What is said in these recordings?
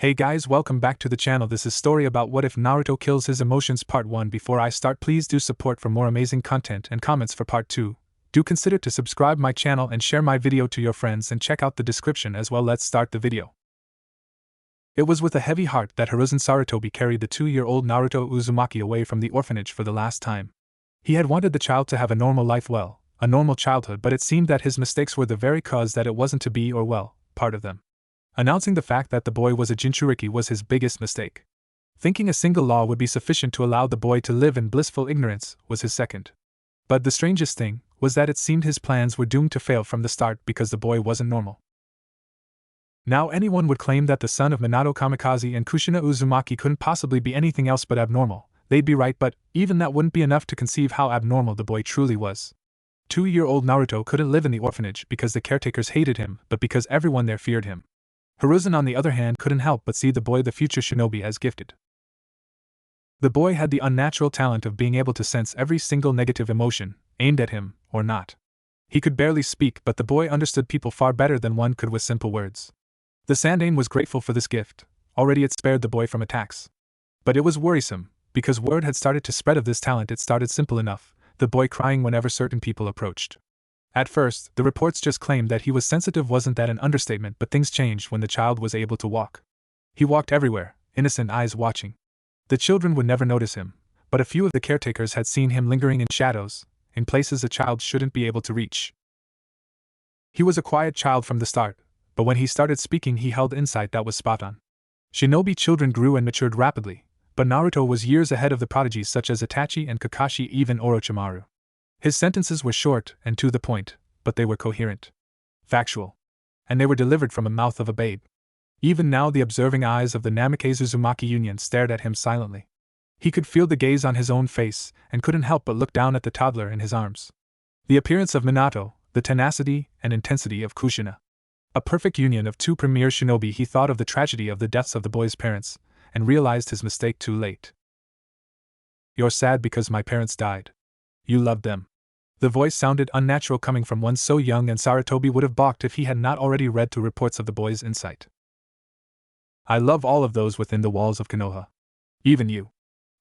Hey guys, welcome back to the channel. This is story about what if Naruto kills his emotions part 1. Before I start, please do support for more amazing content and comments for part 2. Do consider to subscribe my channel and share my video to your friends and check out the description as well. Let's start the video. It was with a heavy heart that Hiruzen Sarutobi carried the 2-year-old Naruto Uzumaki away from the orphanage for the last time. He had wanted the child to have a normal life, a normal childhood, but it seemed that his mistakes were the very cause that it wasn't to be, or part of them. Announcing the fact that the boy was a Jinchuriki was his biggest mistake. Thinking a single law would be sufficient to allow the boy to live in blissful ignorance was his second. But the strangest thing was that it seemed his plans were doomed to fail from the start because the boy wasn't normal. Now anyone would claim that the son of Minato Kamikaze and Kushina Uzumaki couldn't possibly be anything else but abnormal. They'd be right, but even that wouldn't be enough to conceive how abnormal the boy truly was. 2-year-old Naruto couldn't live in the orphanage because the caretakers hated him, but because everyone there feared him. Hiruzen, on the other hand, couldn't help but see the boy the future shinobi as gifted. The boy had the unnatural talent of being able to sense every single negative emotion, aimed at him, or not. He could barely speak, but the boy understood people far better than one could with simple words. The Sandaime was grateful for this gift. Already it spared the boy from attacks. But it was worrisome, because word had started to spread of this talent. It started simple enough, the boy crying whenever certain people approached. At first, the reports just claimed that he was sensitive. Wasn't that an understatement? But things changed when the child was able to walk. He walked everywhere, innocent eyes watching. The children would never notice him, but a few of the caretakers had seen him lingering in shadows, in places a child shouldn't be able to reach. He was a quiet child from the start, but when he started speaking he held insight that was spot on. Shinobi children grew and matured rapidly, but Naruto was years ahead of the prodigies such as Itachi and Kakashi, even Orochimaru. His sentences were short and to the point, but they were coherent, factual, and they were delivered from the mouth of a babe. Even now the observing eyes of the Namikaze-Uzumaki Union stared at him silently. He could feel the gaze on his own face, and couldn't help but look down at the toddler in his arms. The appearance of Minato, the tenacity and intensity of Kushina. A perfect union of two premier shinobi. He thought of the tragedy of the deaths of the boy's parents, and realized his mistake too late. "You're sad because my parents died. You loved them." The voice sounded unnatural coming from one so young, and Sarutobi would have balked if he had not already read through reports of the boy's insight. "I love all of those within the walls of Konoha. Even you."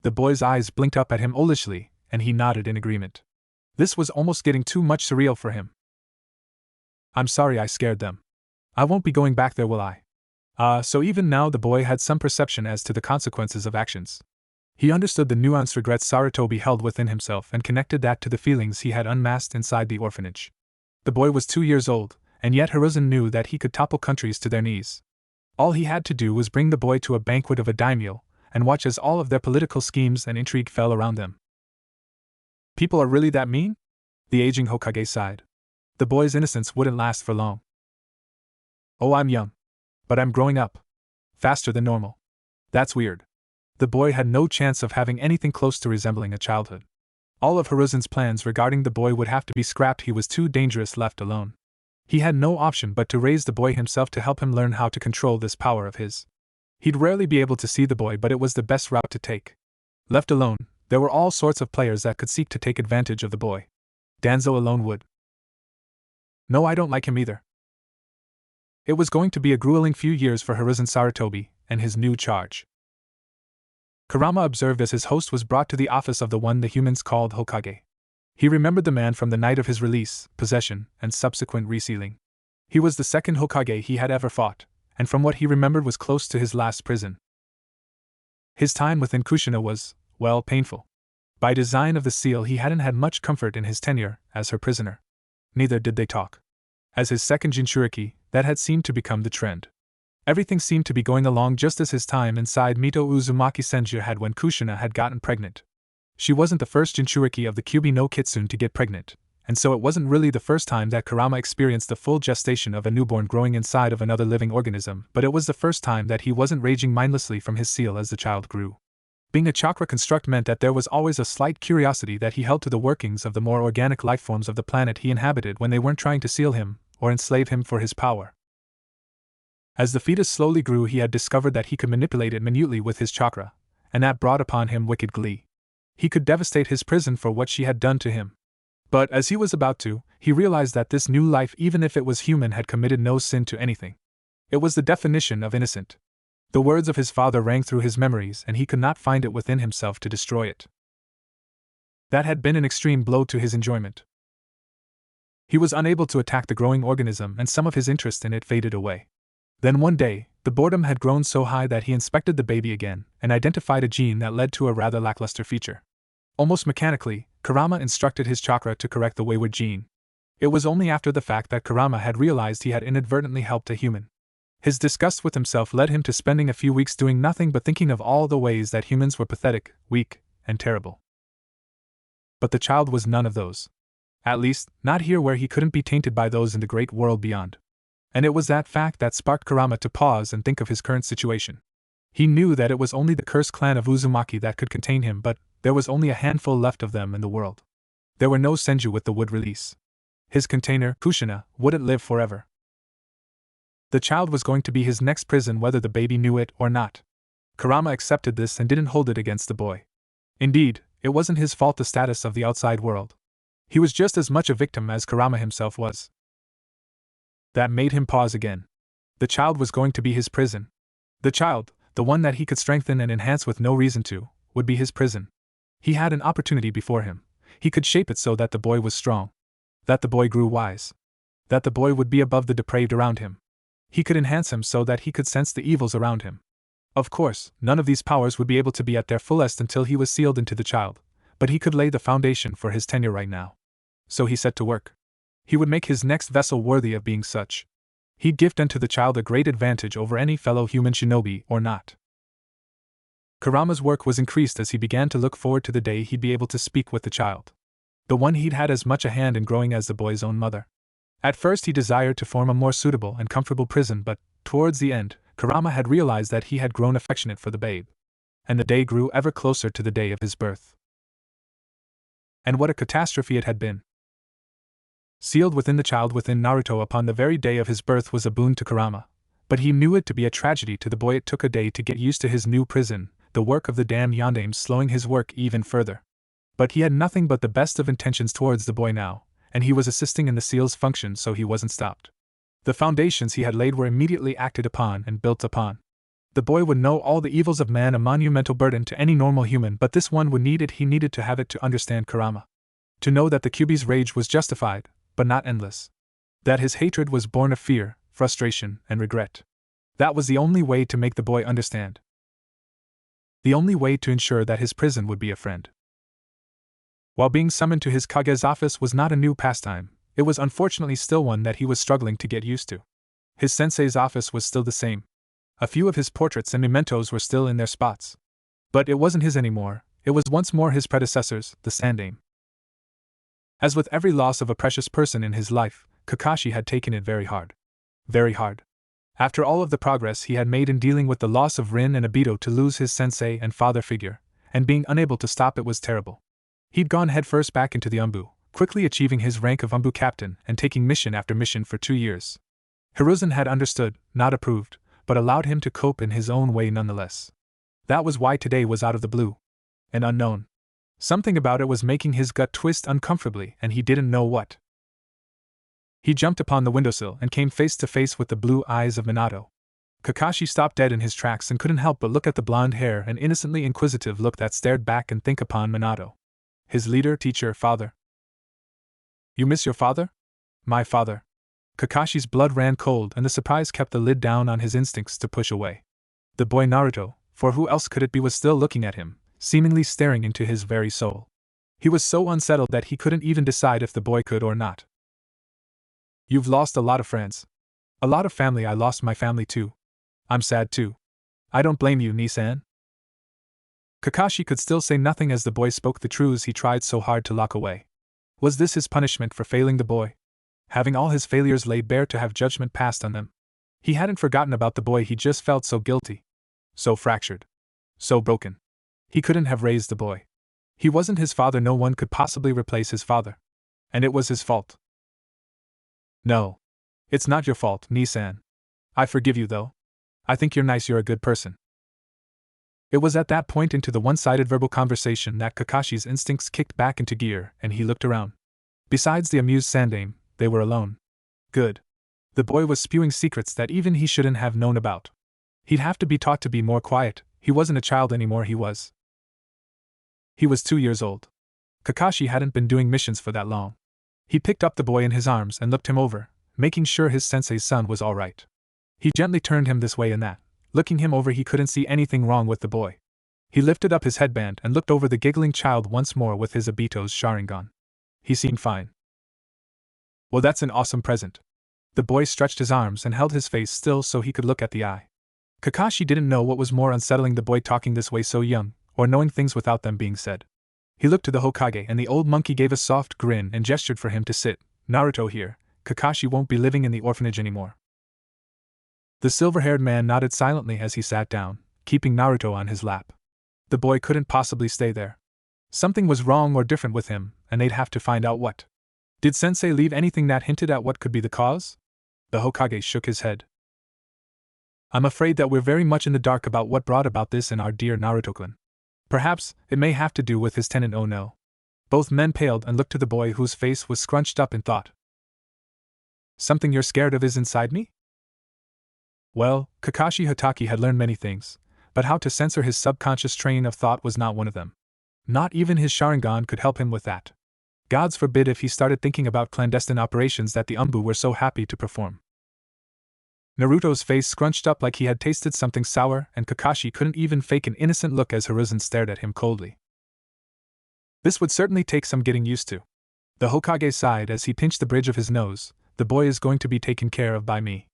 The boy's eyes blinked up at him owlishly, and he nodded in agreement. This was almost getting too much surreal for him. "I'm sorry I scared them. I won't be going back there, will I?" So even now the boy had some perception as to the consequences of actions. He understood the nuanced regrets Sarutobi held within himself and connected that to the feelings he had unmasked inside the orphanage. The boy was 2 years old, and yet Hiruzen knew that he could topple countries to their knees. All he had to do was bring the boy to a banquet of a daimyo, and watch as all of their political schemes and intrigue fell around them. "People are really that mean?" The aging Hokage sighed. The boy's innocence wouldn't last for long. "Oh, I'm young. But I'm growing up. Faster than normal. That's weird." The boy had no chance of having anything close to resembling a childhood. All of Hiruzen's plans regarding the boy would have to be scrapped. He was too dangerous left alone. He had no option but to raise the boy himself to help him learn how to control this power of his. He'd rarely be able to see the boy, but it was the best route to take. Left alone, there were all sorts of players that could seek to take advantage of the boy. Danzo alone would. "No, I don't like him either." It was going to be a grueling few years for Hiruzen Sarutobi and his new charge. Kurama observed as his host was brought to the office of the one the humans called Hokage. He remembered the man from the night of his release, possession, and subsequent resealing. He was the second Hokage he had ever fought, and from what he remembered was close to his last prison. His time within Kushina was, painful. By design of the seal, he hadn't had much comfort in his tenure as her prisoner. Neither did they talk. As his second Jinchuriki, that had seemed to become the trend. Everything seemed to be going along just as his time inside Mito Uzumaki Senju had when Kushina had gotten pregnant. She wasn't the first Jinchuriki of the Kyubi no Kitsune to get pregnant, and so it wasn't really the first time that Kurama experienced the full gestation of a newborn growing inside of another living organism, but it was the first time that he wasn't raging mindlessly from his seal as the child grew. Being a chakra construct meant that there was always a slight curiosity that he held to the workings of the more organic lifeforms of the planet he inhabited when they weren't trying to seal him or enslave him for his power. As the fetus slowly grew, he had discovered that he could manipulate it minutely with his chakra, and that brought upon him wicked glee. He could devastate his prison for what she had done to him. But as he was about to, he realized that this new life, even if it was human, had committed no sin to anything. It was the definition of innocent. The words of his father rang through his memories, and he could not find it within himself to destroy it. That had been an extreme blow to his enjoyment. He was unable to attack the growing organism, and some of his interest in it faded away. Then one day, the boredom had grown so high that he inspected the baby again and identified a gene that led to a rather lackluster feature. Almost mechanically, Kurama instructed his chakra to correct the wayward gene. It was only after the fact that Kurama had realized he had inadvertently helped a human. His disgust with himself led him to spending a few weeks doing nothing but thinking of all the ways that humans were pathetic, weak, and terrible. But the child was none of those. At least, not here where he couldn't be tainted by those in the great world beyond. And it was that fact that sparked Kurama to pause and think of his current situation. He knew that it was only the cursed clan of Uzumaki that could contain him, but there was only a handful left of them in the world. There were no senju with the wood release. His container, Kushina, wouldn't live forever. The child was going to be his next prison whether the baby knew it or not. Kurama accepted this and didn't hold it against the boy. Indeed, it wasn't his fault the status of the outside world. He was just as much a victim as Kurama himself was. That made him pause again. The child was going to be his prison. The child, the one that he could strengthen and enhance with no reason to, would be his prison. He had an opportunity before him. He could shape it so that the boy was strong. That the boy grew wise. That the boy would be above the depraved around him. He could enhance him so that he could sense the evils around him. Of course, none of these powers would be able to be at their fullest until he was sealed into the child, but he could lay the foundation for his tenure right now. So he set to work. He would make his next vessel worthy of being such. He'd gift unto the child a great advantage over any fellow human shinobi or not. Kurama's work was increased as he began to look forward to the day he'd be able to speak with the child. The one he'd had as much a hand in growing as the boy's own mother. At first he desired to form a more suitable and comfortable prison, but, towards the end, Kurama had realized that he had grown affectionate for the babe. And the day grew ever closer to the day of his birth. And what a catastrophe it had been. Sealed within the child within Naruto upon the very day of his birth was a boon to Kurama, but he knew it to be a tragedy to the boy. It took a day to get used to his new prison, the work of the damned Yondames slowing his work even further. But he had nothing but the best of intentions towards the boy now, and he was assisting in the seal's function, so he wasn't stopped. The foundations he had laid were immediately acted upon and built upon. The boy would know all the evils of man, a monumental burden to any normal human, but this one would need it. He needed to have it to understand Kurama. To know that the Kyuubi's rage was justified, but not endless. That his hatred was born of fear, frustration, and regret. That was the only way to make the boy understand. The only way to ensure that his prison would be a friend. While being summoned to his Kage's office was not a new pastime, it was unfortunately still one that he was struggling to get used to. His sensei's office was still the same. A few of his portraits and mementos were still in their spots. But it wasn't his anymore, it was once more his predecessor's, the Sandaime. As with every loss of a precious person in his life, Kakashi had taken it very hard. Very hard. After all of the progress he had made in dealing with the loss of Rin and Obito, to lose his sensei and father figure, and being unable to stop it was terrible. He'd gone headfirst back into the ANBU, quickly achieving his rank of ANBU captain and taking mission after mission for 2 years. Hiruzen had understood, not approved, but allowed him to cope in his own way nonetheless. That was why today was out of the blue. An unknown. Something about it was making his gut twist uncomfortably, and he didn't know what. He jumped upon the windowsill and came face to face with the blue eyes of Minato. Kakashi stopped dead in his tracks and couldn't help but look at the blonde hair and innocently inquisitive look that stared back and think upon Minato. His leader, teacher, father. You miss your father? My father. Kakashi's blood ran cold, and the surprise kept the lid down on his instincts to push away. The boy Naruto, for who else could it be, was still looking at him, seemingly staring into his very soul. He was so unsettled that he couldn't even decide if the boy could or not. You've lost a lot of friends. A lot of family. I lost my family too. I'm sad too. I don't blame you, Nisan. Kakashi could still say nothing as the boy spoke the truths he tried so hard to lock away. Was this his punishment for failing the boy? Having all his failures laid bare, to have judgment passed on them? He hadn't forgotten about the boy, he just felt so guilty. So fractured. So broken. He couldn't have raised the boy. He wasn't his father, no one could possibly replace his father. And it was his fault. No. It's not your fault, Nisan. I forgive you though. I think you're nice, you're a good person. It was at that point into the one-sided verbal conversation that Kakashi's instincts kicked back into gear, and he looked around. Besides the amused Sandaime, they were alone. Good. The boy was spewing secrets that even he shouldn't have known about. He'd have to be taught to be more quiet. He wasn't a child anymore, he was 2 years old. Kakashi hadn't been doing missions for that long. He picked up the boy in his arms and looked him over, making sure his sensei's son was all right. He gently turned him this way and that. Looking him over, he couldn't see anything wrong with the boy. He lifted up his headband and looked over the giggling child once more with his Obito's Sharingan. He seemed fine. Well, that's an awesome present. The boy stretched his arms and held his face still so he could look at the eye. Kakashi didn't know what was more unsettling, the boy talking this way so young, or knowing things without them being said. He looked to the Hokage and the old monkey gave a soft grin and gestured for him to sit. Naruto here, Kakashi won't be living in the orphanage anymore. The silver-haired man nodded silently as he sat down, keeping Naruto on his lap. The boy couldn't possibly stay there. Something was wrong or different with him, and they'd have to find out what. Did Sensei leave anything that hinted at what could be the cause? The Hokage shook his head. I'm afraid that we're very much in the dark about what brought about this in our dear Naruto-kun. Perhaps it may have to do with his tenant. Oh no. Both men paled and looked to the boy whose face was scrunched up in thought. Something you're scared of is inside me? Well, Kakashi Hatake had learned many things, but how to censor his subconscious train of thought was not one of them. Not even his Sharingan could help him with that. Gods forbid if he started thinking about clandestine operations that the ANBU were so happy to perform. Naruto's face scrunched up like he had tasted something sour, and Kakashi couldn't even fake an innocent look as Hiruzen stared at him coldly. This would certainly take some getting used to. The Hokage sighed as he pinched the bridge of his nose. The boy is going to be taken care of by me.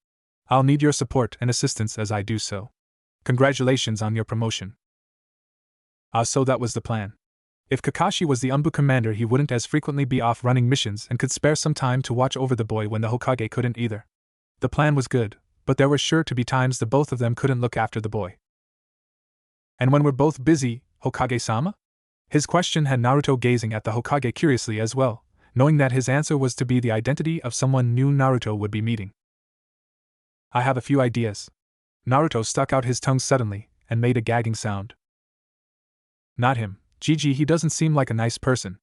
I'll need your support and assistance as I do so. Congratulations on your promotion. So that was the plan. If Kakashi was the ANBU commander, he wouldn't as frequently be off running missions and could spare some time to watch over the boy when the Hokage couldn't either. The plan was good, but there were sure to be times the both of them couldn't look after the boy. And when we're both busy, Hokage-sama? His question had Naruto gazing at the Hokage curiously as well, knowing that his answer was to be the identity of someone new Naruto would be meeting. I have a few ideas. Naruto stuck out his tongue suddenly, and made a gagging sound. Not him. Gigi, he doesn't seem like a nice person.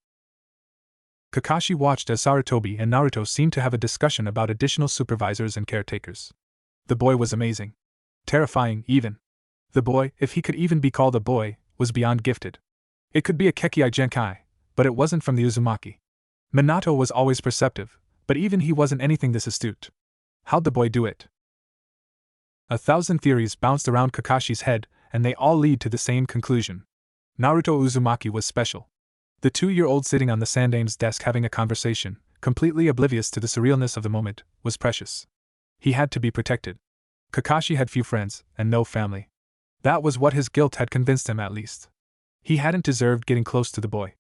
Kakashi watched as Sarutobi and Naruto seemed to have a discussion about additional supervisors and caretakers. The boy was amazing. Terrifying, even. The boy, if he could even be called a boy, was beyond gifted. It could be a Kekkai Genkai, but it wasn't from the Uzumaki. Minato was always perceptive, but even he wasn't anything this astute. How'd the boy do it? 1,000 theories bounced around Kakashi's head, and they all lead to the same conclusion. Naruto Uzumaki was special. The 2-year-old sitting on the Sandame's desk having a conversation, completely oblivious to the surrealness of the moment, was precious. He had to be protected. Kakashi had few friends, and no family. That was what his guilt had convinced him at least. He hadn't deserved getting close to the boy.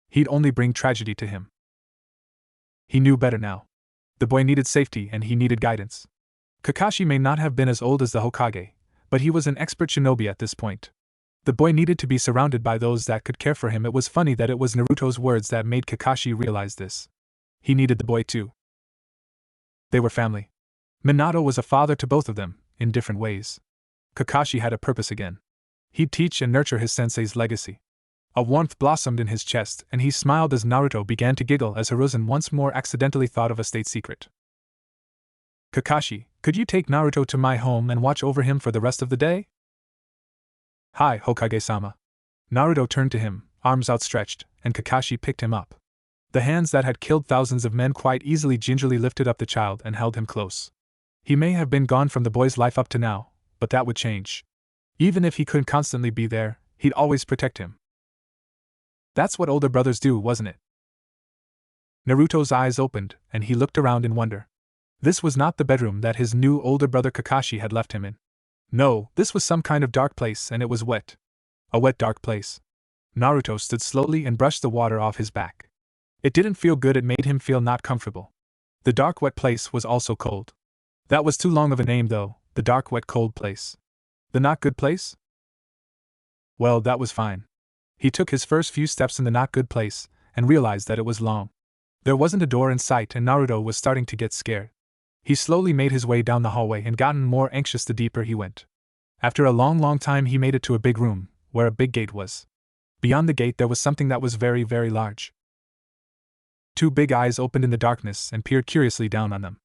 He'd only bring tragedy to him. He knew better now. The boy needed safety and he needed guidance. Kakashi may not have been as old as the Hokage, but he was an expert shinobi at this point. The boy needed to be surrounded by those that could care for him. It was funny that it was Naruto's words that made Kakashi realize this. He needed the boy too. They were family. Minato was a father to both of them, in different ways. Kakashi had a purpose again. He'd teach and nurture his sensei's legacy. A warmth blossomed in his chest, and he smiled as Naruto began to giggle as Hiruzen once more accidentally thought of a state secret. Kakashi, could you take Naruto to my home and watch over him for the rest of the day? Hi, Hokage-sama. Naruto turned to him, arms outstretched, and Kakashi picked him up. The hands that had killed thousands of men quite easily gingerly lifted up the child and held him close. He may have been gone from the boy's life up to now, but that would change. Even if he couldn't constantly be there, he'd always protect him. That's what older brothers do, wasn't it? Naruto's eyes opened, and he looked around in wonder. This was not the bedroom that his new older brother Kakashi had left him in. No, this was some kind of dark place, and it was wet. A wet, dark place. Naruto stood slowly and brushed the water off his back. It didn't feel good, it made him feel not comfortable. The dark, wet place was also cold. That was too long of a name, though, the dark, wet, cold place. The not good place? Well, that was fine. He took his first few steps in the not good place, and realized that it was long. There wasn't a door in sight, and Naruto was starting to get scared. He slowly made his way down the hallway and gotten more anxious the deeper he went. After a long time he made it to a big room, where a big gate was. Beyond the gate there was something that was very, very large. Two big eyes opened in the darkness and peered curiously down on them.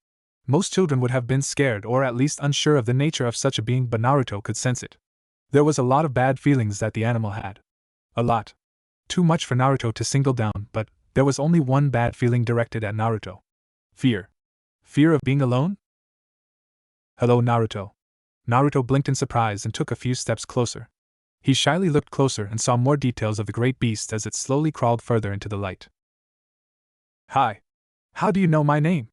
Most children would have been scared or at least unsure of the nature of such a being, but Naruto could sense it. There was a lot of bad feelings that the animal had. A lot. Too much for Naruto to single down, but there was only one bad feeling directed at Naruto. Fear. Fear of being alone? Hello, Naruto. Naruto blinked in surprise and took a few steps closer. He shyly looked closer and saw more details of the great beast as it slowly crawled further into the light. Hi. How do you know my name?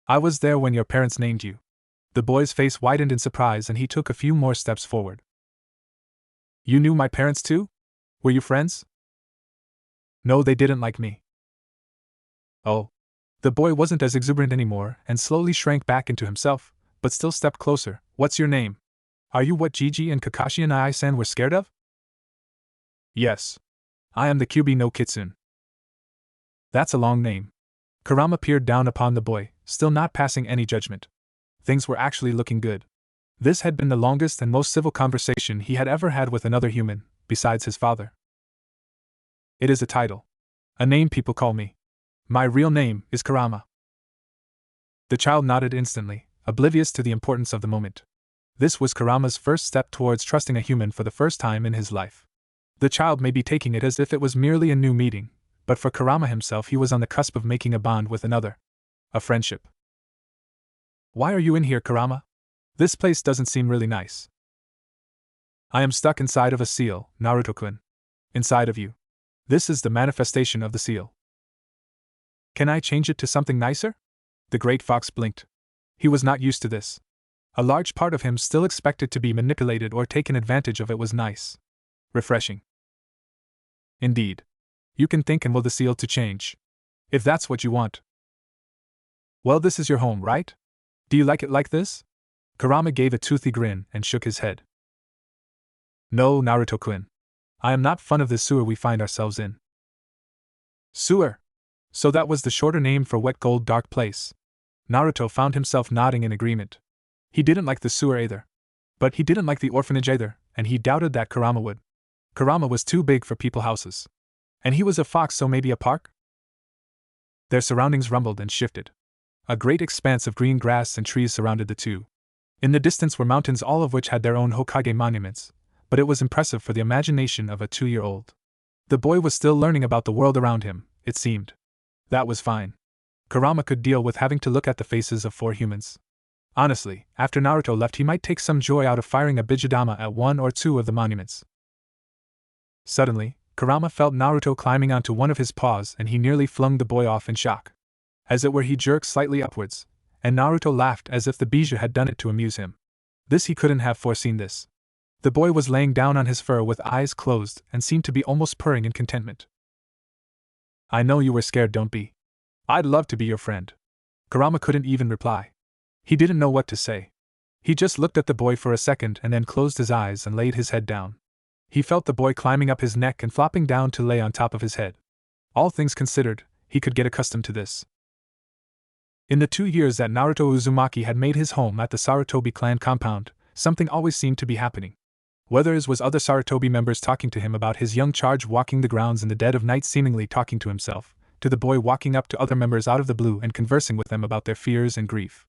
I was there when your parents named you. The boy's face widened in surprise and he took a few more steps forward. You knew my parents too? Were you friends? No, they didn't like me. Oh. The boy wasn't as exuberant anymore and slowly shrank back into himself, but still stepped closer. What's your name? Are you what Gigi and Kakashi and Ai-san were scared of? Yes. I am the Kyubi no Kitsune. That's a long name. Kurama peered down upon the boy, still not passing any judgment. Things were actually looking good. This had been the longest and most civil conversation he had ever had with another human, besides his father. It is a title. A name people call me. My real name is Kurama. The child nodded instantly, oblivious to the importance of the moment. This was Kurama's first step towards trusting a human for the first time in his life. The child may be taking it as if it was merely a new meeting, but for Kurama himself he was on the cusp of making a bond with another. A friendship. Why are you in here, Kurama? This place doesn't seem really nice. I am stuck inside of a seal, Naruto-kun. Inside of you. This is the manifestation of the seal. Can I change it to something nicer? The great fox blinked. He was not used to this. A large part of him still expected to be manipulated or taken advantage of. It was nice. Refreshing. Indeed. You can think and will the seal to change. If that's what you want. Well, this is your home, right? Do you like it like this? Kurama gave a toothy grin and shook his head. No, Naruto-kun. I am not fond of this sewer we find ourselves in. Sewer? So that was the shorter name for wet gold dark place. Naruto found himself nodding in agreement. He didn't like the sewer either. But he didn't like the orphanage either, and he doubted that Kurama would. Kurama was too big for people houses. And he was a fox, so maybe a park? Their surroundings rumbled and shifted. A great expanse of green grass and trees surrounded the two. In the distance were mountains, all of which had their own Hokage monuments, but it was impressive for the imagination of a 2-year-old. The boy was still learning about the world around him, it seemed. That was fine. Kurama could deal with having to look at the faces of 4 humans. Honestly, after Naruto left, he might take some joy out of firing a bijidama at 1 or 2 of the monuments. Suddenly, Kurama felt Naruto climbing onto one of his paws and he nearly flung the boy off in shock. As it were, he jerked slightly upwards, and Naruto laughed as if the bijou had done it to amuse him. He couldn't have foreseen this. The boy was laying down on his fur with eyes closed and seemed to be almost purring in contentment. I know you were scared, don't be. I'd love to be your friend. Kurama couldn't even reply. He didn't know what to say. He just looked at the boy for a second and then closed his eyes and laid his head down. He felt the boy climbing up his neck and flopping down to lay on top of his head. All things considered, he could get accustomed to this. In the 2 years that Naruto Uzumaki had made his home at the Sarutobi clan compound, something always seemed to be happening. Whether it was other Sarutobi members talking to him about his young charge walking the grounds in the dead of night seemingly talking to himself, to the boy walking up to other members out of the blue and conversing with them about their fears and grief.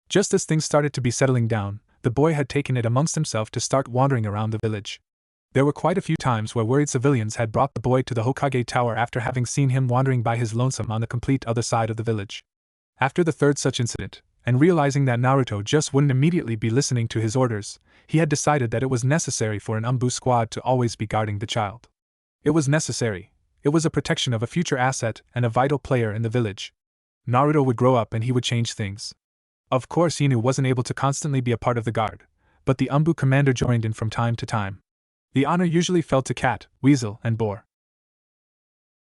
Just as things started to be settling down, the boy had taken it amongst himself to start wandering around the village. There were quite a few times where worried civilians had brought the boy to the Hokage tower after having seen him wandering by his lonesome on the complete other side of the village. After the third such incident, and realizing that Naruto just wouldn't immediately be listening to his orders, he had decided that it was necessary for an ANBU squad to always be guarding the child. It was necessary. It was a protection of a future asset and a vital player in the village. Naruto would grow up and he would change things. Of course, Inu wasn't able to constantly be a part of the guard, but the ANBU commander joined in from time to time. The honor usually fell to Cat, Weasel, and Boar.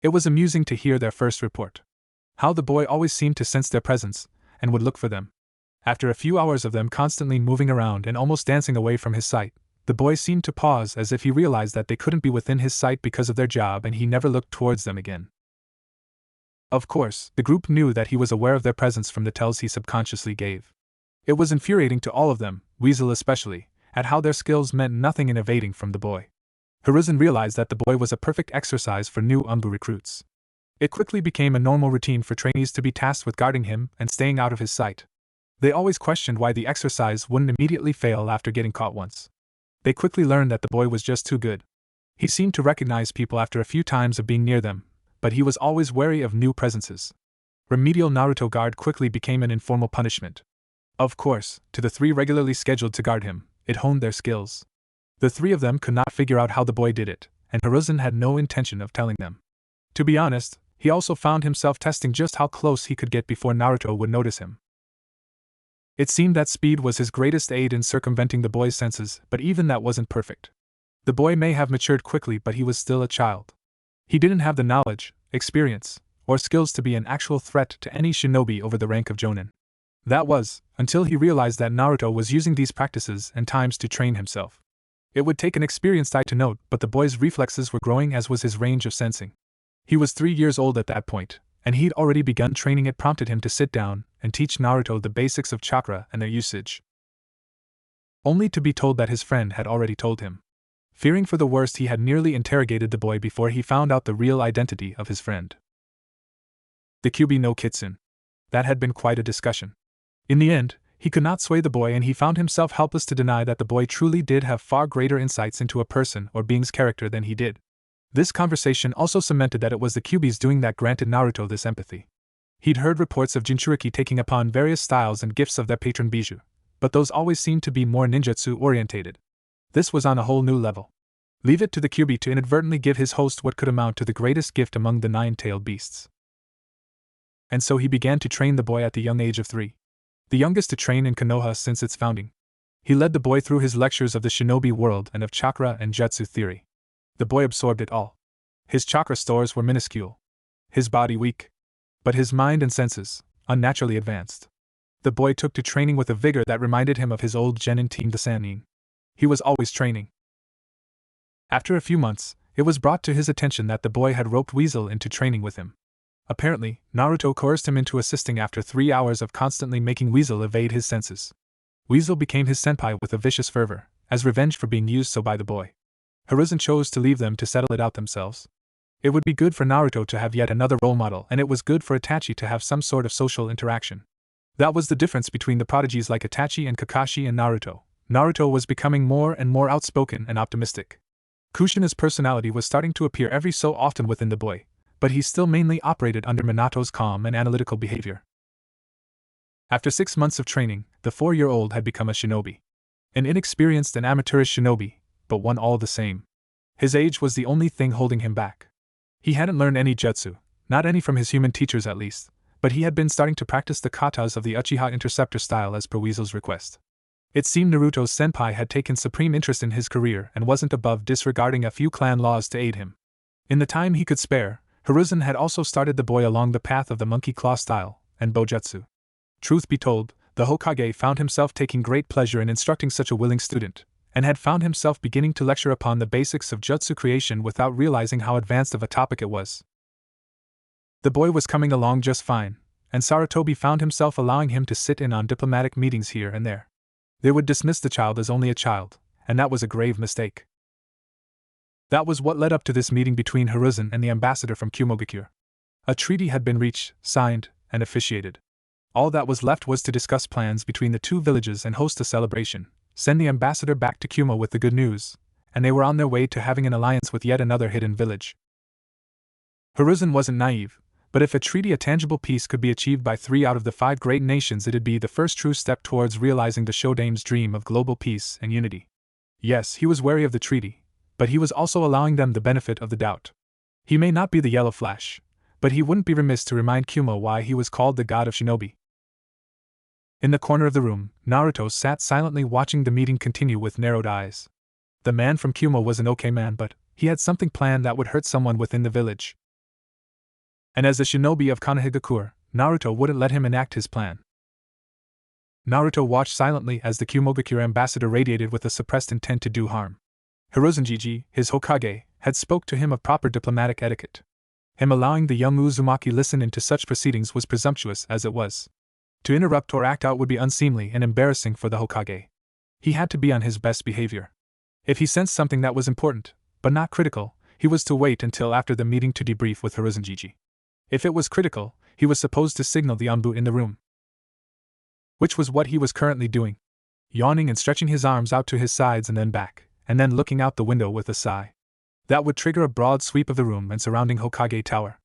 It was amusing to hear their first report. How the boy always seemed to sense their presence, and would look for them. After a few hours of them constantly moving around and almost dancing away from his sight, the boy seemed to pause as if he realized that they couldn't be within his sight because of their job, and he never looked towards them again. Of course, the group knew that he was aware of their presence from the tells he subconsciously gave. It was infuriating to all of them, Weasel especially, at how their skills meant nothing in evading from the boy. Hiruzen realized that the boy was a perfect exercise for new ANBU recruits. It quickly became a normal routine for trainees to be tasked with guarding him and staying out of his sight. They always questioned why the exercise wouldn't immediately fail after getting caught once. They quickly learned that the boy was just too good. He seemed to recognize people after a few times of being near them, but he was always wary of new presences. Remedial Naruto guard quickly became an informal punishment. Of course, to the 3 regularly scheduled to guard him, it honed their skills. The 3 of them could not figure out how the boy did it, and Hiruzen had no intention of telling them. To be honest, he also found himself testing just how close he could get before Naruto would notice him. It seemed that speed was his greatest aid in circumventing the boy's senses, but even that wasn't perfect. The boy may have matured quickly, but he was still a child. He didn't have the knowledge, experience, or skills to be an actual threat to any shinobi over the rank of Jonin. That was, until he realized that Naruto was using these practices and times to train himself. It would take an experienced eye to note, but the boy's reflexes were growing, as was his range of sensing. He was 3 years old at that point, and he'd already begun training. It prompted him to sit down and teach Naruto the basics of chakra and their usage. Only to be told that his friend had already told him. Fearing for the worst, he had nearly interrogated the boy before he found out the real identity of his friend. The Kyuubi no Kitsune. That had been quite a discussion. In the end, he could not sway the boy, and he found himself helpless to deny that the boy truly did have far greater insights into a person or being's character than he did. This conversation also cemented that it was the Kyuubi's doing that granted Naruto this empathy. He'd heard reports of Jinchuriki taking upon various styles and gifts of their patron bijou, but those always seemed to be more ninjutsu-orientated. This was on a whole new level. Leave it to the Kyuubi to inadvertently give his host what could amount to the greatest gift among the 9-tailed beasts. And so he began to train the boy at the young age of 3. The youngest to train in Konoha since its founding. He led the boy through his lectures of the shinobi world and of chakra and jutsu theory. The boy absorbed it all. His chakra stores were minuscule. His body weak. But his mind and senses, unnaturally advanced. The boy took to training with a vigor that reminded him of his old genin team, the Sannin. He was always training. After a few months, it was brought to his attention that the boy had roped Weasel into training with him. Apparently, Naruto coerced him into assisting after 3 hours of constantly making Weasel evade his senses. Weasel became his senpai with a vicious fervor, as revenge for being used so by the boy. Hiruzen chose to leave them to settle it out themselves. It would be good for Naruto to have yet another role model, and it was good for Itachi to have some sort of social interaction. That was the difference between the prodigies like Itachi and Kakashi and Naruto. Naruto was becoming more and more outspoken and optimistic. Kushina's personality was starting to appear every so often within the boy, but he still mainly operated under Minato's calm and analytical behavior. After 6 months of training, the 4-year-old had become a shinobi. An inexperienced and amateurish shinobi, but one all the same. His age was the only thing holding him back. He hadn't learned any jutsu, not any from his human teachers at least, but he had been starting to practice the katas of the Uchiha Interceptor style as per Weasel's request. It seemed Naruto's senpai had taken supreme interest in his career and wasn't above disregarding a few clan laws to aid him. In the time he could spare, Hiruzen had also started the boy along the path of the monkey claw style and bojutsu. Truth be told, the Hokage found himself taking great pleasure in instructing such a willing student, and had found himself beginning to lecture upon the basics of jutsu creation without realizing how advanced of a topic it was. The boy was coming along just fine, and Sarutobi found himself allowing him to sit in on diplomatic meetings here and there. They would dismiss the child as only a child, and that was a grave mistake. That was what led up to this meeting between Hiruzen and the ambassador from Kumogakure. A treaty had been reached, signed, and officiated. All that was left was to discuss plans between the 2 villages and host a celebration, send the ambassador back to Kumo with the good news, and they were on their way to having an alliance with yet another hidden village. Hiruzen wasn't naive, but if a tangible peace could be achieved by 3 out of the 5 great nations, it'd be the first true step towards realizing the Shodame's dream of global peace and unity. Yes, he was wary of the treaty, but he was also allowing them the benefit of the doubt. He may not be the Yellow Flash, but he wouldn't be remiss to remind Kumo why he was called the God of Shinobi. In the corner of the room, Naruto sat silently watching the meeting continue with narrowed eyes. The man from Kumo was an okay man, but he had something planned that would hurt someone within the village. And as the shinobi of Konohagakure, Naruto wouldn't let him enact his plan. Naruto watched silently as the Kumogakure ambassador radiated with a suppressed intent to do harm. Hiruzen, his Hokage, had spoke to him of proper diplomatic etiquette. Him allowing the young Uzumaki listen into such proceedings was presumptuous as it was. To interrupt or act out would be unseemly and embarrassing for the Hokage. He had to be on his best behavior. If he sensed something that was important, but not critical, he was to wait until after the meeting to debrief with Hiruzen. If it was critical, he was supposed to signal the ANBU in the room. Which was what he was currently doing. Yawning and stretching his arms out to his sides and then back, and then looking out the window with a sigh. That would trigger a broad sweep of the room and surrounding Hokage Tower.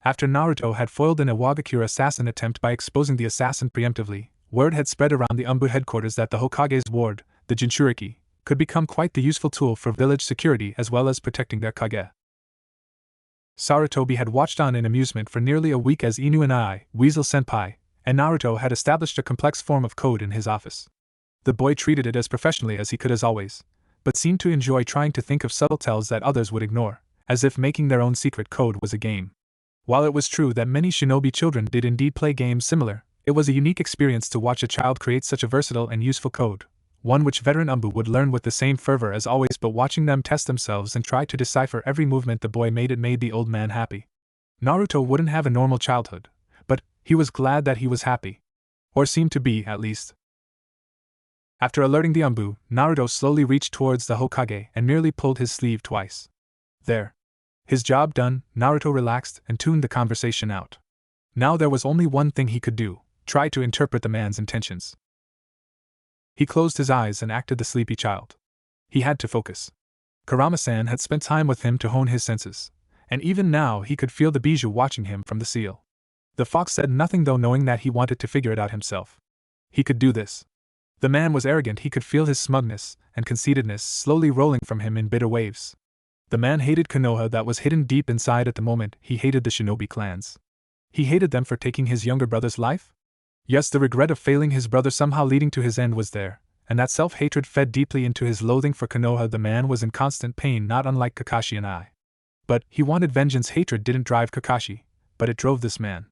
After Naruto had foiled an Iwagakure assassin attempt by exposing the assassin preemptively, word had spread around the ANBU headquarters that the Hokage's ward, the Jinchuriki, could become quite the useful tool for village security as well as protecting their Kage. Sarutobi had watched on in amusement for nearly a week as Inu and I, Weasel Senpai, and Naruto had established a complex form of code in his office. The boy treated it as professionally as he could as always, but seemed to enjoy trying to think of subtle tells that others would ignore, as if making their own secret code was a game. While it was true that many shinobi children did indeed play games similar, it was a unique experience to watch a child create such a versatile and useful code, one which veteran ANBU would learn with the same fervor as always, but watching them test themselves and try to decipher every movement the boy made, it made the old man happy. Naruto wouldn't have a normal childhood, but he was glad that he was happy. Or seemed to be, at least. After alerting the ANBU, Naruto slowly reached towards the Hokage and merely pulled his sleeve twice. There. His job done, Naruto relaxed and tuned the conversation out. Now there was only one thing he could do: try to interpret the man's intentions. He closed his eyes and acted the sleepy child. He had to focus. Kurama-san had spent time with him to hone his senses, and even now he could feel the bijou watching him from the seal. The fox said nothing though, knowing that he wanted to figure it out himself. He could do this. The man was arrogant, he could feel his smugness and conceitedness slowly rolling from him in bitter waves. The man hated Konoha that was hidden deep inside at the moment. He hated the shinobi clans. He hated them for taking his younger brother's life? Yes, the regret of failing his brother somehow leading to his end was there, and that self-hatred fed deeply into his loathing for Konoha. The man was in constant pain, not unlike Kakashi and I. But he wanted vengeance. Hatred didn't drive Kakashi, but it drove this man.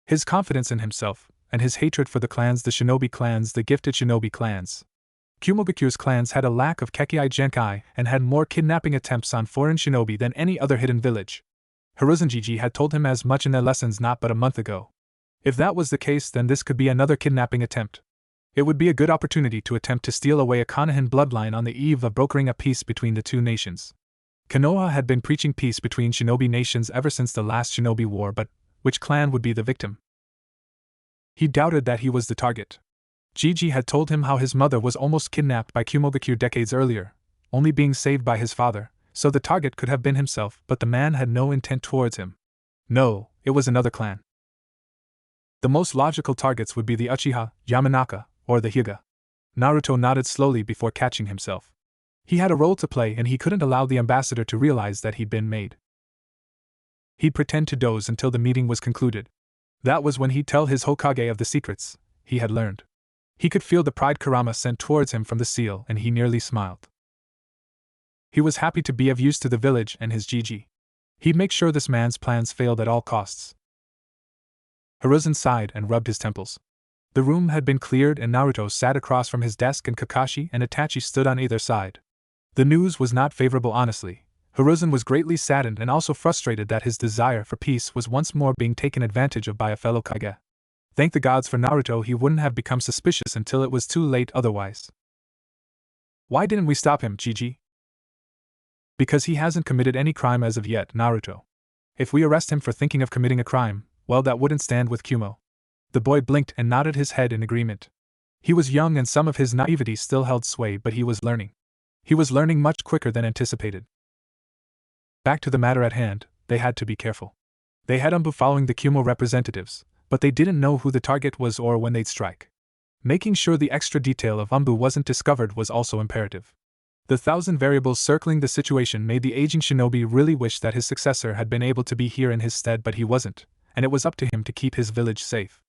His confidence in himself, and his hatred for the clans, the shinobi clans, the gifted shinobi clans. Kumogakure's clans had a lack of Kekkai Genkai and had more kidnapping attempts on foreign shinobi than any other hidden village. Hiruzenjiji had told him as much in their lessons not but a month ago. If that was the case, then this could be another kidnapping attempt. It would be a good opportunity to attempt to steal away a Konohan bloodline on the eve of brokering a peace between the two nations. Konoha had been preaching peace between shinobi nations ever since the last shinobi war, but which clan would be the victim? He doubted that he was the target. Gigi had told him how his mother was almost kidnapped by Kumogakure decades earlier, only being saved by his father, so the target could have been himself, but the man had no intent towards him. No, it was another clan. The most logical targets would be the Uchiha, Yamanaka, or the Hyuga. Naruto nodded slowly before catching himself. He had a role to play and he couldn't allow the ambassador to realize that he'd been made. He'd pretend to doze until the meeting was concluded. That was when he'd tell his Hokage of the secrets he had learned. He could feel the pride Kurama sent towards him from the seal, and he nearly smiled. He was happy to be of use to the village and his Gigi. He'd make sure this man's plans failed at all costs. Hiruzen sighed and rubbed his temples. The room had been cleared and Naruto sat across from his desk and Kakashi and Itachi stood on either side. The news was not favorable, honestly. Hiruzen was greatly saddened and also frustrated that his desire for peace was once more being taken advantage of by a fellow Kage. Thank the gods for Naruto, he wouldn't have become suspicious until it was too late otherwise. Why didn't we stop him, Gigi? Because he hasn't committed any crime as of yet, Naruto. If we arrest him for thinking of committing a crime, well, that wouldn't stand with Kumo. The boy blinked and nodded his head in agreement. He was young and some of his naivety still held sway, but he was learning. He was learning much quicker than anticipated. Back to the matter at hand, they had to be careful. They had ANBU following the Kumo representatives, but they didn't know who the target was or when they'd strike. Making sure the extra detail of ANBU wasn't discovered was also imperative. The thousand variables circling the situation made the aging shinobi really wish that his successor had been able to be here in his stead, but he wasn't, and it was up to him to keep his village safe.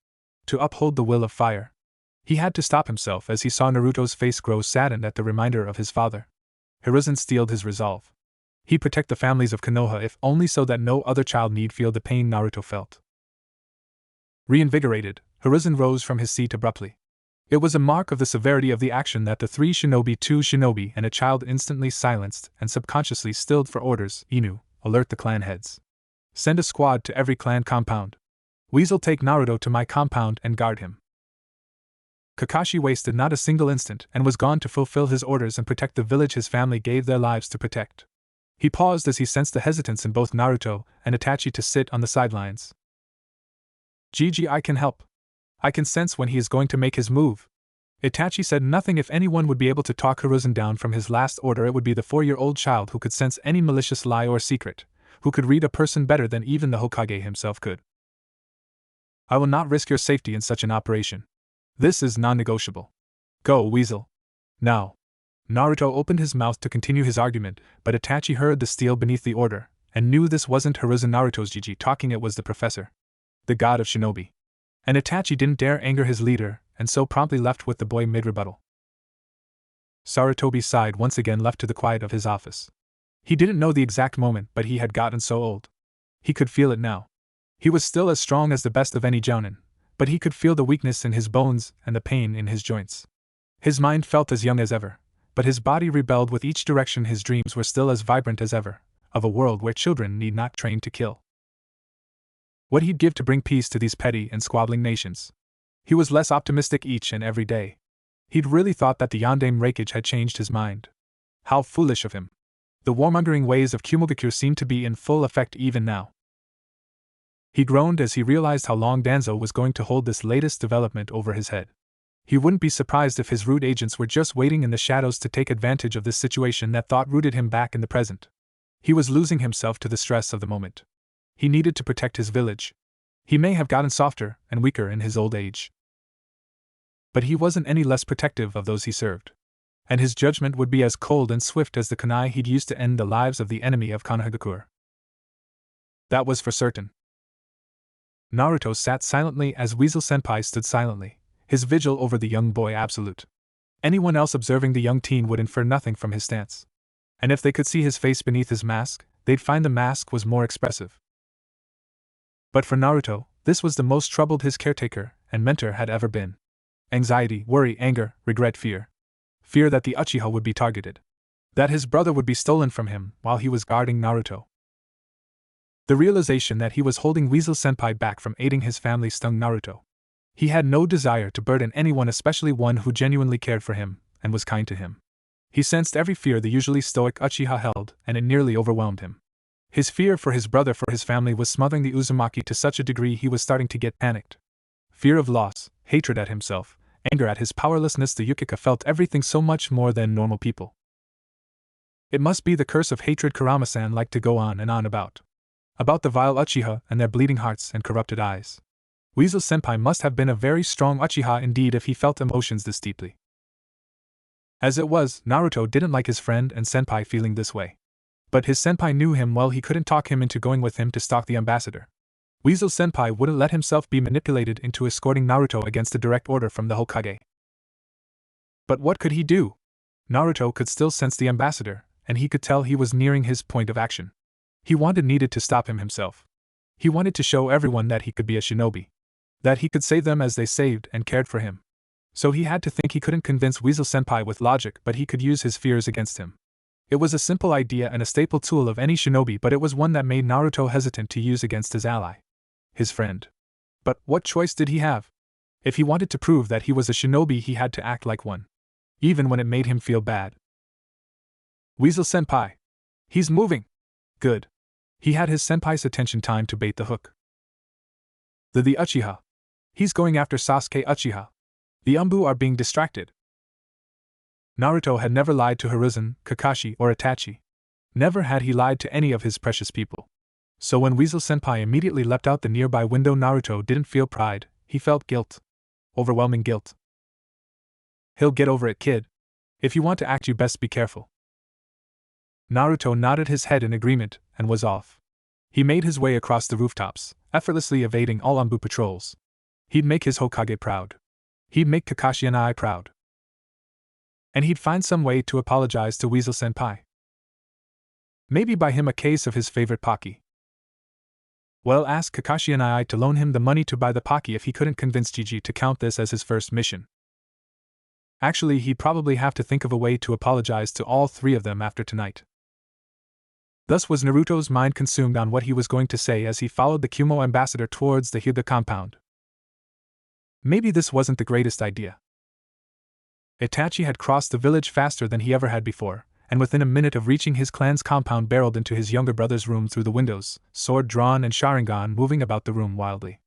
To uphold the will of fire. He had to stop himself as he saw Naruto's face grow saddened at the reminder of his father. Hiruzen steeled his resolve. He'd protect the families of Konoha if only so that no other child need feel the pain Naruto felt. Reinvigorated, Hiruzen rose from his seat abruptly. It was a mark of the severity of the action that the two shinobi and a child instantly silenced and subconsciously stilled for orders. Inu, alert the clan heads. Send a squad to every clan compound. Weasel, take Naruto to my compound and guard him. Kakashi wasted not a single instant and was gone to fulfill his orders and protect the village his family gave their lives to protect. He paused as he sensed the hesitance in both Naruto and Itachi to sit on the sidelines. "Gigi, I can help. I can sense when he is going to make his move." Itachi said nothing. If anyone would be able to talk Hiruzen down from his last order, it would be the 4-year-old child who could sense any malicious lie or secret, who could read a person better than even the Hokage himself could. "I will not risk your safety in such an operation. This is non-negotiable. Go, Weasel. Now." Naruto opened his mouth to continue his argument, but Itachi heard the steel beneath the order, and knew this wasn't Hiruzen Naruto's Gigi talking, it was the professor, the god of shinobi. And Itachi didn't dare anger his leader, and so promptly left with the boy mid-rebuttal. Sarutobi sighed once again, left to the quiet of his office. He didn't know the exact moment, but he had gotten so old. He could feel it now. He was still as strong as the best of any jounin, but he could feel the weakness in his bones and the pain in his joints. His mind felt as young as ever, but his body rebelled with each direction. His dreams were still as vibrant as ever, of a world where children need not train to kill. What he'd give to bring peace to these petty and squabbling nations. He was less optimistic each and every day. He'd really thought that the Yondaime Reikage had changed his mind. How foolish of him. The warmongering ways of Kumogakure seemed to be in full effect even now. He groaned as he realized how long Danzo was going to hold this latest development over his head. He wouldn't be surprised if his rude agents were just waiting in the shadows to take advantage of this situation. That thought rooted him back in the present. He was losing himself to the stress of the moment. He needed to protect his village. He may have gotten softer and weaker in his old age, but he wasn't any less protective of those he served. And his judgment would be as cold and swift as the kunai he'd used to end the lives of the enemy of Konohagakure. That was for certain. Naruto sat silently as Weasel Senpai stood silently, his vigil over the young boy absolute. Anyone else observing the young teen would infer nothing from his stance. And if they could see his face beneath his mask, they'd find the mask was more expressive. But for Naruto, this was the most troubled his caretaker and mentor had ever been. Anxiety, worry, anger, regret, fear. Fear that the Uchiha would be targeted. That his brother would be stolen from him while he was guarding Naruto. The realization that he was holding Weasel Senpai back from aiding his family stung Naruto. He had no desire to burden anyone, especially one who genuinely cared for him and was kind to him. He sensed every fear the usually stoic Uchiha held, and it nearly overwhelmed him. His fear for his brother, for his family, was smothering the Uzumaki to such a degree he was starting to get panicked. Fear of loss, hatred at himself, anger at his powerlessness. The Yukika felt everything so much more than normal people. It must be the curse of hatred Kurama-san liked to go on and on about. About the vile Uchiha and their bleeding hearts and corrupted eyes. Weasel Senpai must have been a very strong Uchiha indeed if he felt emotions this deeply. As it was, Naruto didn't like his friend and senpai feeling this way. But his senpai knew him well. He couldn't talk him into going with him to stalk the ambassador. Weasel Senpai wouldn't let himself be manipulated into escorting Naruto against a direct order from the Hokage. But what could he do? Naruto could still sense the ambassador, and he could tell he was nearing his point of action. He needed to stop him himself. He wanted to show everyone that he could be a shinobi. That he could save them as they saved and cared for him. So he had to think. He couldn't convince Weasel Senpai with logic, but he could use his fears against him. It was a simple idea and a staple tool of any shinobi, but it was one that made Naruto hesitant to use against his ally. His friend. But what choice did he have? If he wanted to prove that he was a shinobi, he had to act like one. Even when it made him feel bad. Weasel Senpai. He's moving. Good. He had his senpai's attention. Time to bait the hook. The Uchiha. He's going after Sasuke Uchiha. The ANBU are being distracted. Naruto had never lied to Hiruzen, Kakashi, or Itachi. Never had he lied to any of his precious people. So when Weasel Senpai immediately leapt out the nearby window, Naruto didn't feel pride, he felt guilt. Overwhelming guilt. He'll get over it, kid. If you want to act, you best be careful. Naruto nodded his head in agreement, and was off. He made his way across the rooftops, effortlessly evading all ANBU patrols. He'd make his Hokage proud. He'd make Kakashi and I proud. And he'd find some way to apologize to Weasel Senpai. Maybe buy him a case of his favorite Pocky. Well, ask Kakashi and I to loan him the money to buy the Pocky if he couldn't convince Gigi to count this as his first mission. Actually, he'd probably have to think of a way to apologize to all three of them after tonight. Thus was Naruto's mind consumed on what he was going to say as he followed the Kumo ambassador towards the Hyuga compound. Maybe this wasn't the greatest idea. Itachi had crossed the village faster than he ever had before, and within a minute of reaching his clan's compound barreled into his younger brother's room through the windows, sword drawn and Sharingan moving about the room wildly.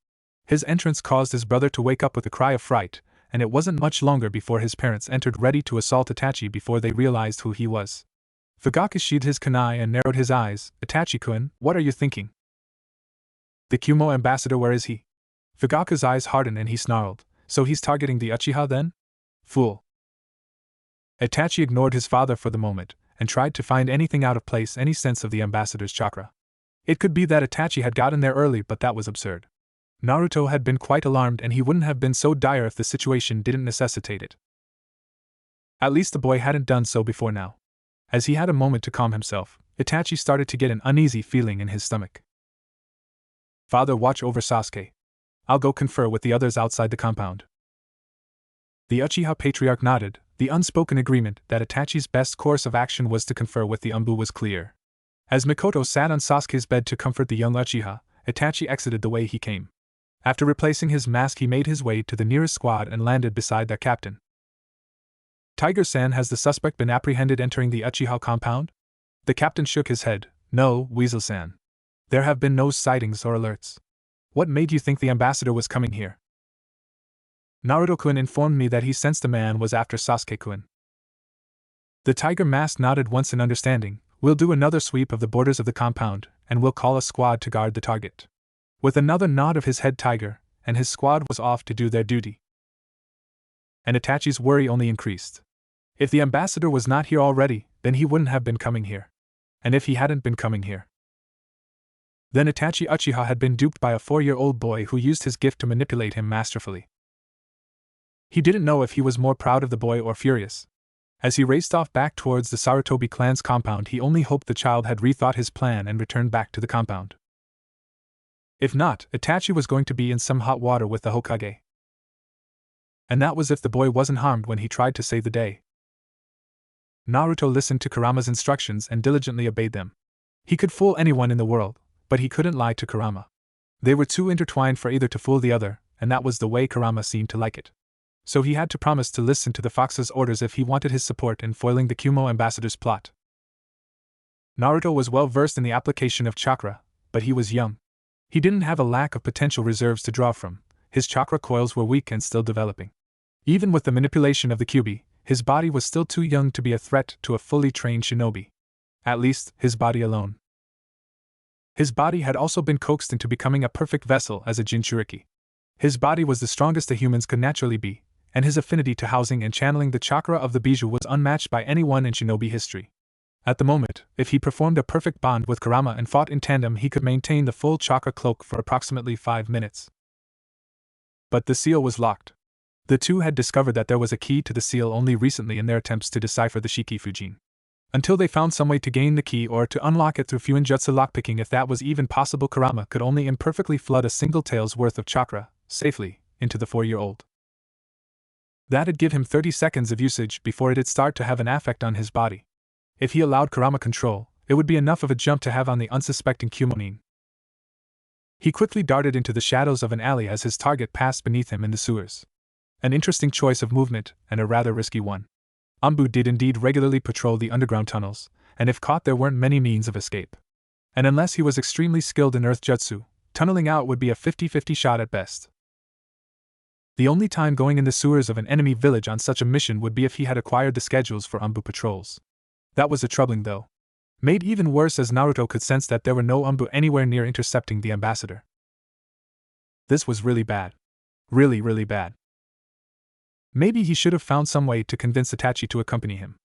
His entrance caused his brother to wake up with a cry of fright, and it wasn't much longer before his parents entered ready to assault Itachi before they realized who he was. Fugaku sheathed his kunai and narrowed his eyes. Itachi-kun, what are you thinking? The Kumo ambassador, where is he? Fugaku's eyes hardened and he snarled, so he's targeting the Uchiha then? Fool. Itachi ignored his father for the moment, and tried to find anything out of place, any sense of the ambassador's chakra. It could be that Itachi had gotten there early, but that was absurd. Naruto had been quite alarmed and he wouldn't have been so dire if the situation didn't necessitate it. At least the boy hadn't done so before now. As he had a moment to calm himself, Itachi started to get an uneasy feeling in his stomach. Father, watch over Sasuke. I'll go confer with the others outside the compound. The Uchiha patriarch nodded. The unspoken agreement that Itachi's best course of action was to confer with the ANBU was clear. As Mikoto sat on Sasuke's bed to comfort the young Uchiha, Itachi exited the way he came. After replacing his mask, he made his way to the nearest squad and landed beside their captain. Tiger-san, has the suspect been apprehended entering the Uchiha compound? The captain shook his head. No, Weasel-san. There have been no sightings or alerts. What made you think the ambassador was coming here? Naruto-kun informed me that he sensed a man was after Sasuke-kun. The tiger mask nodded once in understanding. We'll do another sweep of the borders of the compound, and we'll call a squad to guard the target. With another nod of his head, Tiger and his squad was off to do their duty. And Itachi's worry only increased. If the ambassador was not here already, then he wouldn't have been coming here. And if he hadn't been coming here, then Itachi Uchiha had been duped by a 4-year-old boy who used his gift to manipulate him masterfully. He didn't know if he was more proud of the boy or furious. As he raced off back towards the Sarutobi clan's compound, he only hoped the child had rethought his plan and returned back to the compound. If not, Itachi was going to be in some hot water with the Hokage. And that was if the boy wasn't harmed when he tried to save the day. Naruto listened to Kurama's instructions and diligently obeyed them. He could fool anyone in the world, but he couldn't lie to Kurama. They were too intertwined for either to fool the other, and that was the way Kurama seemed to like it. So he had to promise to listen to the fox's orders if he wanted his support in foiling the Kumo ambassador's plot. Naruto was well versed in the application of chakra, but he was young. He didn't have a lack of potential reserves to draw from. His chakra coils were weak and still developing. Even with the manipulation of the Kyuubi, his body was still too young to be a threat to a fully trained shinobi. At least, his body alone. His body had also been coaxed into becoming a perfect vessel as a Jinchuriki. His body was the strongest the humans could naturally be, and his affinity to housing and channeling the chakra of the Bijou was unmatched by anyone in shinobi history. At the moment, if he performed a perfect bond with Kurama and fought in tandem, he could maintain the full chakra cloak for approximately 5 minutes. But the seal was locked. The two had discovered that there was a key to the seal only recently in their attempts to decipher the Shikifujin. Until they found some way to gain the key or to unlock it through Fuinjutsu lockpicking, if that was even possible, Kurama could only imperfectly flood a single tail's worth of chakra, safely, into the 4-year-old. That'd give him 30 seconds of usage before it'd start to have an effect on his body. If he allowed Kurama control, it would be enough of a jump to have on the unsuspecting Kumonin. He quickly darted into the shadows of an alley as his target passed beneath him in the sewers. An interesting choice of movement, and a rather risky one. ANBU did indeed regularly patrol the underground tunnels, and if caught there weren't many means of escape. And unless he was extremely skilled in earth jutsu, tunneling out would be a 50-50 shot at best. The only time going in the sewers of an enemy village on such a mission would be if he had acquired the schedules for ANBU patrols. That was a troubling though. Made even worse as Naruto could sense that there were no ANBU anywhere near intercepting the ambassador. This was really bad. Really, really bad. Maybe he should have found some way to convince Itachi to accompany him.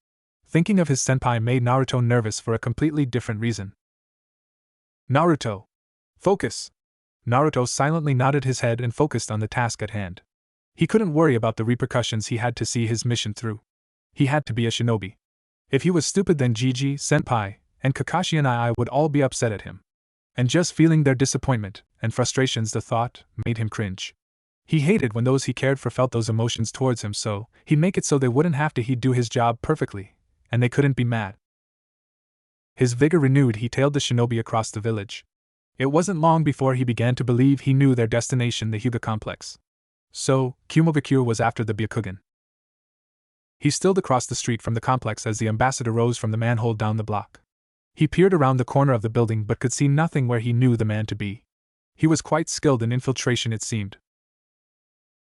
Thinking of his senpai made Naruto nervous for a completely different reason. Naruto! Focus! Naruto silently nodded his head and focused on the task at hand. He couldn't worry about the repercussions, he had to see his mission through. He had to be a shinobi. If he was stupid, then Gigi, senpai, and Kakashi and I would all be upset at him. And just feeling their disappointment and frustrations, the thought made him cringe. He hated when those he cared for felt those emotions towards him, so he'd make it so they wouldn't have to. He'd do his job perfectly, and they couldn't be mad. His vigor renewed, he tailed the shinobi across the village. It wasn't long before he began to believe he knew their destination, the Hyuga complex. So, Kumo was after the Byakugan. He stilled across the street from the complex as the ambassador rose from the manhole down the block. He peered around the corner of the building but could see nothing where he knew the man to be. He was quite skilled in infiltration, it seemed.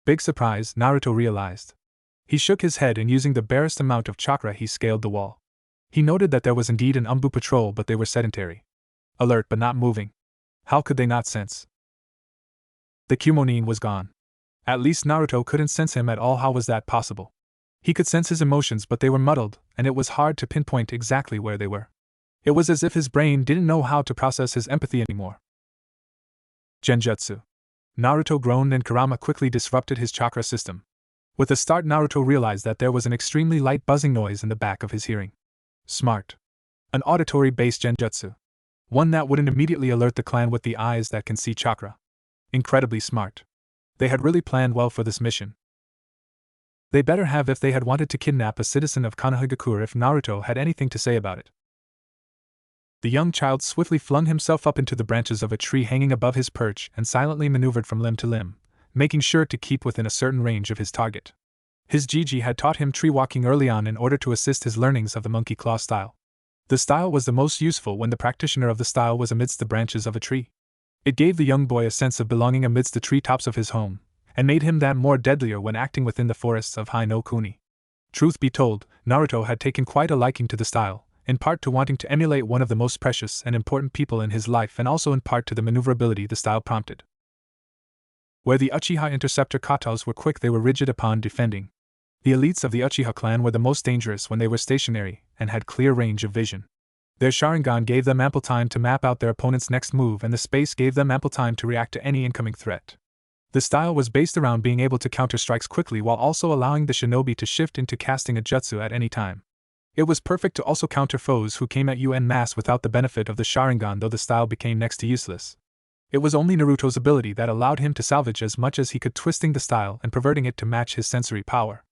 Big surprise, Naruto realized. He shook his head and using the barest amount of chakra he scaled the wall. He noted that there was indeed an ANBU patrol, but they were sedentary. Alert but not moving. How could they not sense? The Kumo was gone. At least Naruto couldn't sense him at all. How was that possible? He could sense his emotions, but they were muddled, and it was hard to pinpoint exactly where they were. It was as if his brain didn't know how to process his empathy anymore. Genjutsu. Naruto groaned and Kurama quickly disrupted his chakra system. With a start, Naruto realized that there was an extremely light buzzing noise in the back of his hearing. Smart. An auditory-based genjutsu. One that wouldn't immediately alert the clan with the eyes that can see chakra. Incredibly smart. They had really planned well for this mission. They better have if they had wanted to kidnap a citizen of Konohagakure if Naruto had anything to say about it. The young child swiftly flung himself up into the branches of a tree hanging above his perch and silently maneuvered from limb to limb, making sure to keep within a certain range of his target. His Gigi had taught him tree walking early on in order to assist his learnings of the monkey claw style. The style was the most useful when the practitioner of the style was amidst the branches of a tree. It gave the young boy a sense of belonging amidst the treetops of his home, and made him that more deadlier when acting within the forests of Hai no Kuni. Truth be told, Naruto had taken quite a liking to the style, in part to wanting to emulate one of the most precious and important people in his life and also in part to the maneuverability the style prompted. Where the Uchiha interceptor katas were quick, they were rigid upon defending. The elites of the Uchiha clan were the most dangerous when they were stationary and had clear range of vision. Their Sharingan gave them ample time to map out their opponent's next move, and the space gave them ample time to react to any incoming threat. The style was based around being able to counter strikes quickly while also allowing the shinobi to shift into casting a jutsu at any time. It was perfect to also counter foes who came at you en masse without the benefit of the Sharingan, though the style became next to useless. It was only Naruto's ability that allowed him to salvage as much as he could, twisting the style and perverting it to match his sensory power.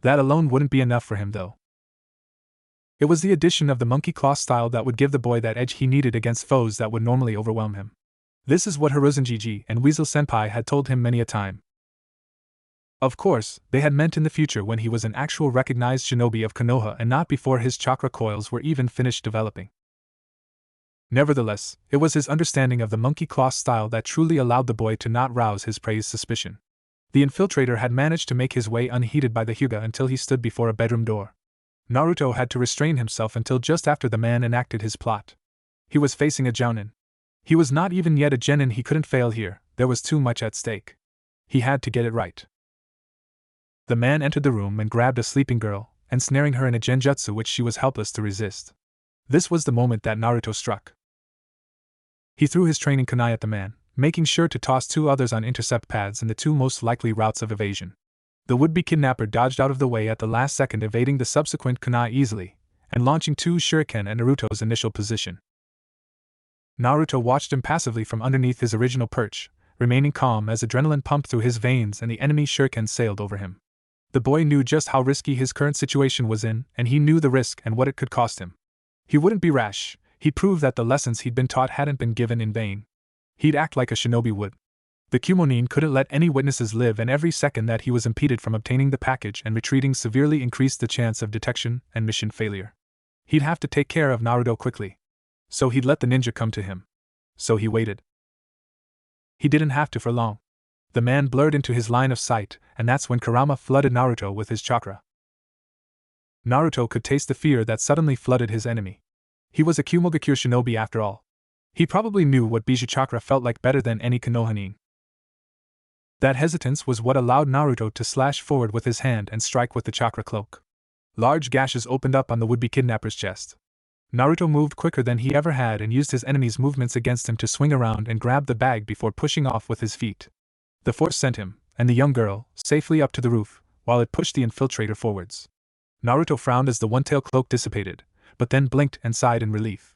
That alone wouldn't be enough for him, though. It was the addition of the monkey claw style that would give the boy that edge he needed against foes that would normally overwhelm him. This is what Hiruzen and Weasel Senpai had told him many a time. Of course, they had meant in the future when he was an actual recognized shinobi of Konoha and not before his chakra coils were even finished developing. Nevertheless, it was his understanding of the monkey claw style that truly allowed the boy to not rouse his prey's suspicion. The infiltrator had managed to make his way unheeded by the Hyuga until he stood before a bedroom door. Naruto had to restrain himself until just after the man enacted his plot. He was facing a jounin. He was not even yet a genin. He couldn't fail here, there was too much at stake. He had to get it right. The man entered the room and grabbed a sleeping girl, ensnaring her in a genjutsu which she was helpless to resist. This was the moment that Naruto struck. He threw his training kunai at the man, making sure to toss two others on intercept pads in the two most likely routes of evasion. The would-be kidnapper dodged out of the way at the last second, evading the subsequent kunai easily, and launching two shuriken at Naruto's initial position. Naruto watched impassively from underneath his original perch, remaining calm as adrenaline pumped through his veins and the enemy shuriken sailed over him. The boy knew just how risky his current situation was in, and he knew the risk and what it could cost him. He wouldn't be rash. He'd prove that the lessons he'd been taught hadn't been given in vain. He'd act like a shinobi would. The Kumo couldn't let any witnesses live, and every second that he was impeded from obtaining the package and retreating severely increased the chance of detection and mission failure. He'd have to take care of Naruto quickly. So he'd let the ninja come to him. So he waited. He didn't have to for long. The man blurred into his line of sight, and that's when Kurama flooded Naruto with his chakra. Naruto could taste the fear that suddenly flooded his enemy. He was a Kumogakure shinobi after all. He probably knew what Bijou chakra felt like better than any Konoha. That hesitance was what allowed Naruto to slash forward with his hand and strike with the chakra cloak. Large gashes opened up on the would-be kidnapper's chest. Naruto moved quicker than he ever had and used his enemy's movements against him to swing around and grab the bag before pushing off with his feet. The force sent him, and the young girl, safely up to the roof, while it pushed the infiltrator forwards. Naruto frowned as the one-tail cloak dissipated, but then blinked and sighed in relief.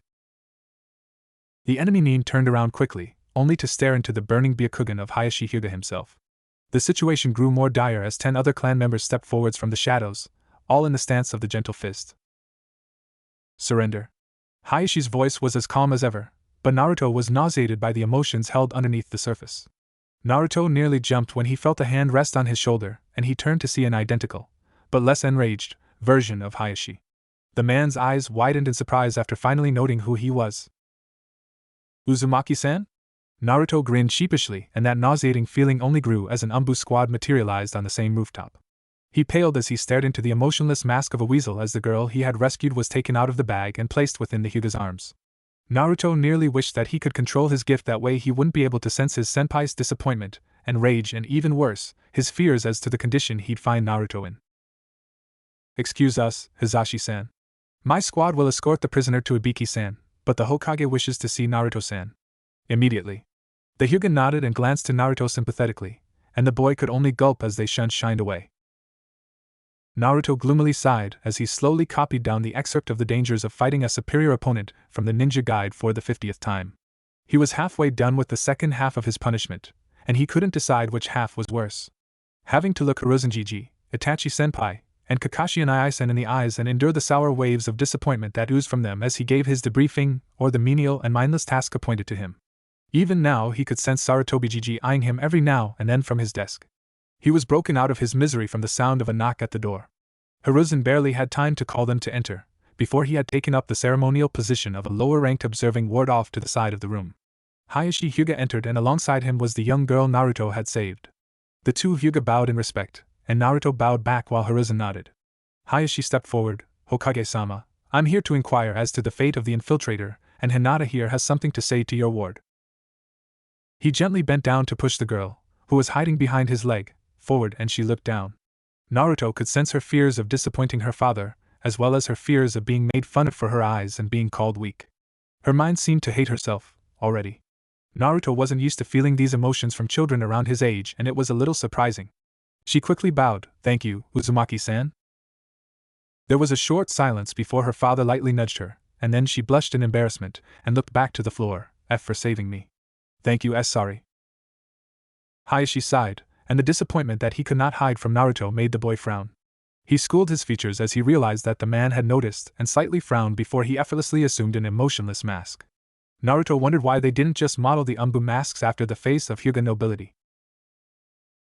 The enemy nin turned around quickly, only to stare into the burning Byakugan of Hayashi Hyuga himself. The situation grew more dire as 10 other clan members stepped forwards from the shadows, all in the stance of the gentle fist. Surrender. Hayashi's voice was as calm as ever, but Naruto was nauseated by the emotions held underneath the surface. Naruto nearly jumped when he felt a hand rest on his shoulder, and he turned to see an identical, but less enraged, version of Hayashi. The man's eyes widened in surprise after finally noting who he was. Uzumaki-san? Naruto grinned sheepishly, and that nauseating feeling only grew as an ANBU squad materialized on the same rooftop. He paled as he stared into the emotionless mask of a weasel as the girl he had rescued was taken out of the bag and placed within the Hyuga's arms. Naruto nearly wished that he could control his gift, that way he wouldn't be able to sense his senpai's disappointment and rage, and even worse, his fears as to the condition he'd find Naruto in. Excuse us, Hizashi-san. My squad will escort the prisoner to Ibiki-san, but the Hokage wishes to see Naruto-san. Immediately. The Hyuga nodded and glanced to Naruto sympathetically, and the boy could only gulp as they shined away. Naruto gloomily sighed as he slowly copied down the excerpt of the dangers of fighting a superior opponent from the ninja guide for the 50th time. He was halfway done with the second half of his punishment, and he couldn't decide which half was worse. Having to look Hiruzenjiji, Itachi-senpai, and Kakashi and Ai-san in the eyes and endure the sour waves of disappointment that oozed from them as he gave his debriefing or the menial and mindless task appointed to him. Even now he could sense Sarutobi-jiji eyeing him every now and then from his desk. He was broken out of his misery from the sound of a knock at the door. Hiruzen barely had time to call them to enter, before he had taken up the ceremonial position of a lower-ranked observing ward off to the side of the room. Hayashi Hyuga entered, and alongside him was the young girl Naruto had saved. The two Hyuga bowed in respect, and Naruto bowed back while Hiruzen nodded. Hayashi stepped forward. Hokage-sama, I'm here to inquire as to the fate of the infiltrator, and Hinata here has something to say to your ward. He gently bent down to push the girl, who was hiding behind his leg, forward, and she looked down. Naruto could sense her fears of disappointing her father, as well as her fears of being made fun of for her eyes and being called weak. Her mind seemed to hate herself, already. Naruto wasn't used to feeling these emotions from children around his age, and it was a little surprising. She quickly bowed. Thank you, Uzumaki-san. There was a short silence before her father lightly nudged her, and then she blushed in embarrassment and looked back to the floor. F for saving me. Thank you, sorry. Hayashi sighed, and the disappointment that he could not hide from Naruto made the boy frown. He schooled his features as he realized that the man had noticed and slightly frowned before he effortlessly assumed an emotionless mask. Naruto wondered why they didn't just model the ANBU masks after the face of Hyuga nobility.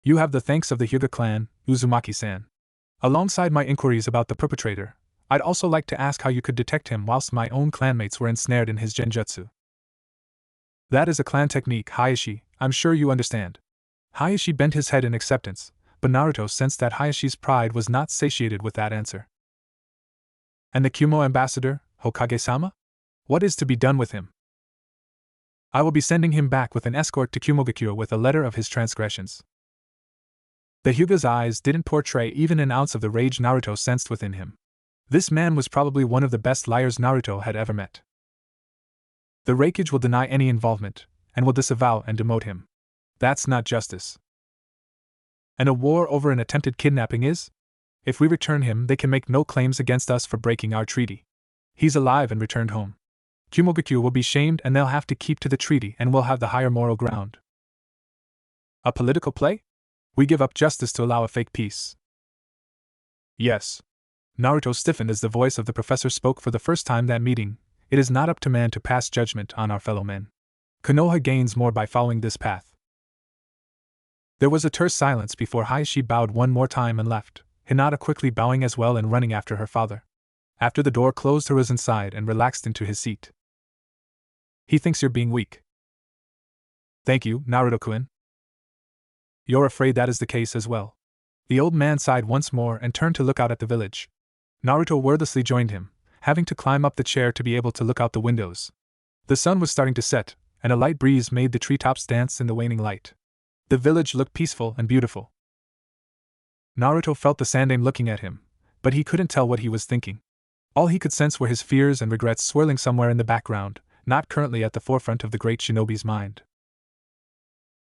You have the thanks of the Hyuga clan, Uzumaki-san. Alongside my inquiries about the perpetrator, I'd also like to ask how you could detect him whilst my own clanmates were ensnared in his genjutsu. That is a clan technique, Hayashi, I'm sure you understand. Hayashi bent his head in acceptance, but Naruto sensed that Hayashi's pride was not satiated with that answer. And the Kumo ambassador, Hokage-sama? What is to be done with him? I will be sending him back with an escort to Kumogakure with a letter of his transgressions. The Hyuga's eyes didn't portray even an ounce of the rage Naruto sensed within him. This man was probably one of the best liars Naruto had ever met. The Raikage will deny any involvement, and will disavow and demote him. That's not justice. And a war over an attempted kidnapping is? If we return him, they can make no claims against us for breaking our treaty. He's alive and returned home. Kumogakure will be shamed, and they'll have to keep to the treaty and will have the higher moral ground. A political play? We give up justice to allow a fake peace. Yes. Naruto stiffened as the voice of the professor spoke for the first time that meeting. It is not up to man to pass judgment on our fellow men. Konoha gains more by following this path. There was a terse silence before Hayashi bowed one more time and left, Hinata quickly bowing as well and running after her father. After the door closed, Hiruzen sighed and relaxed into his seat. He thinks you're being weak. Thank you, Naruto-kun. You're afraid that is the case as well. The old man sighed once more and turned to look out at the village. Naruto wordlessly joined him, having to climb up the chair to be able to look out the windows. The sun was starting to set, and a light breeze made the treetops dance in the waning light. The village looked peaceful and beautiful. Naruto felt the Sandaime looking at him, but he couldn't tell what he was thinking. All he could sense were his fears and regrets swirling somewhere in the background, not currently at the forefront of the great shinobi's mind.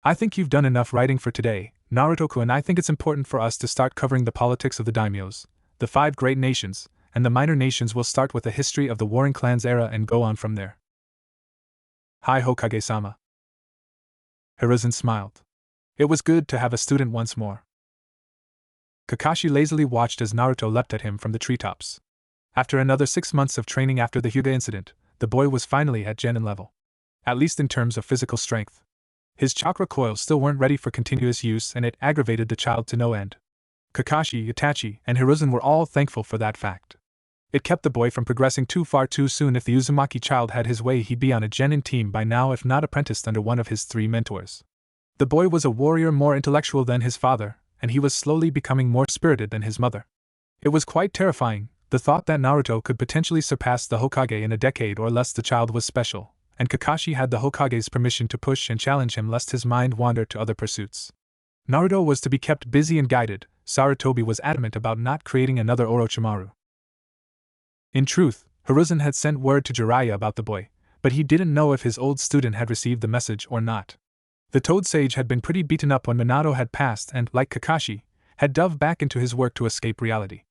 I think you've done enough writing for today, Naruto-kun. I think it's important for us to start covering the politics of the daimyos, the 5 great nations, and the minor nations. Will start with the history of the warring clans era and go on from there. Hi, Hokage-sama. Hiruzen smiled. It was good to have a student once more. Kakashi lazily watched as Naruto leapt at him from the treetops. After another 6 months of training after the Hyuga incident, the boy was finally at genin level. At least in terms of physical strength. His chakra coils still weren't ready for continuous use, and it aggravated the child to no end. Kakashi, Itachi, and Hiruzen were all thankful for that fact. It kept the boy from progressing too far too soon. If the Uzumaki child had his way, he'd be on a genin team by now, if not apprenticed under one of his 3 mentors. The boy was a warrior more intellectual than his father, and he was slowly becoming more spirited than his mother. It was quite terrifying, the thought that Naruto could potentially surpass the Hokage in a decade or less. The child was special, and Kakashi had the Hokage's permission to push and challenge him lest his mind wander to other pursuits. Naruto was to be kept busy and guided. Sarutobi was adamant about not creating another Orochimaru. In truth, Hiruzen had sent word to Jiraiya about the boy, but he didn't know if his old student had received the message or not. The Toad Sage had been pretty beaten up when Minato had passed and, like Kakashi, had dove back into his work to escape reality.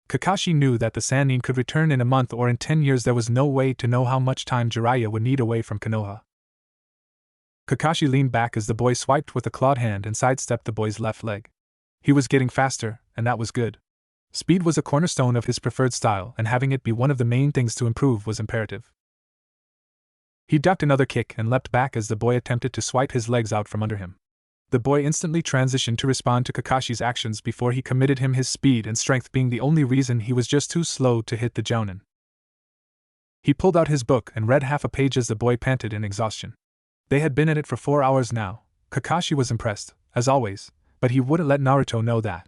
Kakashi knew that the Sannin could return in a month or in 10 years. There was no way to know how much time Jiraiya would need away from Konoha. Kakashi leaned back as the boy swiped with a clawed hand and sidestepped the boy's left leg. He was getting faster, and that was good. Speed was a cornerstone of his preferred style, and having it be one of the main things to improve was imperative. He ducked another kick and leapt back as the boy attempted to swipe his legs out from under him. The boy instantly transitioned to respond to Kakashi's actions before he committed him, his speed and strength being the only reason. He was just too slow to hit the jounin. He pulled out his book and read half a page as the boy panted in exhaustion. They had been at it for 4 hours now. Kakashi was impressed, as always, but he wouldn't let Naruto know that.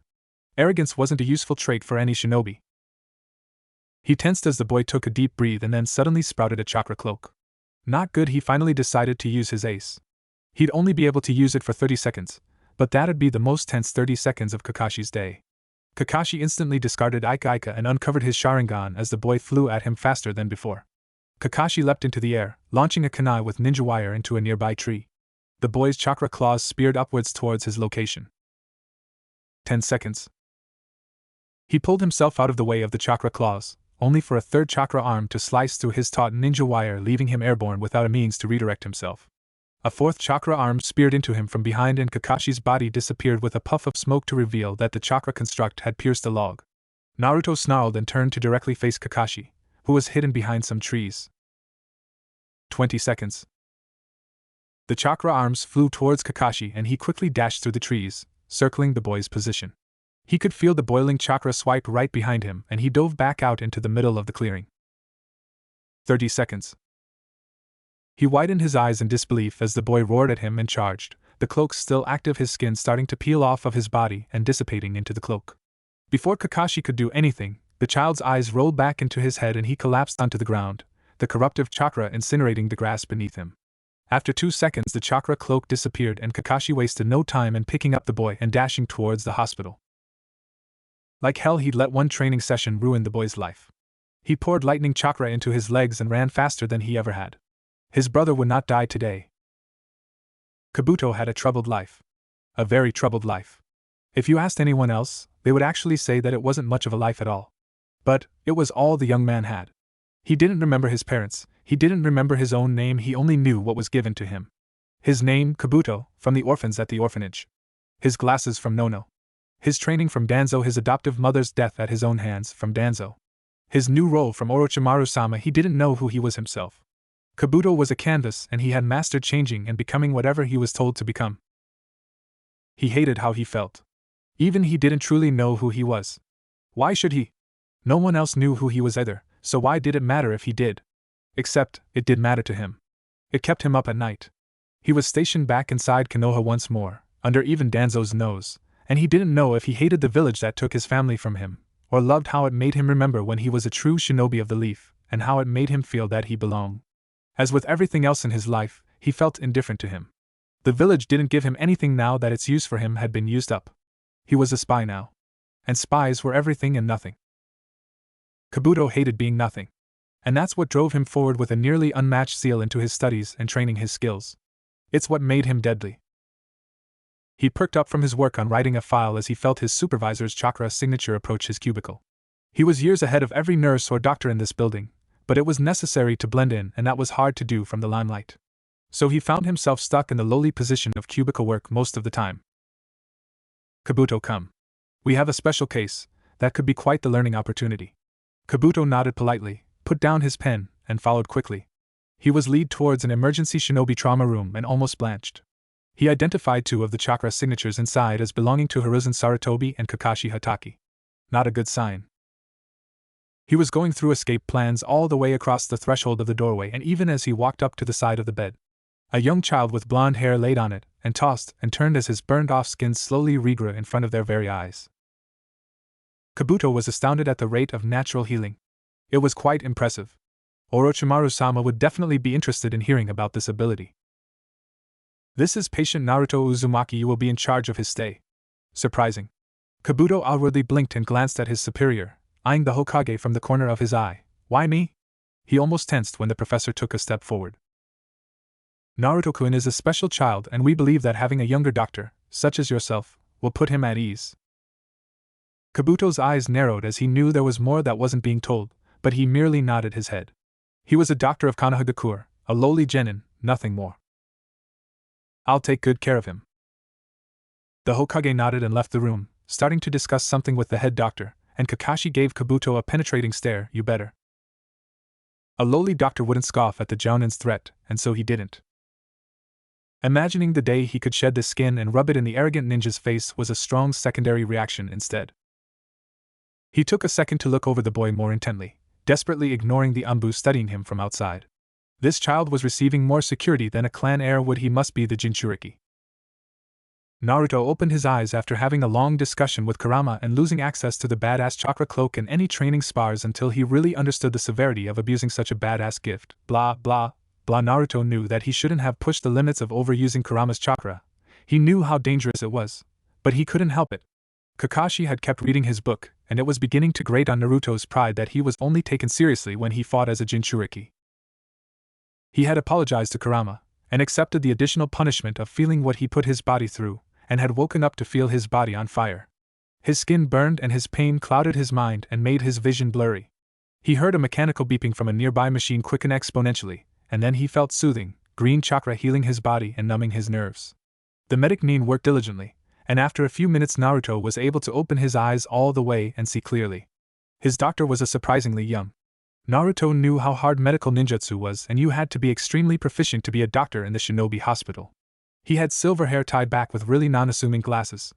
Arrogance wasn't a useful trait for any shinobi. He tensed as the boy took a deep breath and then suddenly sprouted a chakra cloak. Not good. He finally decided to use his ace. He'd only be able to use it for 30 seconds, but that'd be the most tense 30 seconds of Kakashi's day. Kakashi instantly discarded Ika and uncovered his Sharingan as the boy flew at him faster than before. Kakashi leapt into the air, launching a kunai with ninja wire into a nearby tree. The boy's chakra claws speared upwards towards his location. 10 seconds. He pulled himself out of the way of the chakra claws, only for a third chakra arm to slice through his taut ninja wire, leaving him airborne without a means to redirect himself. A fourth chakra arm speared into him from behind and Kakashi's body disappeared with a puff of smoke to reveal that the chakra construct had pierced a log. Naruto snarled and turned to directly face Kakashi, who was hidden behind some trees. 20 seconds. The chakra arms flew towards Kakashi and he quickly dashed through the trees, circling the boy's position. He could feel the boiling chakra swipe right behind him and he dove back out into the middle of the clearing. 30 seconds. He widened his eyes in disbelief as the boy roared at him and charged, the cloak still active, his skin starting to peel off of his body and dissipating into the cloak. Before Kakashi could do anything, the child's eyes rolled back into his head and he collapsed onto the ground, the corruptive chakra incinerating the grass beneath him. After 2 seconds the chakra cloak disappeared and Kakashi wasted no time in picking up the boy and dashing towards the hospital. Like hell, he'd let one training session ruin the boy's life. He poured lightning chakra into his legs and ran faster than he ever had. His brother would not die today. Kabuto had a troubled life. A very troubled life. If you asked anyone else, they would actually say that it wasn't much of a life at all. But it was all the young man had. He didn't remember his parents, he didn't remember his own name, he only knew what was given to him. His name, Kabuto, from the orphans at the orphanage. His glasses from Nono. His training from Danzo, his adoptive mother's death at his own hands from Danzo. His new role from Orochimaru-sama. He didn't know who he was himself. Kabuto was a canvas and he had mastered changing and becoming whatever he was told to become. He hated how he felt. Even he didn't truly know who he was. Why should he? No one else knew who he was either, so why did it matter if he did? Except, it did matter to him. It kept him up at night. He was stationed back inside Konoha once more, under even Danzo's nose, and he didn't know if he hated the village that took his family from him, or loved how it made him remember when he was a true shinobi of the leaf, and how it made him feel that he belonged. As with everything else in his life, he felt indifferent to him. The village didn't give him anything now that its use for him had been used up. He was a spy now. And spies were everything and nothing. Kabuto hated being nothing. And that's what drove him forward with a nearly unmatched zeal into his studies and training his skills. It's what made him deadly. He perked up from his work on writing a file as he felt his supervisor's chakra signature approach his cubicle. He was years ahead of every nurse or doctor in this building, but it was necessary to blend in and that was hard to do from the limelight. So he found himself stuck in the lowly position of cubicle work most of the time. Kabuto, come. We have a special case, that could be quite the learning opportunity. Kabuto nodded politely, put down his pen, and followed quickly. He was led towards an emergency shinobi trauma room and almost blanched. He identified 2 of the chakra signatures inside as belonging to Hiruzen Sarutobi and Kakashi Hatake. Not a good sign. He was going through escape plans all the way across the threshold of the doorway, and even as he walked up to the side of the bed, a young child with blonde hair laid on it, and tossed and turned as his burned-off skin slowly regrew in front of their very eyes. Kabuto was astounded at the rate of natural healing. It was quite impressive. Orochimaru-sama would definitely be interested in hearing about this ability. This is patient Naruto Uzumaki. You will be in charge of his stay. Surprising. Kabuto outwardly blinked and glanced at his superior, eyeing the Hokage from the corner of his eye. Why me? He almost tensed when the professor took a step forward. Naruto-kun is a special child, and we believe that having a younger doctor, such as yourself, will put him at ease. Kabuto's eyes narrowed as he knew there was more that wasn't being told, but he merely nodded his head. He was a doctor of Konohagakure, a lowly genin, nothing more. I'll take good care of him. The Hokage nodded and left the room, starting to discuss something with the head doctor, and Kakashi gave Kabuto a penetrating stare. You better. A lowly doctor wouldn't scoff at the Jounin's threat, and so he didn't. Imagining the day he could shed the skin and rub it in the arrogant ninja's face was a strong secondary reaction instead. He took a second to look over the boy more intently, desperately ignoring the ANBU studying him from outside. This child was receiving more security than a clan heir would. He must be the Jinchuriki. Naruto opened his eyes after having a long discussion with Kurama and losing access to the badass chakra cloak and any training spars until he really understood the severity of abusing such a badass gift. Blah, blah, blah. Naruto knew that he shouldn't have pushed the limits of overusing Kurama's chakra. He knew how dangerous it was, but he couldn't help it. Kakashi had kept reading his book, and it was beginning to grate on Naruto's pride that he was only taken seriously when he fought as a Jinchuriki. He had apologized to Kurama, and accepted the additional punishment of feeling what he put his body through, and had woken up to feel his body on fire. His skin burned and his pain clouded his mind and made his vision blurry. He heard a mechanical beeping from a nearby machine quicken exponentially, and then he felt soothing, green chakra healing his body and numbing his nerves. The medic nin worked diligently, and after a few minutes Naruto was able to open his eyes all the way and see clearly. His doctor was a surprisingly young. Naruto knew how hard medical ninjutsu was, and you had to be extremely proficient to be a doctor in the shinobi hospital. He had silver hair tied back with really non-assuming glasses.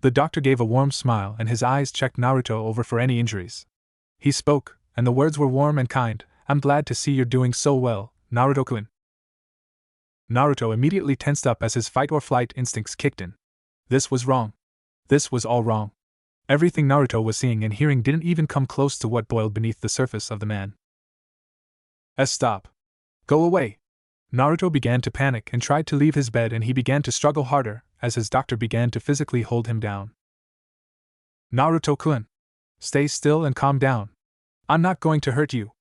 The doctor gave a warm smile and his eyes checked Naruto over for any injuries. He spoke, and the words were warm and kind. I'm glad to see you're doing so well, Naruto-kun. Naruto immediately tensed up as his fight or flight instincts kicked in. This was wrong. This was all wrong. Everything Naruto was seeing and hearing didn't even come close to what boiled beneath the surface of the man. Stop. Go away. Naruto began to panic and tried to leave his bed, and he began to struggle harder as his doctor began to physically hold him down. Naruto-kun. Stay still and calm down. I'm not going to hurt you.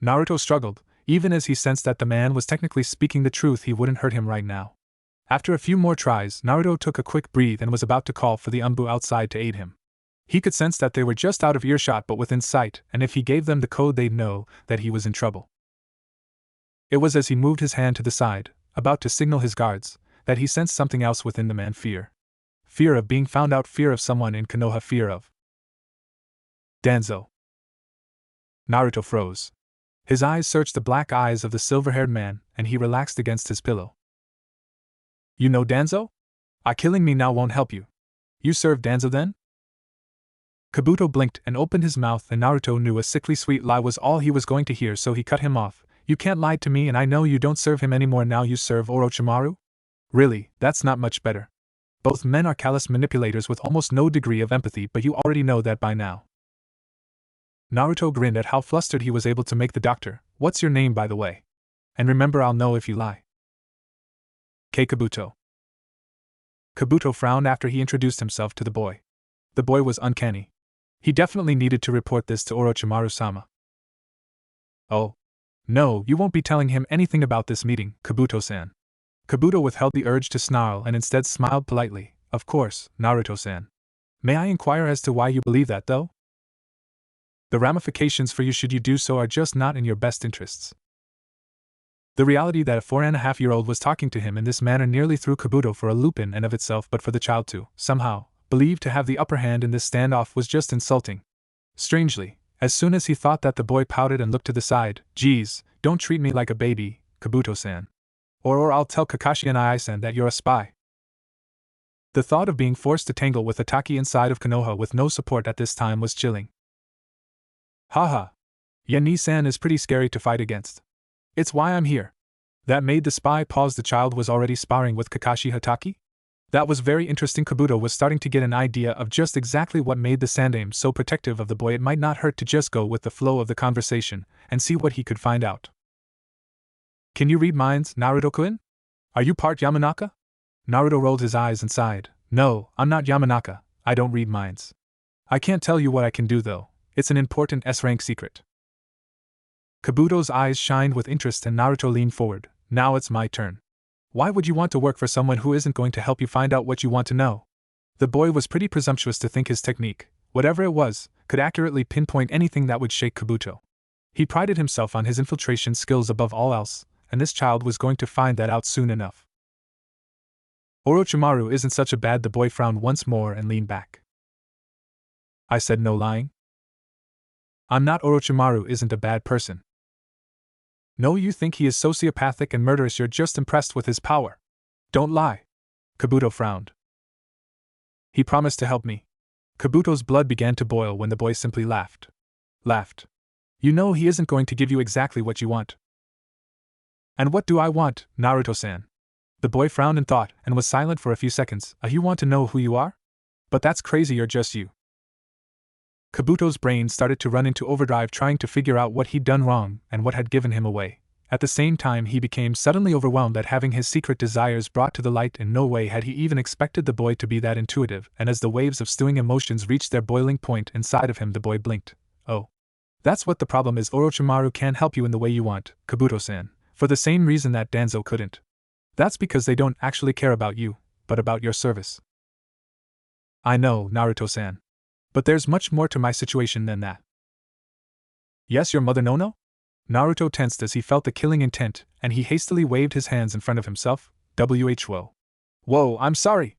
Naruto struggled, even as he sensed that the man was technically speaking the truth. He wouldn't hurt him right now. After a few more tries, Naruto took a quick breath and was about to call for the ANBU outside to aid him. He could sense that they were just out of earshot but within sight, and if he gave them the code they'd know that he was in trouble. It was as he moved his hand to the side, about to signal his guards, that he sensed something else within the man. Fear. Fear of being found out, fear of someone in Konoha, fear of Danzo. Naruto froze. His eyes searched the black eyes of the silver-haired man, and he relaxed against his pillow. You know Danzo? Killing me now won't help you. You serve Danzo then? Kabuto blinked and opened his mouth, and Naruto knew a sickly sweet lie was all he was going to hear, so he cut him off. You can't lie to me, and I know you don't serve him anymore. Now you serve Orochimaru? Really, that's not much better. Both men are callous manipulators with almost no degree of empathy, but you already know that by now. Naruto grinned at how flustered he was able to make the doctor. What's your name, by the way? And remember, I'll know if you lie. Kabuto. Kabuto frowned after he introduced himself to the boy. The boy was uncanny. He definitely needed to report this to Orochimaru-sama. Oh. No, you won't be telling him anything about this meeting, Kabuto-san. Kabuto withheld the urge to snarl and instead smiled politely. Of course, Naruto-san. May I inquire as to why you believe that, though? The ramifications for you should you do so are just not in your best interests. The reality that a 4.5-year-old was talking to him in this manner nearly threw Kabuto for a loop in and of itself, but for the child to, somehow, believe to have the upper hand in this standoff was just insulting. Strangely, as soon as he thought that, the boy pouted and looked to the side. Geez, don't treat me like a baby, Kabuto-san. Or I'll tell Kakashi and Ai-san that you're a spy. The thought of being forced to tangle with Ataki inside of Konoha with no support at this time was chilling. Haha. Yen-ni-san is pretty scary to fight against. It's why I'm here. That made the spy pause. The child was already sparring with Kakashi Hatake? That was very interesting. Kabuto was starting to get an idea of just exactly what made the Sandaime so protective of the boy. It might not hurt to just go with the flow of the conversation and see what he could find out. Can you read minds, Naruto-kun? Are you part Yamanaka? Naruto rolled his eyes and sighed. No, I'm not Yamanaka, I don't read minds. I can't tell you what I can do though, it's an important S-rank secret. Kabuto's eyes shined with interest and Naruto leaned forward. Now it's my turn. Why would you want to work for someone who isn't going to help you find out what you want to know? The boy was pretty presumptuous to think his technique, whatever it was, could accurately pinpoint anything that would shake Kabuto. He prided himself on his infiltration skills above all else, and this child was going to find that out soon enough. Orochimaru isn't such a bad. The boy frowned once more and leaned back. I said no lying. I'm not. Orochimaru isn't a bad person. No, you think he is sociopathic and murderous. You're just impressed with his power. Don't lie. Kabuto frowned. He promised to help me. Kabuto's blood began to boil when the boy simply laughed. You know he isn't going to give you exactly what you want. And what do I want, Naruto-san? The boy frowned in thought and was silent for a few seconds. You want to know who you are? But that's crazy. You're just you. Kabuto's brain started to run into overdrive trying to figure out what he'd done wrong and what had given him away. At the same time he became suddenly overwhelmed at having his secret desires brought to the light. In no way had he even expected the boy to be that intuitive, and as the waves of stewing emotions reached their boiling point inside of him the boy blinked. Oh. That's what the problem is. Orochimaru can't help you in the way you want, Kabuto-san, for the same reason that Danzo couldn't. That's because they don't actually care about you, but about your service. I know, Naruto-san. But there's much more to my situation than that. Yes, your mother no? Naruto tensed as he felt the killing intent, and he hastily waved his hands in front of himself. Whoa. Whoa, I'm sorry.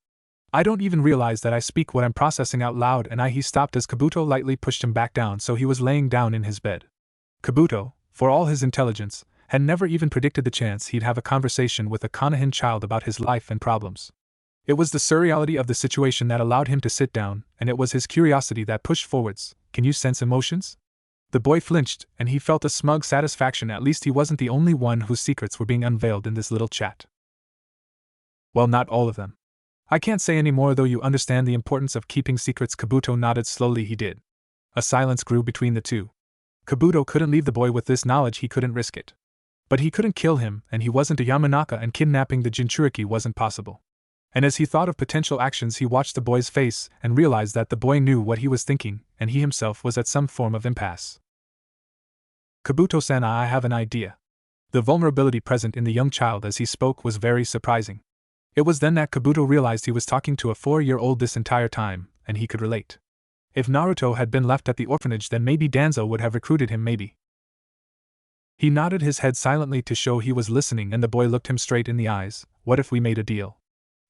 I don't even realize that I speak what I'm processing out loud. And he stopped as Kabuto lightly pushed him back down so he was laying down in his bed. Kabuto, for all his intelligence, had never even predicted the chance he'd have a conversation with a Konohan child about his life and problems. It was the surreality of the situation that allowed him to sit down, and it was his curiosity that pushed forwards. Can you sense emotions? The boy flinched, and he felt a smug satisfaction. At least he wasn't the only one whose secrets were being unveiled in this little chat. Well, not all of them. I can't say any more, though. You understand the importance of keeping secrets. Kabuto nodded slowly. He did. A silence grew between the two. Kabuto couldn't leave the boy with this knowledge. He couldn't risk it. But he couldn't kill him, and he wasn't a Yamanaka, and kidnapping the Jinchuriki wasn't possible. And as he thought of potential actions, he watched the boy's face and realized that the boy knew what he was thinking, and he himself was at some form of impasse. Kabuto-san, I have an idea. The vulnerability present in the young child as he spoke was very surprising. It was then that Kabuto realized he was talking to a 4-year-old this entire time, and he could relate. If Naruto had been left at the orphanage, then maybe Danzo would have recruited him, maybe. He nodded his head silently to show he was listening, and the boy looked him straight in the eyes. What if we made a deal?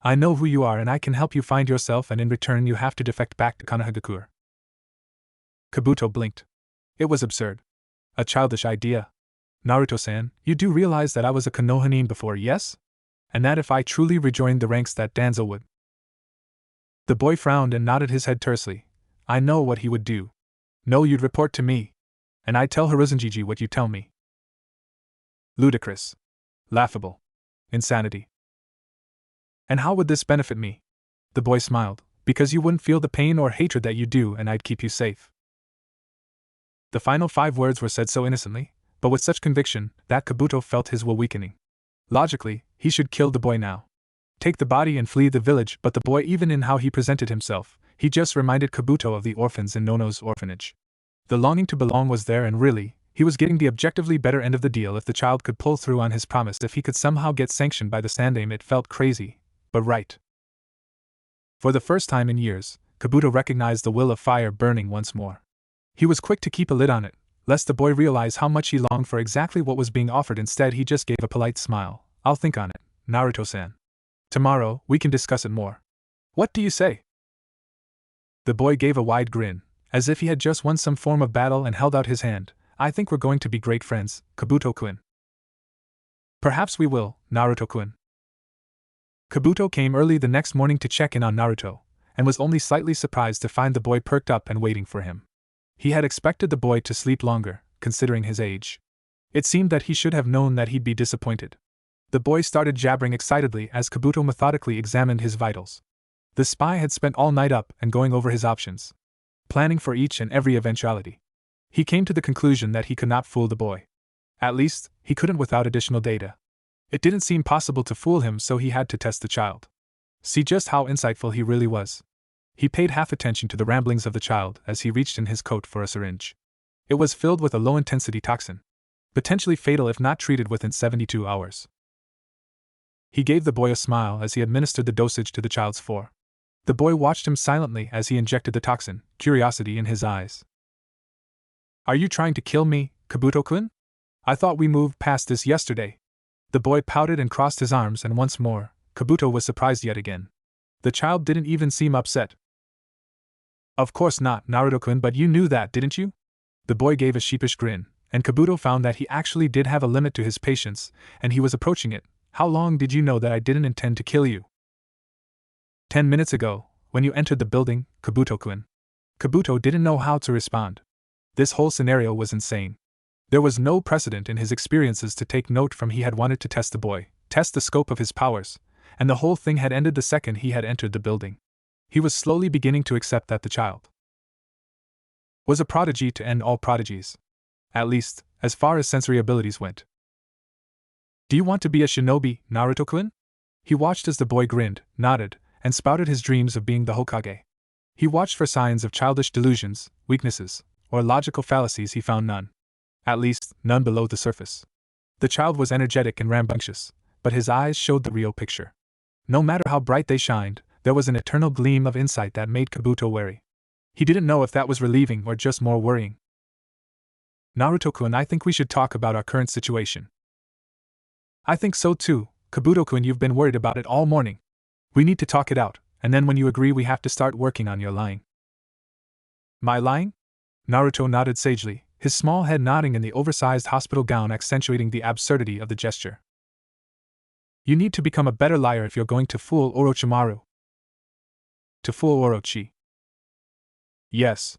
I know who you are and I can help you find yourself, and in return you have to defect back to Konohagakure. Kabuto blinked. It was absurd. A childish idea. Naruto-san, you do realize that I was a Konohanin before, yes? And that if I truly rejoined the ranks that Danzo would. The boy frowned and nodded his head tersely. I know what he would do. No, you'd report to me. And I'd tell Hiruzenjiji what you tell me. Ludicrous. Laughable. Insanity. And how would this benefit me? The boy smiled. Because you wouldn't feel the pain or hatred that you do, and I'd keep you safe. The final 5 words were said so innocently, but with such conviction, that Kabuto felt his will weakening. Logically, he should kill the boy now. Take the body and flee the village, but the boy, even in how he presented himself, he just reminded Kabuto of the orphans in Nono's orphanage. The longing to belong was there, and really, he was getting the objectively better end of the deal if the child could pull through on his promise. If he could somehow get sanctioned by the Sandaime, it felt crazy, but right. For the first time in years, Kabuto recognized the will of fire burning once more. He was quick to keep a lid on it, lest the boy realize how much he longed for exactly what was being offered. Instead, he just gave a polite smile. I'll think on it, Naruto-san. Tomorrow, we can discuss it more. What do you say? The boy gave a wide grin, as if he had just won some form of battle, and held out his hand. I think we're going to be great friends, Kabuto-kun. Perhaps we will, Naruto-kun. Kabuto came early the next morning to check in on Naruto, and was only slightly surprised to find the boy perked up and waiting for him. He had expected the boy to sleep longer, considering his age. It seemed that he should have known that he'd be disappointed. The boy started jabbering excitedly as Kabuto methodically examined his vitals. The spy had spent all night up and going over his options, planning for each and every eventuality. He came to the conclusion that he could not fool the boy. At least, he couldn't without additional data. It didn't seem possible to fool him, so he had to test the child. See just how insightful he really was. He paid half attention to the ramblings of the child as he reached in his coat for a syringe. It was filled with a low-intensity toxin, potentially fatal if not treated within 72 hours. He gave the boy a smile as he administered the dosage to the child's fore. The boy watched him silently as he injected the toxin, curiosity in his eyes. "Are you trying to kill me, Kabuto-kun? I thought we moved past this yesterday." The boy pouted and crossed his arms, and once more, Kabuto was surprised yet again. The child didn't even seem upset. "Of course not, Naruto-kun, but you knew that, didn't you?" The boy gave a sheepish grin, and Kabuto found that he actually did have a limit to his patience, and he was approaching it. "How long did you know that I didn't intend to kill you?" 10 minutes ago, when you entered the building, Kabuto-kun." Kabuto didn't know how to respond. This whole scenario was insane. There was no precedent in his experiences to take note from. He had wanted to test the boy, test the scope of his powers, and the whole thing had ended the second he had entered the building. He was slowly beginning to accept that the child was a prodigy to end all prodigies. At least, as far as sensory abilities went. "Do you want to be a shinobi, Naruto-kun?" He watched as the boy grinned, nodded, and spouted his dreams of being the Hokage. He watched for signs of childish delusions, weaknesses, or logical fallacies. He found none. At least, none below the surface. The child was energetic and rambunctious, but his eyes showed the real picture. No matter how bright they shined, there was an eternal gleam of insight that made Kabuto wary. He didn't know if that was relieving or just more worrying. "Naruto-kun, I think we should talk about our current situation." "I think so too, Kabuto-kun. You've been worried about it all morning. We need to talk it out, and then when you agree we have to start working on your lying." "My lying?" Naruto nodded sagely, his small head nodding in the oversized hospital gown accentuating the absurdity of the gesture. "You need to become a better liar if you're going to fool Orochimaru." "To fool Orochi?" "Yes."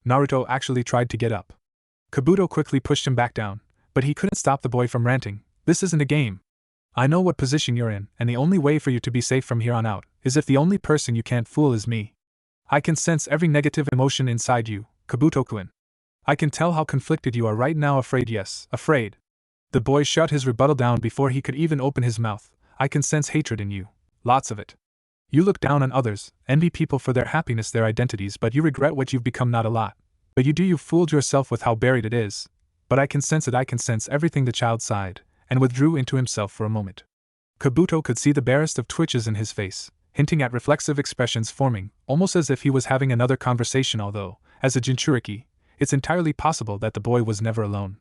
Naruto actually tried to get up. Kabuto quickly pushed him back down, but he couldn't stop the boy from ranting. "This isn't a game. I know what position you're in, and the only way for you to be safe from here on out is if the only person you can't fool is me. I can sense every negative emotion inside you, Kabuto-kun. I can tell how conflicted you are right now. Afraid, yes, afraid." The boy shut his rebuttal down before he could even open his mouth. "I can sense hatred in you. Lots of it. You look down on others, envy people for their happiness, their identities, but you regret what you've become. Not a lot. But you do. You've fooled yourself with how buried it is. But I can sense it. I can sense everything." The child sighed, and withdrew into himself for a moment. Kabuto could see the barest of twitches in his face, hinting at reflexive expressions forming, almost as if he was having another conversation. Although, as a Jinchuriki, it's entirely possible that the boy was never alone.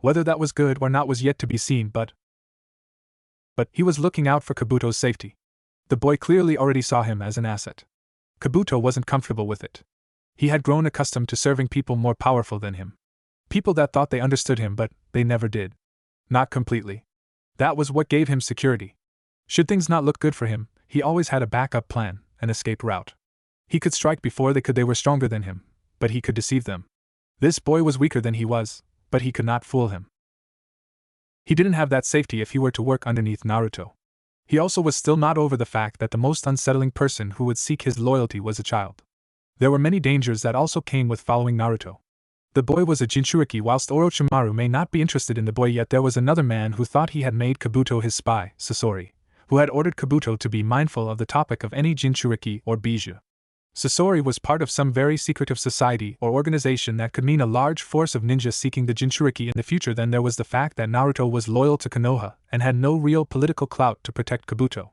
Whether that was good or not was yet to be seen, but he was looking out for Kabuto's safety. The boy clearly already saw him as an asset. Kabuto wasn't comfortable with it. He had grown accustomed to serving people more powerful than him. People that thought they understood him, but they never did. Not completely. That was what gave him security. Should things not look good for him, he always had a backup plan, an escape route. He could strike before they could. They were stronger than him, but he could deceive them. This boy was weaker than he was, but he could not fool him. He didn't have that safety if he were to work underneath Naruto. He also was still not over the fact that the most unsettling person who would seek his loyalty was a child. There were many dangers that also came with following Naruto. The boy was a Jinchuriki. Whilst Orochimaru may not be interested in the boy yet, there was another man who thought he had made Kabuto his spy, Sasori, who had ordered Kabuto to be mindful of the topic of any Jinchuriki or Bijou. Sasori was part of some very secretive society or organization that could mean a large force of ninjas seeking the Jinchuriki in the future. Then there was the fact that Naruto was loyal to Konoha and had no real political clout to protect Kabuto.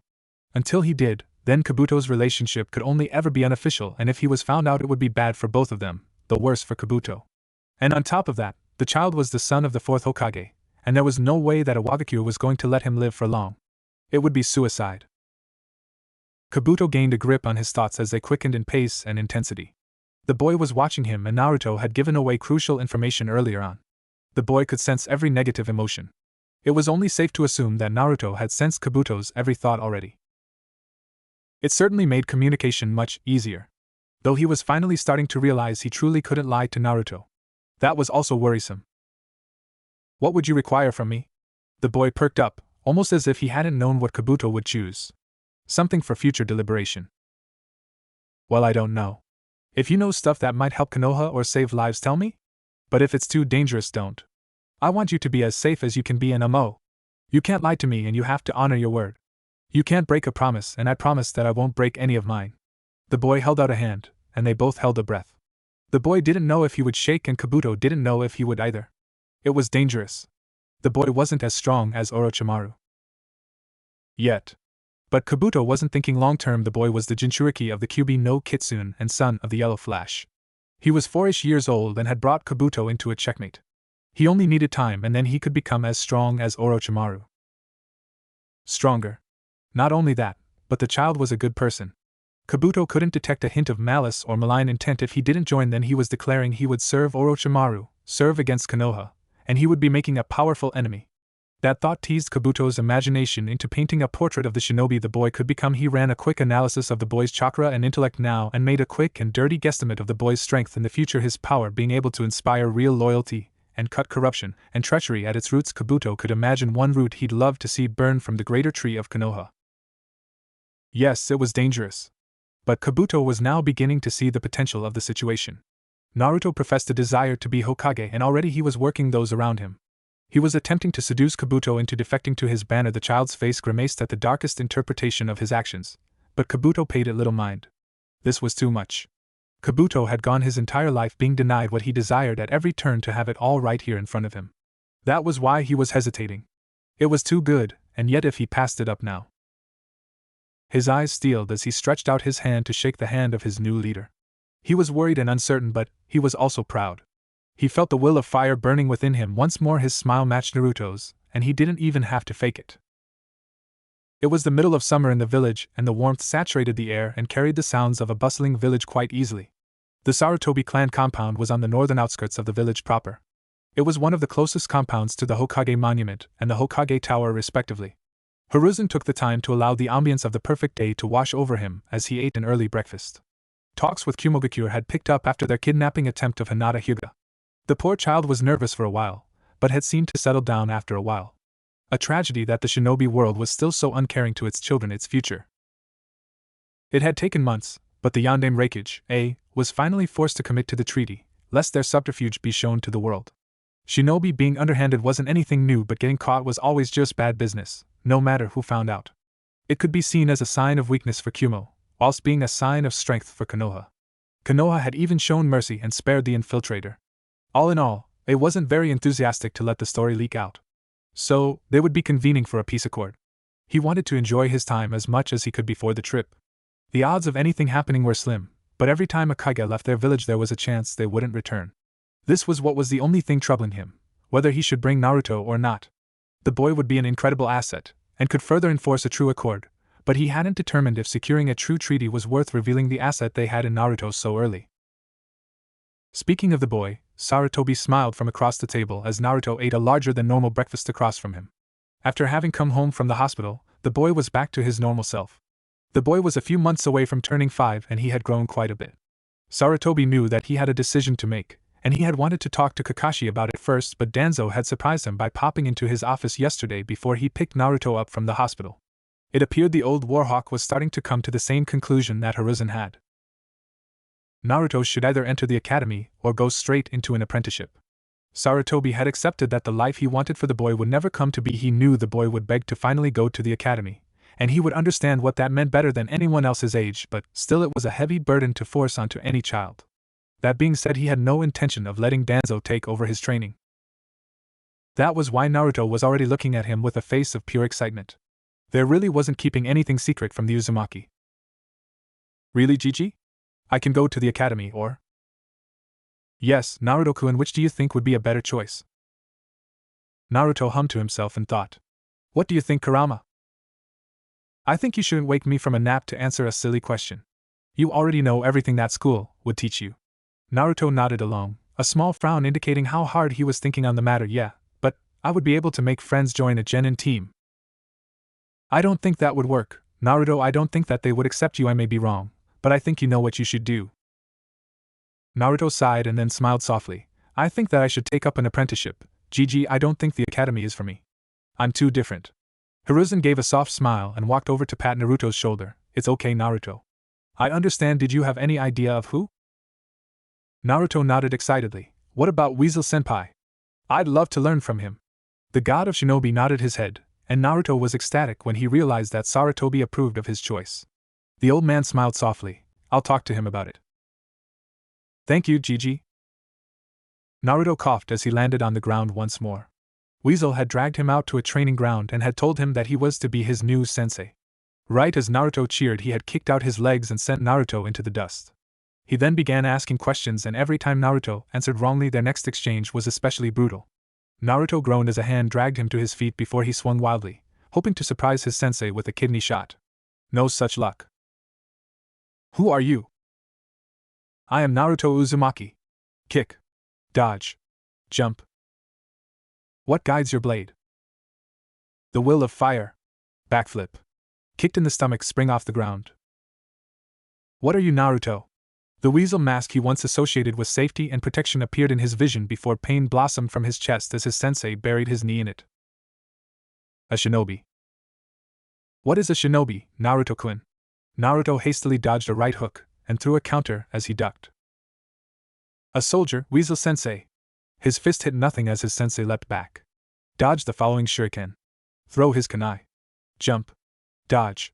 Until he did, then Kabuto's relationship could only ever be unofficial, and if he was found out it would be bad for both of them, though worse for Kabuto. And on top of that, the child was the son of the fourth Hokage, and there was no way that a Wagakure was going to let him live for long. It would be suicide. Kabuto gained a grip on his thoughts as they quickened in pace and intensity. The boy was watching him, and Naruto had given away crucial information earlier on. The boy could sense every negative emotion. It was only safe to assume that Naruto had sensed Kabuto's every thought already. It certainly made communication much easier. Though he was finally starting to realize he truly couldn't lie to Naruto. That was also worrisome. What would you require from me? The boy perked up, almost as if he hadn't known what Kabuto would choose. Something for future deliberation. Well, I don't know. If you know stuff that might help Konoha or save lives, tell me? But if it's too dangerous, don't. I want you to be as safe as you can be, and you can't lie to me and you have to honor your word. You can't break a promise, and I promise that I won't break any of mine. The boy held out a hand, and they both held a breath. The boy didn't know if he would shake, and Kabuto didn't know if he would either. It was dangerous. The boy wasn't as strong as Orochimaru. Yet. But Kabuto wasn't thinking long-term. The boy was the Jinchuriki of the Kyuubi no Kitsune and son of the Yellow Flash. He was 4-ish years old and had brought Kabuto into a checkmate. He only needed time, and then he could become as strong as Orochimaru. Stronger. Not only that, but the child was a good person. Kabuto couldn't detect a hint of malice or malign intent. If he didn't join, then he was declaring he would serve Orochimaru, serve against Konoha, and he would be making a powerful enemy. That thought teased Kabuto's imagination into painting a portrait of the shinobi the boy could become. He ran a quick analysis of the boy's chakra and intellect now and made a quick and dirty guesstimate of the boy's strength in the future, his power being able to inspire real loyalty and cut corruption and treachery at its roots. Kabuto could imagine one root he'd love to see burn from the greater tree of Konoha. Yes, it was dangerous. But Kabuto was now beginning to see the potential of the situation. Naruto professed a desire to be Hokage, and already he was working those around him. He was attempting to seduce Kabuto into defecting to his banner. The child's face grimaced at the darkest interpretation of his actions, but Kabuto paid it little mind. This was too much. Kabuto had gone his entire life being denied what he desired at every turn, to have it all right here in front of him. That was why he was hesitating. It was too good, and yet if he passed it up now. His eyes steeled as he stretched out his hand to shake the hand of his new leader. He was worried and uncertain, but he was also proud. He felt the will of fire burning within him once more. His smile matched Naruto's, and he didn't even have to fake it. It was the middle of summer in the village, and the warmth saturated the air and carried the sounds of a bustling village quite easily. The Sarutobi clan compound was on the northern outskirts of the village proper. It was one of the closest compounds to the Hokage Monument and the Hokage Tower respectively. Hiruzen took the time to allow the ambience of the perfect day to wash over him as he ate an early breakfast. Talks with Kumogakure had picked up after their kidnapping attempt of Hinata Hyuga. The poor child was nervous for a while, but had seemed to settle down after a while. A tragedy that the shinobi world was still so uncaring to its children, its future. It had taken months, but the Yandame Reikage, was finally forced to commit to the treaty, lest their subterfuge be shown to the world. Shinobi being underhanded wasn't anything new, but getting caught was always just bad business, no matter who found out. It could be seen as a sign of weakness for Kumo, whilst being a sign of strength for Konoha. Konoha had even shown mercy and spared the infiltrator. All in all, it wasn't very enthusiastic to let the story leak out. So, they would be convening for a peace accord. He wanted to enjoy his time as much as he could before the trip. The odds of anything happening were slim, but every time a Kage left their village there was a chance they wouldn't return. This was what was the only thing troubling him, whether he should bring Naruto or not. The boy would be an incredible asset, and could further enforce a true accord, but he hadn't determined if securing a true treaty was worth revealing the asset they had in Naruto so early. Speaking of the boy, Sarutobi smiled from across the table as Naruto ate a larger-than-normal breakfast across from him. After having come home from the hospital, the boy was back to his normal self. The boy was a few months away from turning 5 and he had grown quite a bit. Sarutobi knew that he had a decision to make, and he had wanted to talk to Kakashi about it first, but Danzo had surprised him by popping into his office yesterday before he picked Naruto up from the hospital. It appeared the old Warhawk was starting to come to the same conclusion that Hiruzen had. Naruto should either enter the academy or go straight into an apprenticeship. Sarutobi had accepted that the life he wanted for the boy would never come to be. He knew the boy would beg to finally go to the academy, and he would understand what that meant better than anyone else his age, but still it was a heavy burden to force onto any child. That being said, he had no intention of letting Danzo take over his training. That was why Naruto was already looking at him with a face of pure excitement. There really wasn't keeping anything secret from the Uzumaki. Really, Gigi? I can go to the academy, or? Yes, Naruto-kun, which do you think would be a better choice? Naruto hummed to himself and thought. What do you think, Kurama? I think you shouldn't wake me from a nap to answer a silly question. You already know everything that school would teach you. Naruto nodded along, a small frown indicating how hard he was thinking on the matter. Yeah, but I would be able to make friends join a genin team. I don't think that would work, Naruto, I don't think that they would accept you. I may be wrong, but I think you know what you should do. Naruto sighed and then smiled softly. I think that I should take up an apprenticeship. Gigi, I don't think the academy is for me. I'm too different. Hiruzen gave a soft smile and walked over to pat Naruto's shoulder. It's okay, Naruto. I understand. Did you have any idea of who? Naruto nodded excitedly. What about Weasel Senpai? I'd love to learn from him. The god of shinobi nodded his head, and Naruto was ecstatic when he realized that Sarutobi approved of his choice. The old man smiled softly. I'll talk to him about it. Thank you, Gigi. Naruto coughed as he landed on the ground once more. Weasel had dragged him out to a training ground and had told him that he was to be his new sensei. Right as Naruto cheered, he had kicked out his legs and sent Naruto into the dust. He then began asking questions, and every time Naruto answered wrongly, their next exchange was especially brutal. Naruto groaned as a hand dragged him to his feet before he swung wildly, hoping to surprise his sensei with a kidney shot. No such luck. Who are you? I am Naruto Uzumaki. Kick. Dodge. Jump. What guides your blade? The will of fire. Backflip. Kicked in the stomach, spring off the ground. What are you, Naruto? The weasel mask he once associated with safety and protection appeared in his vision before pain blossomed from his chest as his sensei buried his knee in it. A shinobi. What is a shinobi, Naruto-kun? Naruto hastily dodged a right hook and threw a counter as he ducked. A soldier, Weasel Sensei. His fist hit nothing as his sensei leapt back. Dodge the following shuriken. Throw his kunai. Jump. Dodge.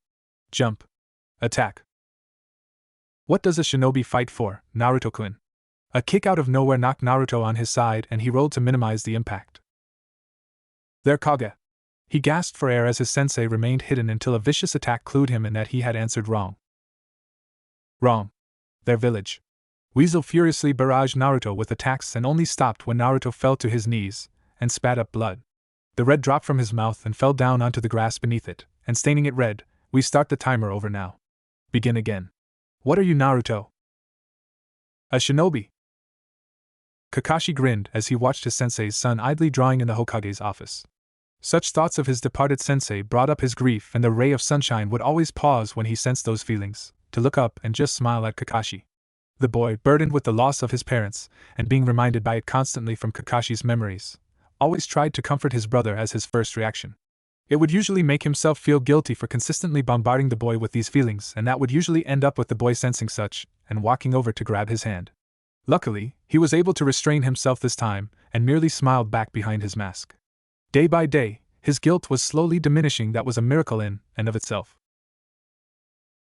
Jump. Attack. What does a shinobi fight for, Naruto-kun? A kick out of nowhere knocked Naruto on his side and he rolled to minimize the impact. Their Kage. He gasped for air as his sensei remained hidden until a vicious attack clued him in that he had answered wrong. Wrong. Their village. Weasel furiously barraged Naruto with attacks and only stopped when Naruto fell to his knees and spat up blood. The red dropped from his mouth and fell down onto the grass beneath it, and staining it red. We start the timer over now. Begin again. What are you, Naruto? A shinobi. Kakashi grinned as he watched his sensei's son idly drawing in the Hokage's office. Such thoughts of his departed sensei brought up his grief, and the ray of sunshine would always pause when he sensed those feelings, to look up and just smile at Kakashi. The boy, burdened with the loss of his parents, and being reminded by it constantly from Kakashi's memories, always tried to comfort his brother as his first reaction. It would usually make himself feel guilty for consistently bombarding the boy with these feelings, and that would usually end up with the boy sensing such, and walking over to grab his hand. Luckily, he was able to restrain himself this time, and merely smiled back behind his mask. Day by day, his guilt was slowly diminishing. That was a miracle in and of itself.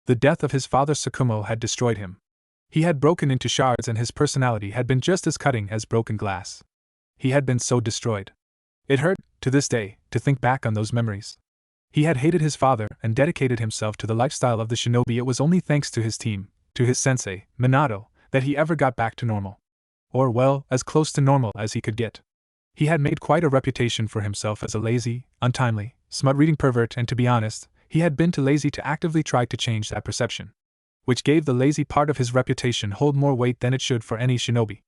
The death of his father Tsukumo had destroyed him. He had broken into shards and his personality had been just as cutting as broken glass. He had been so destroyed. It hurt, to this day, to think back on those memories. He had hated his father and dedicated himself to the lifestyle of the shinobi. It was only thanks to his team, to his sensei, Minato, that he ever got back to normal. Or, well, as close to normal as he could get. He had made quite a reputation for himself as a lazy, untimely, smut-reading pervert, and to be honest, he had been too lazy to actively try to change that perception. Which gave the lazy part of his reputation hold more weight than it should for any shinobi.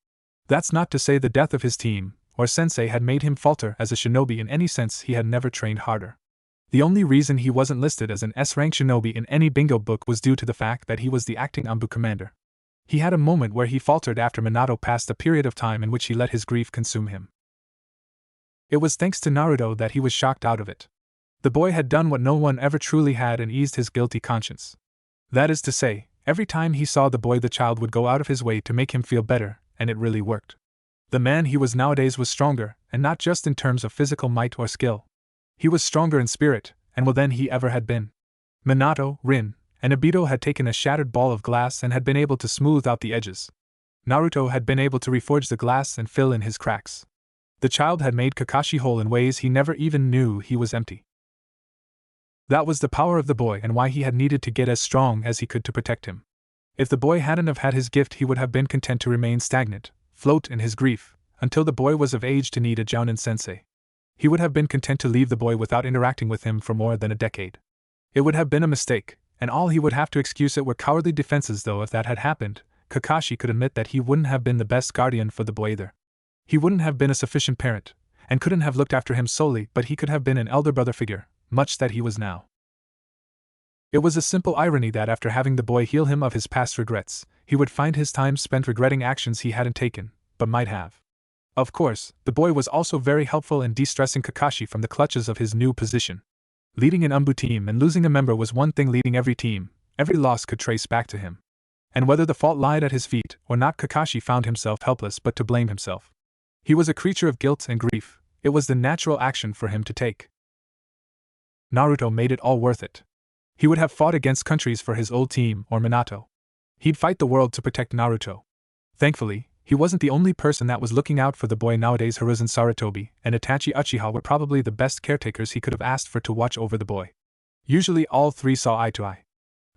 That's not to say the death of his team, or sensei, had made him falter as a shinobi in any sense. He had never trained harder. The only reason he wasn't listed as an S-rank shinobi in any bingo book was due to the fact that he was the acting ANBU commander. He had a moment where he faltered after Minato passed, a period of time in which he let his grief consume him. It was thanks to Naruto that he was shocked out of it. The boy had done what no one ever truly had and eased his guilty conscience. That is to say, every time he saw the boy, the child would go out of his way to make him feel better, and it really worked. The man he was nowadays was stronger, and not just in terms of physical might or skill. He was stronger in spirit, and more than he ever had been. Minato, Rin, and Obito had taken a shattered ball of glass and had been able to smooth out the edges. Naruto had been able to reforge the glass and fill in his cracks. The child had made Kakashi whole in ways he never even knew he was empty. That was the power of the boy and why he had needed to get as strong as he could to protect him. If the boy hadn't have had his gift, he would have been content to remain stagnant, float in his grief, until the boy was of age to need a jounin sensei. He would have been content to leave the boy without interacting with him for more than a decade. It would have been a mistake, and all he would have to excuse it were cowardly defenses. Though if that had happened, Kakashi could admit that he wouldn't have been the best guardian for the boy either. He wouldn't have been a sufficient parent, and couldn't have looked after him solely, but he could have been an elder brother figure, much that he was now. It was a simple irony that after having the boy heal him of his past regrets, he would find his time spent regretting actions he hadn't taken, but might have. Of course, the boy was also very helpful in de-stressing Kakashi from the clutches of his new position. Leading an ANBU team and losing a member was one thing, leading every team, every loss could trace back to him. And whether the fault lied at his feet or not, Kakashi found himself helpless but to blame himself. He was a creature of guilt and grief. It was the natural action for him to take. Naruto made it all worth it. He would have fought against countries for his old team or Minato. He'd fight the world to protect Naruto. Thankfully, he wasn't the only person that was looking out for the boy nowadays. Hiruzen Sarutobi and Itachi Uchiha were probably the best caretakers he could have asked for to watch over the boy. Usually all three saw eye to eye.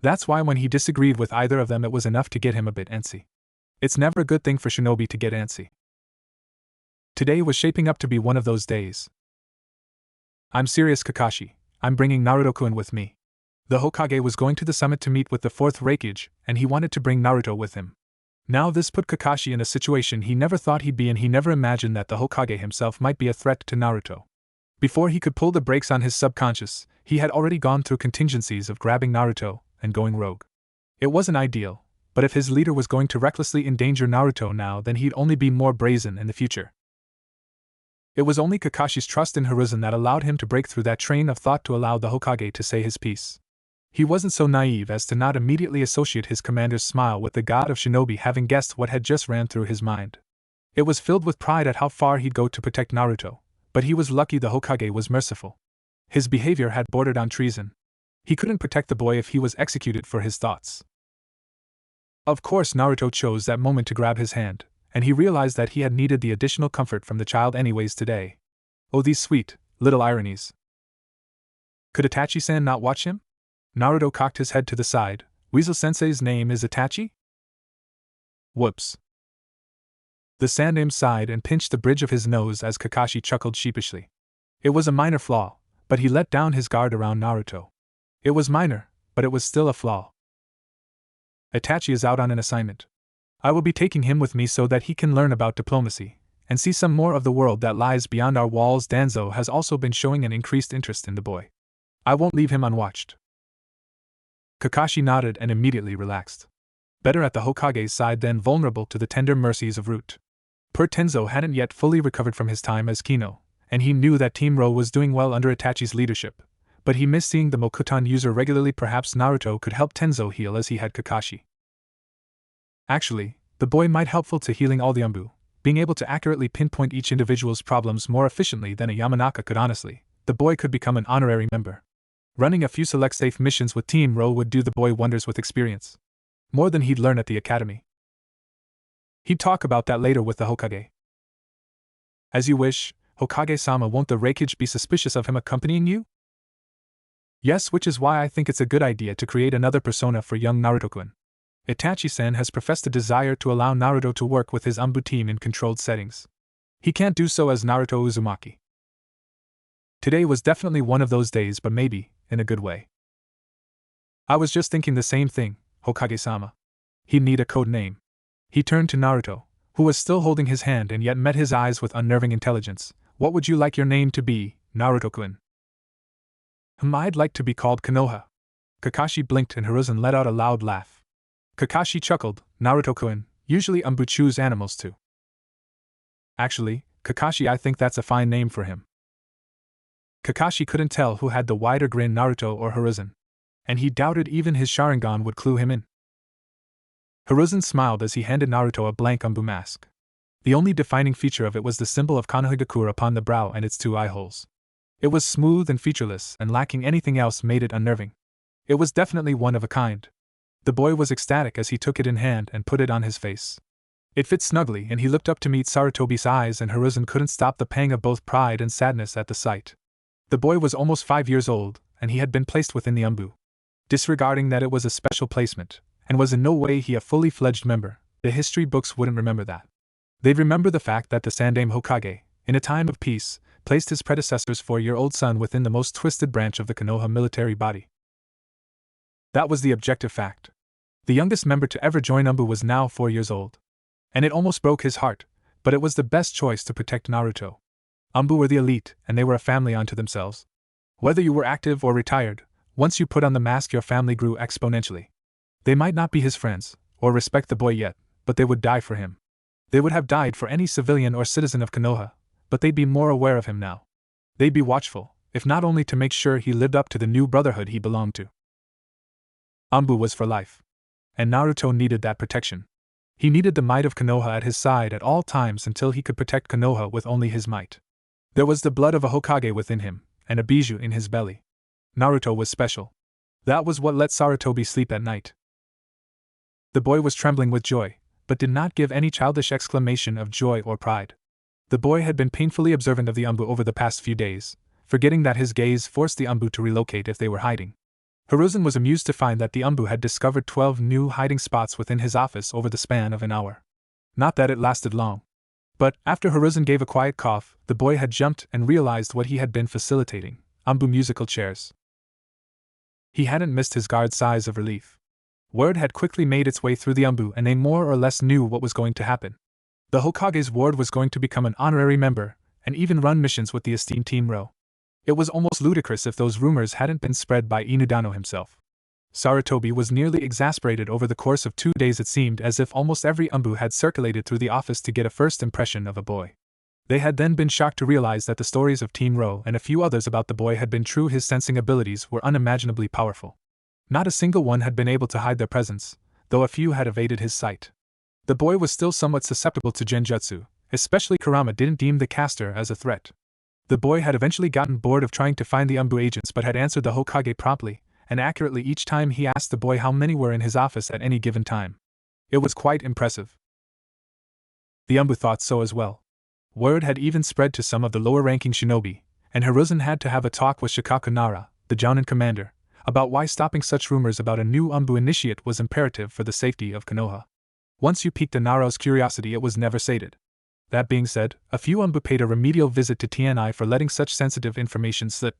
That's why when he disagreed with either of them, it was enough to get him a bit antsy. It's never a good thing for shinobi to get antsy. Today was shaping up to be one of those days. I'm serious, Kakashi. I'm bringing Naruto-kun with me. The Hokage was going to the summit to meet with the 4th Raikage, and he wanted to bring Naruto with him. Now this put Kakashi in a situation he never thought he'd be in. He never imagined that the Hokage himself might be a threat to Naruto. Before he could pull the brakes on his subconscious, he had already gone through contingencies of grabbing Naruto and going rogue. It wasn't ideal, but if his leader was going to recklessly endanger Naruto now, then he'd only be more brazen in the future. It was only Kakashi's trust in Hiruzen that allowed him to break through that train of thought to allow the Hokage to say his piece. He wasn't so naive as to not immediately associate his commander's smile with the god of shinobi, having guessed what had just ran through his mind. It was filled with pride at how far he'd go to protect Naruto, but he was lucky the Hokage was merciful. His behavior had bordered on treason. He couldn't protect the boy if he was executed for his thoughts. Of course, Naruto chose that moment to grab his hand, and he realized that he had needed the additional comfort from the child anyways today. Oh, these sweet, little ironies. Could Itachi-san not watch him? Naruto cocked his head to the side. Weasel-sensei's name is Itachi? Whoops. The Sandaime sighed and pinched the bridge of his nose as Kakashi chuckled sheepishly. It was a minor flaw, but he let down his guard around Naruto. It was minor, but it was still a flaw. Itachi is out on an assignment. I will be taking him with me so that he can learn about diplomacy and see some more of the world that lies beyond our walls. Danzo has also been showing an increased interest in the boy. I won't leave him unwatched. Kakashi nodded and immediately relaxed. Better at the Hokage's side than vulnerable to the tender mercies of Root. Poor Tenzo hadn't yet fully recovered from his time as Kino, and he knew that Team Ro was doing well under Itachi's leadership, but he missed seeing the Mokuton user regularly. Perhaps Naruto could help Tenzo heal as he had Kakashi. Actually, the boy might helpful to healing all the ANBU, being able to accurately pinpoint each individual's problems more efficiently than a Yamanaka could. Honestly, the boy could become an honorary member. Running a few select safe missions with Team Ro would do the boy wonders with experience. More than he'd learn at the academy. He'd talk about that later with the Hokage. As you wish, Hokage-sama. Won't the Raikage be suspicious of him accompanying you? Yes, which is why I think it's a good idea to create another persona for young Naruto-kun. Itachi-san has professed a desire to allow Naruto to work with his ANBU team in controlled settings. He can't do so as Naruto Uzumaki. Today was definitely one of those days, but maybe in a good way. I was just thinking the same thing, Hokage-sama. He'd need a code name. He turned to Naruto, who was still holding his hand and yet met his eyes with unnerving intelligence. What would you like your name to be, Naruto-kun? I'd like to be called Konoha. Kakashi blinked and Hiruzen let out a loud laugh. Kakashi chuckled. Naruto-kun, usually ANBU choose animals too. Actually, Kakashi, I think that's a fine name for him. Kakashi couldn't tell who had the wider grin, Naruto or Hiruzen, and he doubted even his Sharingan would clue him in. Hiruzen smiled as he handed Naruto a blank ANBU mask. The only defining feature of it was the symbol of Konohagakure upon the brow and its 2 eye holes. It was smooth and featureless, and lacking anything else made it unnerving. It was definitely one of a kind. The boy was ecstatic as he took it in hand and put it on his face. It fit snugly, and he looked up to meet Sarutobi's eyes, and Hiruzen couldn't stop the pang of both pride and sadness at the sight. The boy was almost 5 years old, and he had been placed within the ANBU. Disregarding that it was a special placement, and was in no way a fully fledged member, the history books wouldn't remember that. They'd remember the fact that the Sandaime Hokage, in a time of peace, placed his predecessor's 4-year-old son within the most twisted branch of the Konoha military body. That was the objective fact. The youngest member to ever join ANBU was now 4 years old. And it almost broke his heart, but it was the best choice to protect Naruto. ANBU were the elite, and they were a family unto themselves. Whether you were active or retired, Once you put on the mask, your family grew exponentially. They might not be his friends, or respect the boy yet, but they would die for him. They would have died for any civilian or citizen of Konoha, but they'd be more aware of him now. They'd be watchful, if not only to make sure he lived up to the new brotherhood he belonged to. ANBU was for life. And Naruto needed that protection. He needed the might of Konoha at his side at all times until he could protect Konoha with only his might. There was the blood of a Hokage within him, and a bijou in his belly. Naruto was special. That was what let Sarutobi sleep at night. The boy was trembling with joy, but did not give any childish exclamation of joy or pride. The boy had been painfully observant of the ANBU over the past few days, forgetting that his gaze forced the ANBU to relocate if they were hiding. Hiruzen was amused to find that the ANBU had discovered 12 new hiding spots within his office over the span of an hour. Not that it lasted long. But, after Hiruzen gave a quiet cough, the boy had jumped and realized what he had been facilitating: ANBU musical chairs. He hadn't missed his guard's sighs of relief. Word had quickly made its way through the ANBU and they more or less knew what was going to happen. The Hokage's ward was going to become an honorary member, and even run missions with the esteemed Team Ro. It was almost ludicrous if those rumors hadn't been spread by Inudano himself. Sarutobi was nearly exasperated. Over the course of 2 days it seemed as if almost every ANBU had circulated through the office to get a first impression of a boy. They had then been shocked to realize that the stories of Team Ro and a few others about the boy had been true. His sensing abilities were unimaginably powerful. Not a single one had been able to hide their presence, though a few had evaded his sight. The boy was still somewhat susceptible to genjutsu, especially Kurama didn't deem the caster as a threat. The boy had eventually gotten bored of trying to find the ANBU agents but had answered the Hokage promptly and accurately each time he asked the boy how many were in his office at any given time. It was quite impressive. The ANBU thought so as well. Word had even spread to some of the lower-ranking shinobi, and Hiruzen had to have a talk with Shikaku Nara, the Jounin commander, about why stopping such rumors about a new ANBU initiate was imperative for the safety of Konoha. Once you piqued a Naro's curiosity, it was never sated. That being said, a few ANBU paid a remedial visit to TNI for letting such sensitive information slip.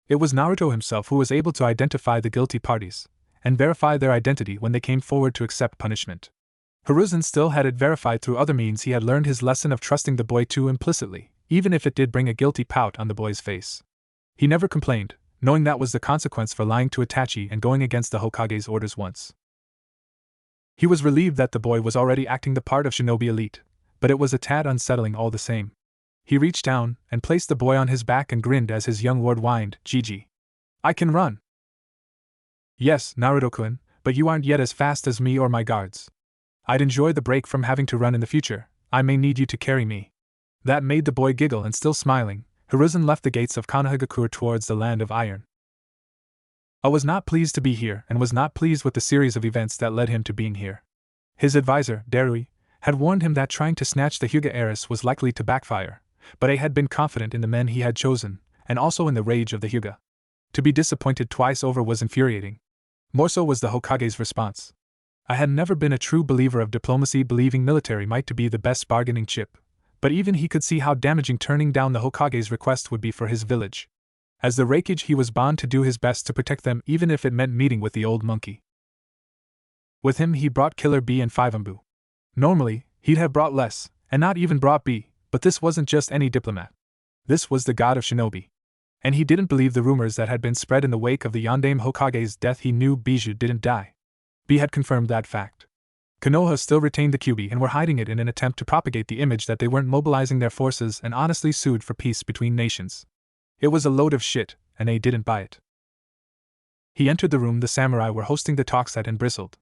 It was Naruto himself who was able to identify the guilty parties, and verify their identity when they came forward to accept punishment. Hiruzen still had it verified through other means. He had learned his lesson of trusting the boy too implicitly, even if it did bring a guilty pout on the boy's face. He never complained, knowing that was the consequence for lying to Itachi and going against the Hokage's orders once. He was relieved that the boy was already acting the part of shinobi elite, but it was a tad unsettling all the same. He reached down and placed the boy on his back and grinned as his young ward whined, "Gigi. I can run." "Yes, Naruto-kun, but you aren't yet as fast as me or my guards. I'd enjoy the break from having to run in the future. I may need you to carry me." That made the boy giggle, and still smiling, Hiruzen left the gates of Konohagakure towards the land of iron. I was not pleased to be here and was not pleased with the series of events that led him to being here. His advisor, Darui, had warned him that trying to snatch the Hyuga heiress was likely to backfire, but he had been confident in the men he had chosen, and also in the rage of the Hyuga. To be disappointed twice over was infuriating. More so was the Hokage's response. I had never been a true believer of diplomacy, believing military might to be the best bargaining chip, but even he could see how damaging turning down the Hokage's request would be for his village. As the Reikage, he was bound to do his best to protect them, even if it meant meeting with the old monkey. With him he brought Killer B and 5 ANBU. Normally, he'd have brought less, and not even brought B, but this wasn't just any diplomat. This was the god of shinobi. And he didn't believe the rumors that had been spread in the wake of the Yondaime Hokage's death. He knew Bijou didn't die. B had confirmed that fact. Konoha still retained the Kyuubi and were hiding it in an attempt to propagate the image that they weren't mobilizing their forces and honestly sued for peace between nations. It was a load of shit, and they didn't buy it. He entered the room the samurai were hosting the talks at and bristled.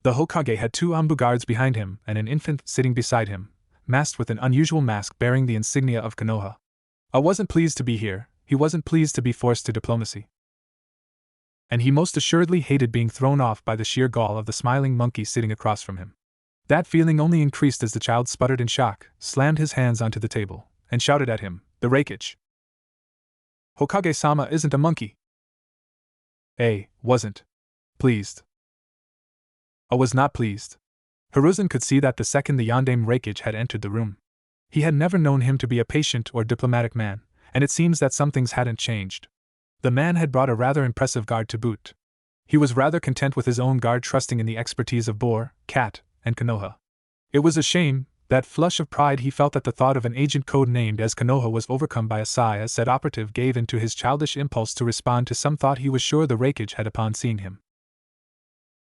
The Hokage had 2 ANBU guards behind him and an infant sitting beside him, masked with an unusual mask bearing the insignia of Konoha. I wasn't pleased to be here. He wasn't pleased to be forced to diplomacy. And he most assuredly hated being thrown off by the sheer gall of the smiling monkey sitting across from him. That feeling only increased as the child sputtered in shock, slammed his hands onto the table, and shouted at him, "The Reikage! Hokage-sama isn't a monkey!" Wasn't pleased. I was not pleased. Hiruzen could see that the second the Yondaime Reikage had entered the room. He had never known him to be a patient or diplomatic man, and it seems that some things hadn't changed. The man had brought a rather impressive guard to boot. He was rather content with his own guard, trusting in the expertise of Boar, Cat, and Konoha. It was a shame, That flush of pride he felt at the thought of an agent code-named as Konoha was overcome by a sigh as said operative gave in to his childish impulse to respond to some thought he was sure the Raikage had upon seeing him.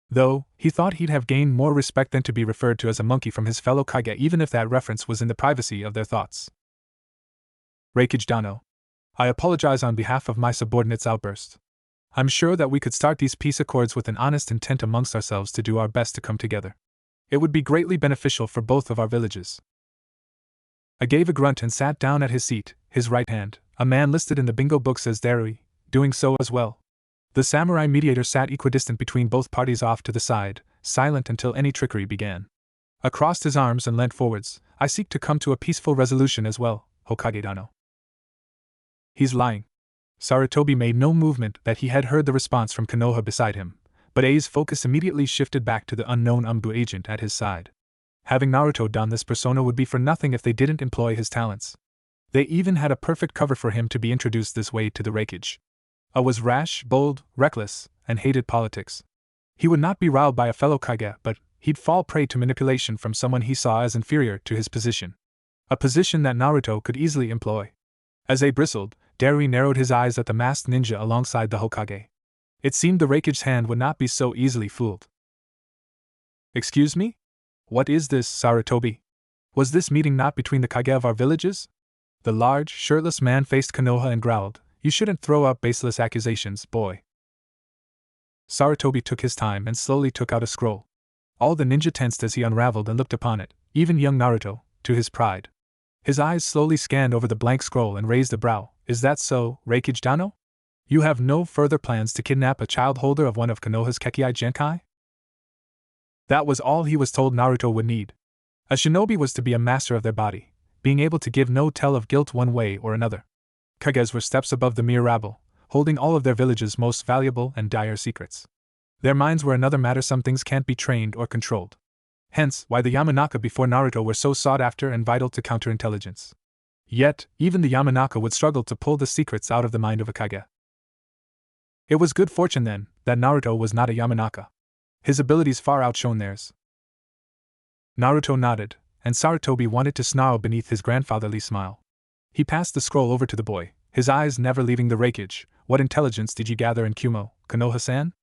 Though, he thought he'd have gained more respect than to be referred to as a monkey from his fellow Kage even if that reference was in the privacy of their thoughts. Raikage Dano. I apologize on behalf of my subordinate's outburst. I'm sure that we could start these peace accords with an honest intent amongst ourselves to do our best to come together. It would be greatly beneficial for both of our villages. I gave a grunt and sat down at his seat, his right hand, a man listed in the bingo books as Darui, doing so as well. The samurai mediator sat equidistant between both parties off to the side, silent until any trickery began. I crossed his arms and leant forwards. I seek to come to a peaceful resolution as well, Hokage Dano. He's lying. Sarutobi made no movement that he had heard the response from Konoha beside him, but A's focus immediately shifted back to the unknown ANBU agent at his side. Having Naruto don this persona would be for nothing if they didn't employ his talents. They even had a perfect cover for him to be introduced this way to the Raikage. A was rash, bold, reckless, and hated politics. He would not be riled by a fellow Kage, but he'd fall prey to manipulation from someone he saw as inferior to his position. A position that Naruto could easily employ. As A bristled, Darui narrowed his eyes at the masked ninja alongside the Hokage. It seemed the Raikage's hand would not be so easily fooled. Excuse me? What is this, Sarutobi? Was this meeting not between the Kage of our villages? The large, shirtless man faced Konoha and growled, You shouldn't throw up baseless accusations, boy. Sarutobi took his time and slowly took out a scroll. All the ninja tensed as he unraveled and looked upon it, even young Naruto, to his pride. His eyes slowly scanned over the blank scroll and raised a brow. Is that so, Raikage Dano? You have no further plans to kidnap a child holder of one of Konoha's Kekkai Genkai? That was all he was told Naruto would need. A shinobi was to be a master of their body, being able to give no tell of guilt one way or another. Kages were steps above the mere rabble, holding all of their village's most valuable and dire secrets. Their minds were another matter. Some things can't be trained or controlled. Hence, why the Yamanaka before Naruto were so sought after and vital to counterintelligence. Yet, even the Yamanaka would struggle to pull the secrets out of the mind of a Kage. It was good fortune, then, that Naruto was not a Yamanaka. His abilities far outshone theirs. Naruto nodded, and Sarutobi wanted to snarl beneath his grandfatherly smile. He passed the scroll over to the boy, his eyes never leaving the Raikage. What intelligence did you gather in Kumo, Konoha-san?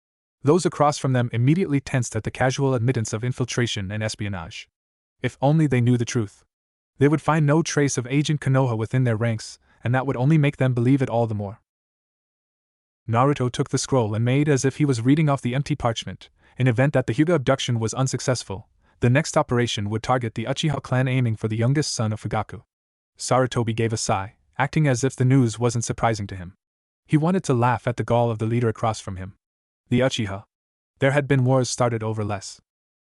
Those across from them immediately tensed at the casual admittance of infiltration and espionage. If only they knew the truth. They would find no trace of Agent Konoha within their ranks, and that would only make them believe it all the more. Naruto took the scroll and made as if he was reading off the empty parchment. In event that the Hyuga abduction was unsuccessful, the next operation would target the Uchiha clan, aiming for the youngest son of Fugaku. Sarutobi gave a sigh, acting as if the news wasn't surprising to him. He wanted to laugh at the gall of the leader across from him. The Uchiha. There had been wars started over less.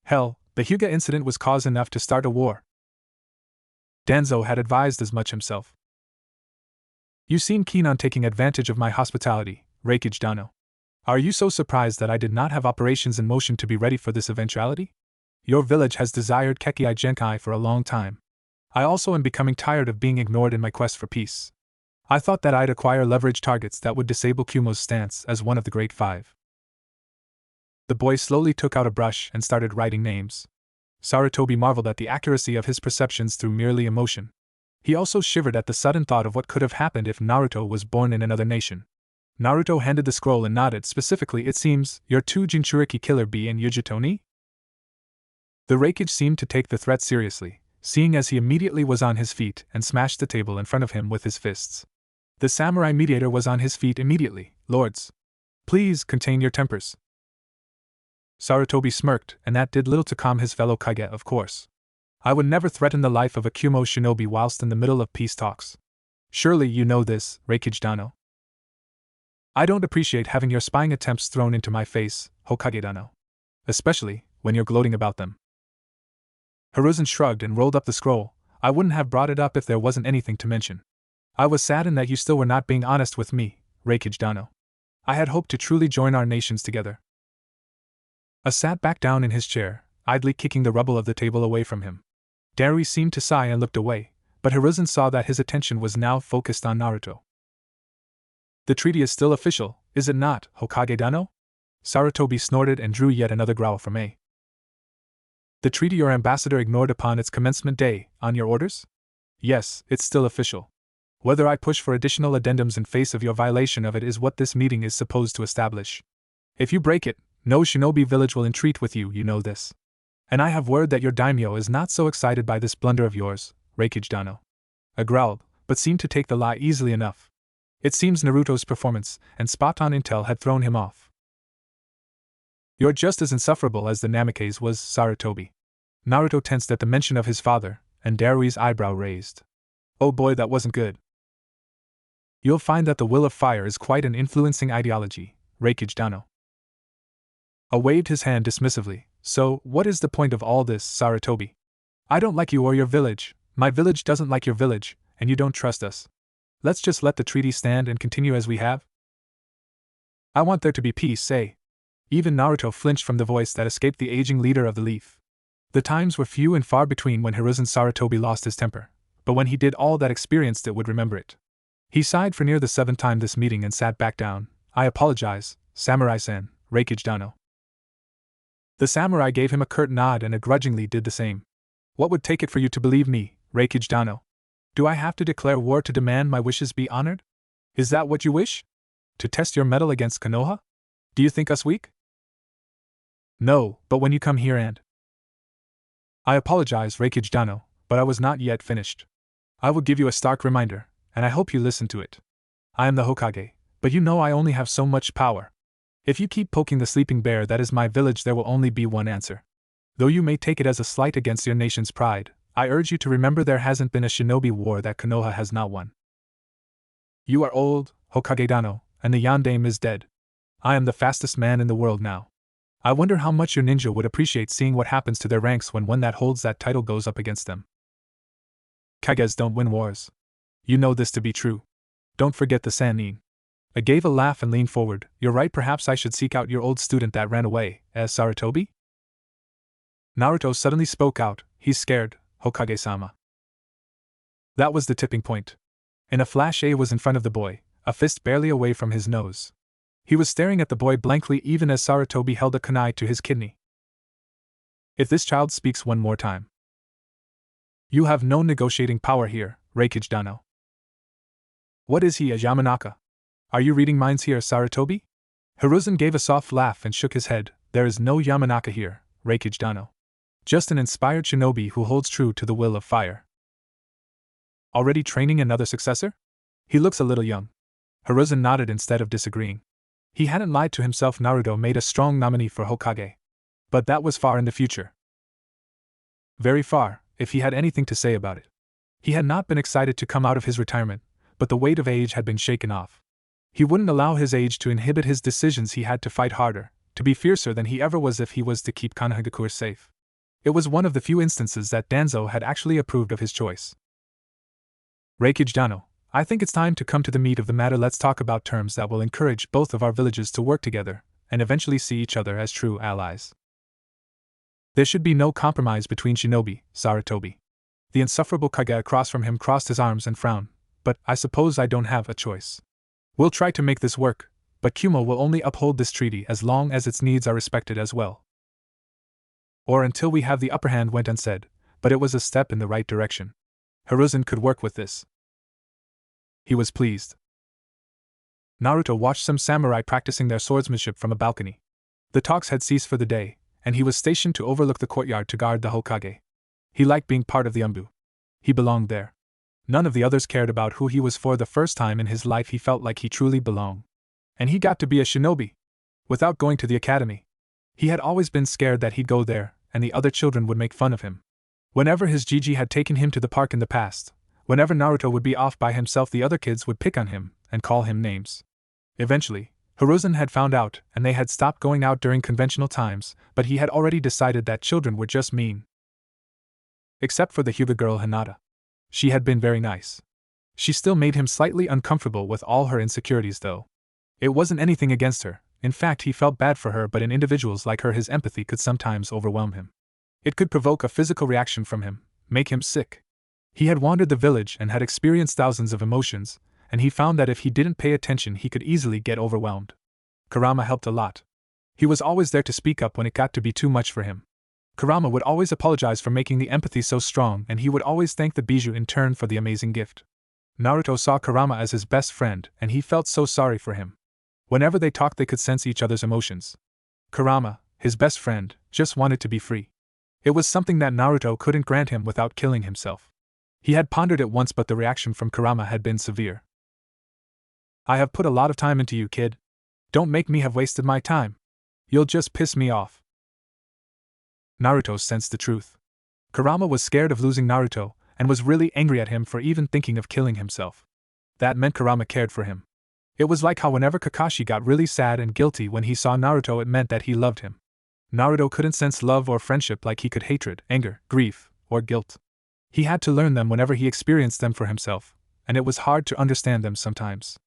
Hell, the Hyuga incident was cause enough to start a war. Danzo had advised as much himself. You seem keen on taking advantage of my hospitality, Raikage Dano. Are you so surprised that I did not have operations in motion to be ready for this eventuality? Your village has desired Kekkai Genkai for a long time. I also am becoming tired of being ignored in my quest for peace. I thought that I'd acquire leverage targets that would disable Kumo's stance as one of the Great Five. The boy slowly took out a brush and started writing names. Sarutobi marveled at the accuracy of his perceptions through merely emotion. He also shivered at the sudden thought of what could have happened if Naruto was born in another nation. Naruto handed the scroll and nodded. Specifically, it seems, your two Jinchuriki killer bee and Yujito-ni? The Raikage seemed to take the threat seriously, seeing as he immediately was on his feet and smashed the table in front of him with his fists. The samurai mediator was on his feet immediately. Lords, please contain your tempers. Sarutobi smirked, and that did little to calm his fellow Kage, of course. I would never threaten the life of a Kumo shinobi whilst in the middle of peace talks. Surely you know this, Raikage Dano. I don't appreciate having your spying attempts thrown into my face, Hokage Dano. Especially when you're gloating about them. Hiruzen shrugged and rolled up the scroll. I wouldn't have brought it up if there wasn't anything to mention. I was saddened that you still were not being honest with me, Raikage Dano. I had hoped to truly join our nations together. A sat back down in his chair, idly kicking the rubble of the table away from him. Darui seemed to sigh and looked away, but Hiruzen saw that his attention was now focused on Naruto. The treaty is still official, is it not, Hokage Dano? Sarutobi snorted and drew yet another growl from A. The treaty your ambassador ignored upon its commencement day, on your orders? Yes, it's still official. Whether I push for additional addendums in face of your violation of it is what this meeting is supposed to establish. If you break it, no shinobi village will entreat with you, you know this. And I have word that your daimyo is not so excited by this blunder of yours, Reikage Dano. I growled, but seemed to take the lie easily enough. It seems Naruto's performance and spot-on intel had thrown him off. You're just as insufferable as the Namikaze was, Sarutobi. Naruto tensed at the mention of his father, and Darui's eyebrow raised. Oh boy, that wasn't good. You'll find that the will of fire is quite an influencing ideology, Reikage Dano. Waved his hand dismissively. So, what is the point of all this, Sarutobi? I don't like you or your village, my village doesn't like your village, and you don't trust us. Let's just let the treaty stand and continue as we have? I want there to be peace, say. Even Naruto flinched from the voice that escaped the aging leader of the Leaf. The times were few and far between when Hiruzen Sarutobi lost his temper, but when he did, all that experienced it would remember it. He sighed for near the 7th time this meeting and sat back down. I apologize, Samurai-san, Reikage Dano. The samurai gave him a curt nod and grudgingly did the same. What would take it for you to believe me, Reikage Dano? Do I have to declare war to demand my wishes be honored? Is that what you wish? To test your mettle against Konoha? Do you think us weak? No, but when you come here and... I apologize, Reikage Dano, but I was not yet finished. I will give you a stark reminder, and I hope you listen to it. I am the Hokage, but you know I only have so much power. If you keep poking the sleeping bear that is my village, there will only be one answer. Though you may take it as a slight against your nation's pride, I urge you to remember there hasn't been a shinobi war that Konoha has not won. You are old, Hokage Dano, and the yandame is dead. I am the fastest man in the world now. I wonder how much your ninja would appreciate seeing what happens to their ranks when one that holds that title goes up against them. Kages don't win wars. You know this to be true. Don't forget the Sannin. I gave a laugh and leaned forward. You're right, perhaps I should seek out your old student that ran away, as Sarutobi? Naruto suddenly spoke out. He's scared, Hokage-sama. That was the tipping point. In a flash, A was in front of the boy, a fist barely away from his nose. He was staring at the boy blankly even as Sarutobi held a kunai to his kidney. If this child speaks one more time, you have no negotiating power here, Reikage Dano. What is he, a Yamanaka? Are you reading minds here, Sarutobi? Hiruzen gave a soft laugh and shook his head. There is no Yamanaka here, Reikage Dano. Just an inspired shinobi who holds true to the will of fire. Already training another successor? He looks a little young. Hiruzen nodded instead of disagreeing. He hadn't lied to himself. Naruto made a strong nominee for Hokage. But that was far in the future. Very far, if he had anything to say about it. He had not been excited to come out of his retirement, but the weight of age had been shaken off. He wouldn't allow his age to inhibit his decisions. He had to fight harder, to be fiercer than he ever was if he was to keep Konohagakure safe. It was one of the few instances that Danzo had actually approved of his choice. Reikage Dano, I think it's time to come to the meat of the matter. Let's talk about terms that will encourage both of our villages to work together, and eventually see each other as true allies. There should be no compromise between shinobi, Sarutobi. The insufferable Kage across from him crossed his arms and frowned. But I suppose I don't have a choice. We'll try to make this work, but Kumo will only uphold this treaty as long as its needs are respected as well. Or until we have the upper hand, went unsaid, but it was a step in the right direction. Hiruzen could work with this. He was pleased. Naruto watched some samurai practicing their swordsmanship from a balcony. The talks had ceased for the day, and he was stationed to overlook the courtyard to guard the Hokage. He liked being part of the ANBU. He belonged there. None of the others cared about who he was. For the first time in his life he felt like he truly belonged. And he got to be a shinobi. Without going to the academy. He had always been scared that he'd go there, and the other children would make fun of him. Whenever his Gigi had taken him to the park in the past, whenever Naruto would be off by himself, the other kids would pick on him, and call him names. Eventually, Hiruzen had found out, and they had stopped going out during conventional times, but he had already decided that children were just mean. Except for the Hyuga girl Hinata. She had been very nice. She still made him slightly uncomfortable with all her insecurities though. It wasn't anything against her, in fact he felt bad for her, but in individuals like her his empathy could sometimes overwhelm him. It could provoke a physical reaction from him, make him sick. He had wandered the village and had experienced thousands of emotions, and he found that if he didn't pay attention he could easily get overwhelmed. Kurama helped a lot. He was always there to speak up when it got to be too much for him. Kurama would always apologize for making the empathy so strong, and he would always thank the bijou in turn for the amazing gift. Naruto saw Kurama as his best friend, and he felt so sorry for him. Whenever they talked, they could sense each other's emotions. Kurama, his best friend, just wanted to be free. It was something that Naruto couldn't grant him without killing himself. He had pondered it once, but the reaction from Kurama had been severe. "I have put a lot of time into you, kid. Don't make me have wasted my time. You'll just piss me off." Naruto sensed the truth. Kurama was scared of losing Naruto, and was really angry at him for even thinking of killing himself. That meant Kurama cared for him. It was like how whenever Kakashi got really sad and guilty when he saw Naruto, it meant that he loved him. Naruto couldn't sense love or friendship like he could hatred, anger, grief, or guilt. He had to learn them whenever he experienced them for himself, and it was hard to understand them sometimes.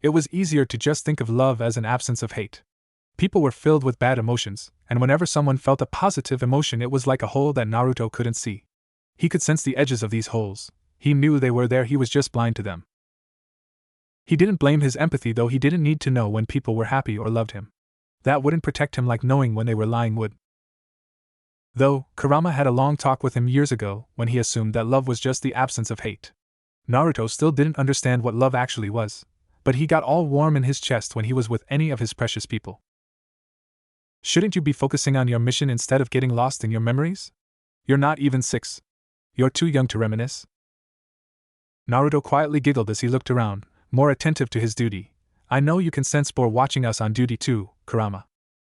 It was easier to just think of love as an absence of hate. People were filled with bad emotions, and whenever someone felt a positive emotion, it was like a hole that Naruto couldn't see. He could sense the edges of these holes. He knew they were there, he was just blind to them. He didn't blame his empathy, though. He didn't need to know when people were happy or loved him. That wouldn't protect him like knowing when they were lying would. Though, Kurama had a long talk with him years ago when he assumed that love was just the absence of hate. Naruto still didn't understand what love actually was, but he got all warm in his chest when he was with any of his precious people. "Shouldn't you be focusing on your mission instead of getting lost in your memories? You're not even 6. You're too young to reminisce." Naruto quietly giggled as he looked around, more attentive to his duty. "I know you can sense Spore watching us on duty too, Kurama.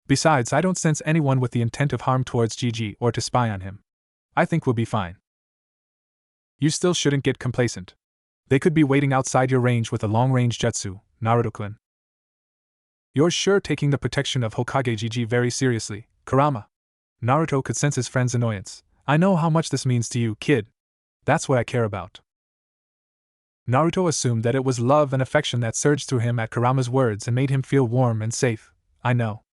Besides, I don't sense anyone with the intent of harm towards Gigi or to spy on him. I think we'll be fine." "You still shouldn't get complacent. They could be waiting outside your range with a long-range jutsu, Naruto-kun. You're sure taking the protection of Hokage Gigi very seriously, Kurama." Naruto could sense his friend's annoyance. "I know how much this means to you, kid. That's what I care about." Naruto assumed that it was love and affection that surged through him at Kurama's words and made him feel warm and safe. "I know."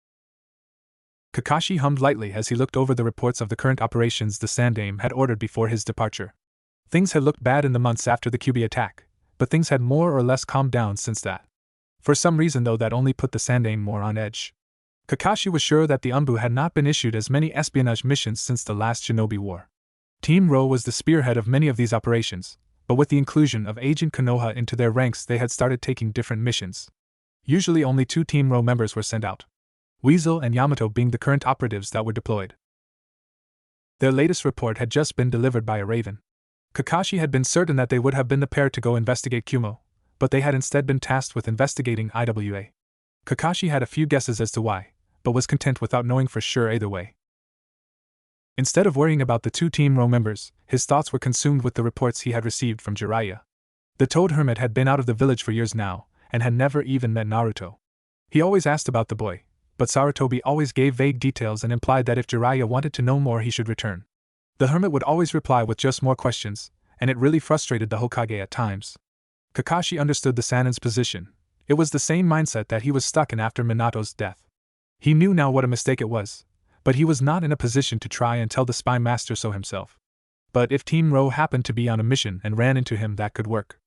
Kakashi hummed lightly as he looked over the reports of the current operations the Sandaime had ordered before his departure. Things had looked bad in the months after the Kyuubi attack, but things had more or less calmed down since that. For some reason, though, that only put the Sandaime more on edge. Kakashi was sure that the ANBU had not been issued as many espionage missions since the last Shinobi War. Team Ro was the spearhead of many of these operations, but with the inclusion of Agent Konoha into their ranks, they had started taking different missions. Usually only 2 Team Ro members were sent out, Weasel and Yamato being the current operatives that were deployed. Their latest report had just been delivered by a raven. Kakashi had been certain that they would have been the pair to go investigate Kumo, but they had instead been tasked with investigating IWA. Kakashi had a few guesses as to why, but was content without knowing for sure either way. Instead of worrying about the 2 Team Ro members, his thoughts were consumed with the reports he had received from Jiraiya. The Toad Hermit had been out of the village for years now, and had never even met Naruto. He always asked about the boy, but Sarutobi always gave vague details and implied that if Jiraiya wanted to know more, he should return. The hermit would always reply with just more questions, and it really frustrated the Hokage at times. Kakashi understood the Sanin's position. It was the same mindset that he was stuck in after Minato's death. He knew now what a mistake it was, but he was not in a position to try and tell the spy master so himself. But if Team Ro happened to be on a mission and ran into him, that could work.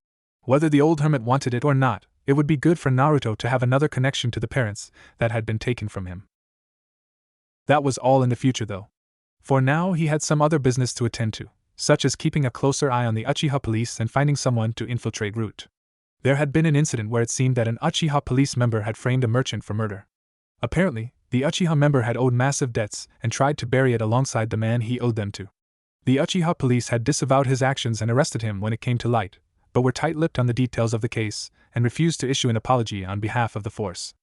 Whether the old hermit wanted it or not, it would be good for Naruto to have another connection to the parents that had been taken from him. That was all in the future, though. For now, he had some other business to attend to, such as keeping a closer eye on the Uchiha police and finding someone to infiltrate Root. There had been an incident where it seemed that an Uchiha police member had framed a merchant for murder. Apparently, the Uchiha member had owed massive debts and tried to bury it alongside the man he owed them to. The Uchiha police had disavowed his actions and arrested him when it came to light, but were tight-lipped on the details of the case and refused to issue an apology on behalf of the force.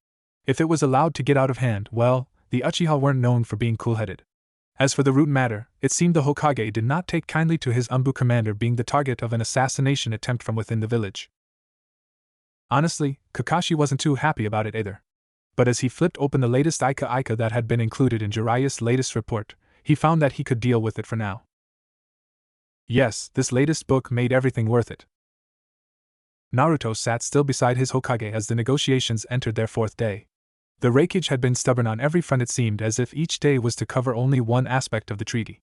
If it was allowed to get out of hand, well, the Uchiha weren't known for being cool-headed. As for the Root matter, it seemed the Hokage did not take kindly to his ANBU commander being the target of an assassination attempt from within the village. Honestly, Kakashi wasn't too happy about it either. But as he flipped open the latest Ika that had been included in Jiraiya's latest report, he found that he could deal with it for now. Yes, this latest book made everything worth it. Naruto sat still beside his Hokage as the negotiations entered their 4th day. The Reikage had been stubborn on every front. It seemed as if each day was to cover only one aspect of the treaty.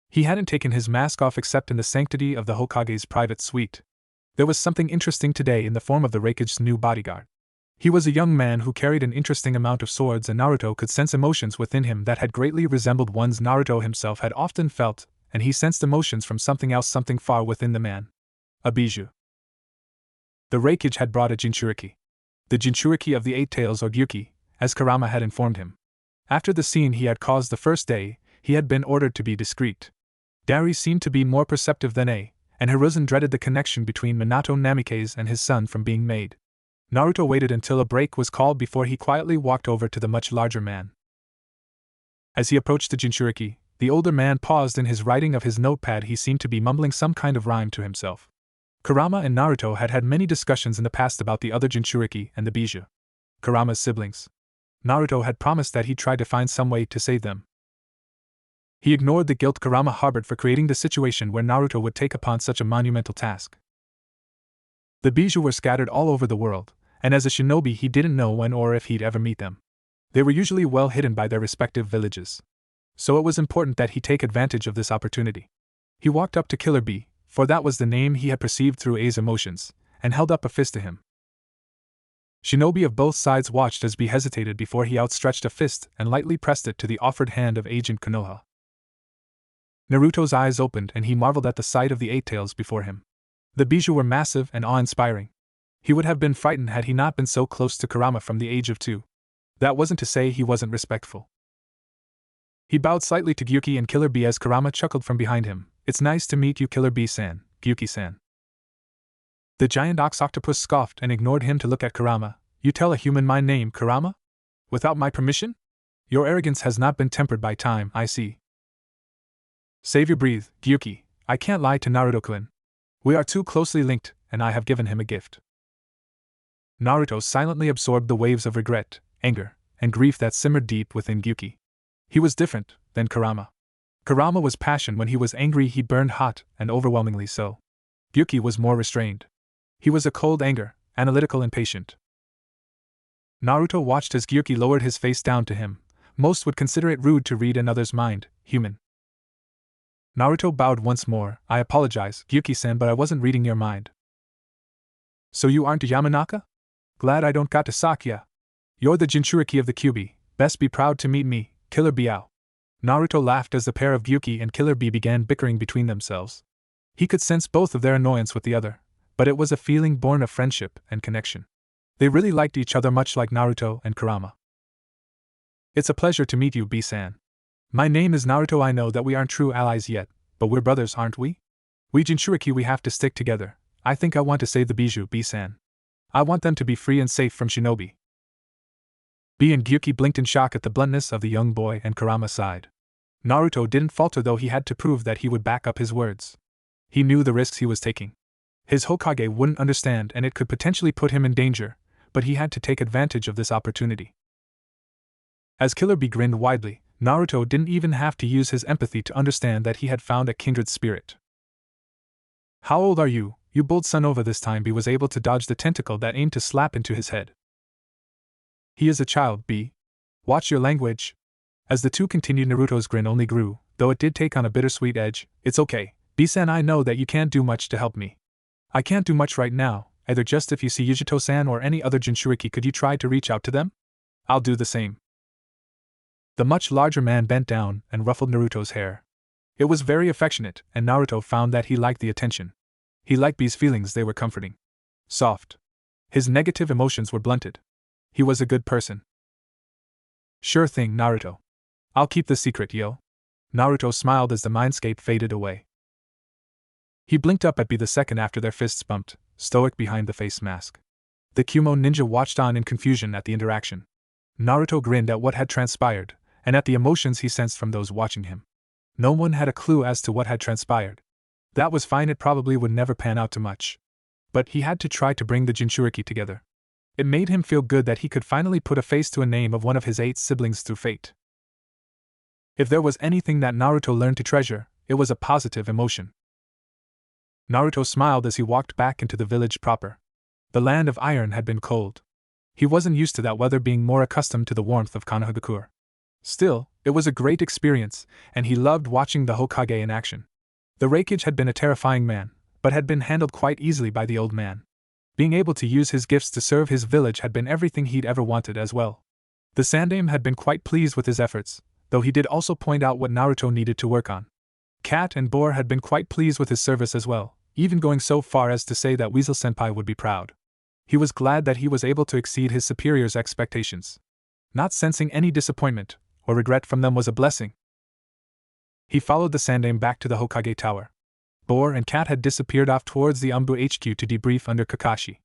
He hadn't taken his mask off except in the sanctity of the Hokage's private suite. There was something interesting today in the form of the Reikage's new bodyguard. He was a young man who carried an interesting amount of swords, and Naruto could sense emotions within him that had greatly resembled ones Naruto himself had often felt, and he sensed emotions from something else, something far within the man. A bijou. The Raikage had brought a Jinchuriki. The Jinchuriki of the Eight Tails, or Gyuki, as Kurama had informed him. After the scene he had caused the first day, he had been ordered to be discreet. Dari seemed to be more perceptive than A, and Hiruzen dreaded the connection between Minato Namikaze and his son from being made. Naruto waited until a break was called before he quietly walked over to the much larger man. As he approached the Jinchuriki, the older man paused in his writing of his notepad. He seemed to be mumbling some kind of rhyme to himself. Kurama and Naruto had had many discussions in the past about the other Jinchuriki and the bijou. Kurama's siblings. Naruto had promised that he'd try to find some way to save them. He ignored the guilt Kurama harbored for creating the situation where Naruto would take upon such a monumental task. The bijou were scattered all over the world, and as a shinobi he didn't know when or if he'd ever meet them. They were usually well hidden by their respective villages. So it was important that he take advantage of this opportunity. He walked up to Killer Bee, for that was the name he had perceived through A's emotions, and held up a fist to him. Shinobi of both sides watched as Bee hesitated before he outstretched a fist and lightly pressed it to the offered hand of Agent Konoha. Naruto's eyes opened and he marveled at the sight of the Eight Tails before him. The bijou were massive and awe-inspiring. He would have been frightened had he not been so close to Kurama from the age of 2. That wasn't to say he wasn't respectful. He bowed slightly to Gyuki and Killer Bee as Kurama chuckled from behind him. "It's nice to meet you, Killer Bee-san, Gyuki-san." The giant ox-octopus scoffed and ignored him to look at Kurama. "You tell a human my name, Kurama? Without my permission? Your arrogance has not been tempered by time, I see." "Save your breath, Gyuki. I can't lie to Naruto-kun. We are too closely linked, and I have given him a gift." Naruto silently absorbed the waves of regret, anger, and grief that simmered deep within Gyuki. He was different than Kurama. Kurama was passion. When he was angry he burned hot, and overwhelmingly so. Gyuki was more restrained. He was a cold anger, analytical and patient. Naruto watched as Gyuki lowered his face down to him. Most would consider it rude to read another's mind, human. Naruto bowed once more. "I apologize, Gyuki-san, but I wasn't reading your mind." "So you aren't a Yamanaka? Glad I don't got to sock ya. You're the Jinchuriki of the Kyuubi. Best be proud to meet me, Killer Bee-ow." Naruto laughed as the pair of Gyuki and Killer Bee began bickering between themselves. He could sense both of their annoyance with the other, but it was a feeling born of friendship and connection. They really liked each other, much like Naruto and Kurama. "It's a pleasure to meet you, Bee-san. My name is Naruto. I know that we aren't true allies yet, but we're brothers, aren't we? We Jinchuriki, we have to stick together. I think I want to save the bijou, Bee-san. I want them to be free and safe from shinobi." Bee and Gyuki blinked in shock at the bluntness of the young boy, and Kurama sighed. Naruto didn't falter, though he had to prove that he would back up his words. He knew the risks he was taking. His Hokage wouldn't understand and it could potentially put him in danger, but he had to take advantage of this opportunity. As Killer Bee grinned widely, Naruto didn't even have to use his empathy to understand that he had found a kindred spirit. "How old are you, you bold son?" Over this time Bee was able to dodge the tentacle that aimed to slap into his head. "He is a child, Bee. Watch your language." As the two continued, Naruto's grin only grew, though it did take on a bittersweet edge. "It's okay, Bee-san, I know that you can't do much to help me. I can't do much right now, either. Just if you see Yujito-san or any other Jinchuriki, could you try to reach out to them? I'll do the same." The much larger man bent down and ruffled Naruto's hair. It was very affectionate, and Naruto found that he liked the attention. He liked Bee's feelings, they were comforting. Soft. His negative emotions were blunted. He was a good person. "Sure thing, Naruto. I'll keep the secret, yo." Naruto smiled as the mindscape faded away. He blinked up at Bee the second after their fists bumped, stoic behind the face mask. The Kumo ninja watched on in confusion at the interaction. Naruto grinned at what had transpired, and at the emotions he sensed from those watching him. No one had a clue as to what had transpired. That was fine, it probably would never pan out to much. But he had to try to bring the Jinchuriki together. It made him feel good that he could finally put a face to a name of one of his 8 siblings through fate. If there was anything that Naruto learned to treasure, it was a positive emotion. Naruto smiled as he walked back into the village proper. The land of iron had been cold. He wasn't used to that weather, being more accustomed to the warmth of Konohagakure. Still, it was a great experience, and he loved watching the Hokage in action. The Raikage had been a terrifying man, but had been handled quite easily by the old man. Being able to use his gifts to serve his village had been everything he'd ever wanted as well. The Sandaime had been quite pleased with his efforts, though he did also point out what Naruto needed to work on. Cat and Boar had been quite pleased with his service as well, even going so far as to say that Weasel-senpai would be proud. He was glad that he was able to exceed his superiors' expectations. Not sensing any disappointment or regret from them was a blessing. He followed the Sandaime back to the Hokage Tower. Boar and Cat had disappeared off towards the ANBU HQ to debrief under Kakashi.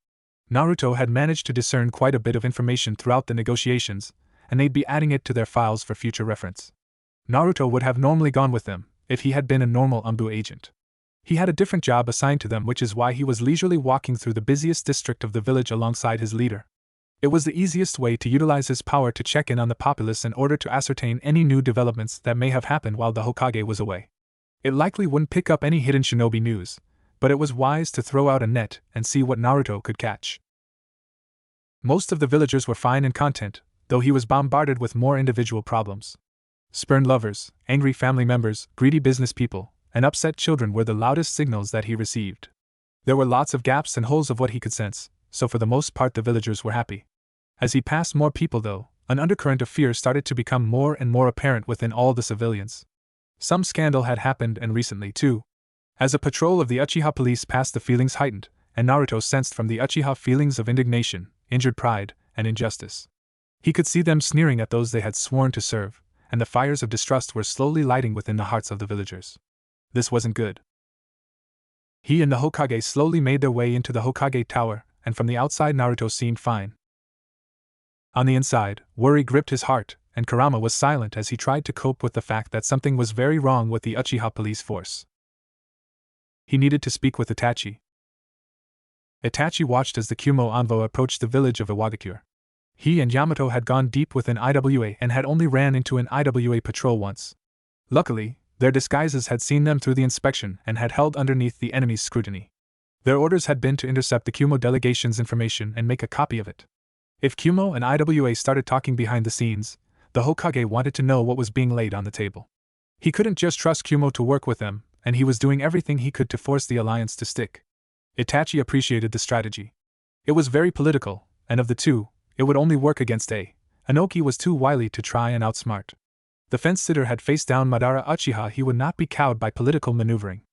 Naruto had managed to discern quite a bit of information throughout the negotiations, and they'd be adding it to their files for future reference. Naruto would have normally gone with them if he had been a normal ANBU agent. He had a different job assigned to them, which is why he was leisurely walking through the busiest district of the village alongside his leader. It was the easiest way to utilize his power to check in on the populace in order to ascertain any new developments that may have happened while the Hokage was away. It likely wouldn't pick up any hidden shinobi news, but it was wise to throw out a net and see what Naruto could catch. Most of the villagers were fine and content, though he was bombarded with more individual problems. Spurned lovers, angry family members, greedy business people, and upset children were the loudest signals that he received. There were lots of gaps and holes of what he could sense, so for the most part the villagers were happy. As he passed more people though, an undercurrent of fear started to become more and more apparent within all the civilians. Some scandal had happened, and recently too. As a patrol of the Uchiha police passed, the feelings heightened, and Naruto sensed from the Uchiha feelings of indignation, injured pride, and injustice. He could see them sneering at those they had sworn to serve, and the fires of distrust were slowly lighting within the hearts of the villagers. This wasn't good. He and the Hokage slowly made their way into the Hokage Tower, and from the outside Naruto seemed fine. On the inside, worry gripped his heart, and Kurama was silent as he tried to cope with the fact that something was very wrong with the Uchiha police force. He needed to speak with Itachi. Itachi watched as the Kumo envoy approached the village of Iwagakure. He and Yamato had gone deep within IWA and had only ran into an IWA patrol once. Luckily, their disguises had seen them through the inspection and had held underneath the enemy's scrutiny. Their orders had been to intercept the Kumo delegation's information and make a copy of it. If Kumo and IWA started talking behind the scenes, the Hokage wanted to know what was being laid on the table. He couldn't just trust Kumo to work with them, and he was doing everything he could to force the alliance to stick. Itachi appreciated the strategy. It was very political, and of the two, it would only work against Inoki was too wily to try and outsmart. The fence-sitter had faced down Madara Uchiha. He would not be cowed by political maneuvering.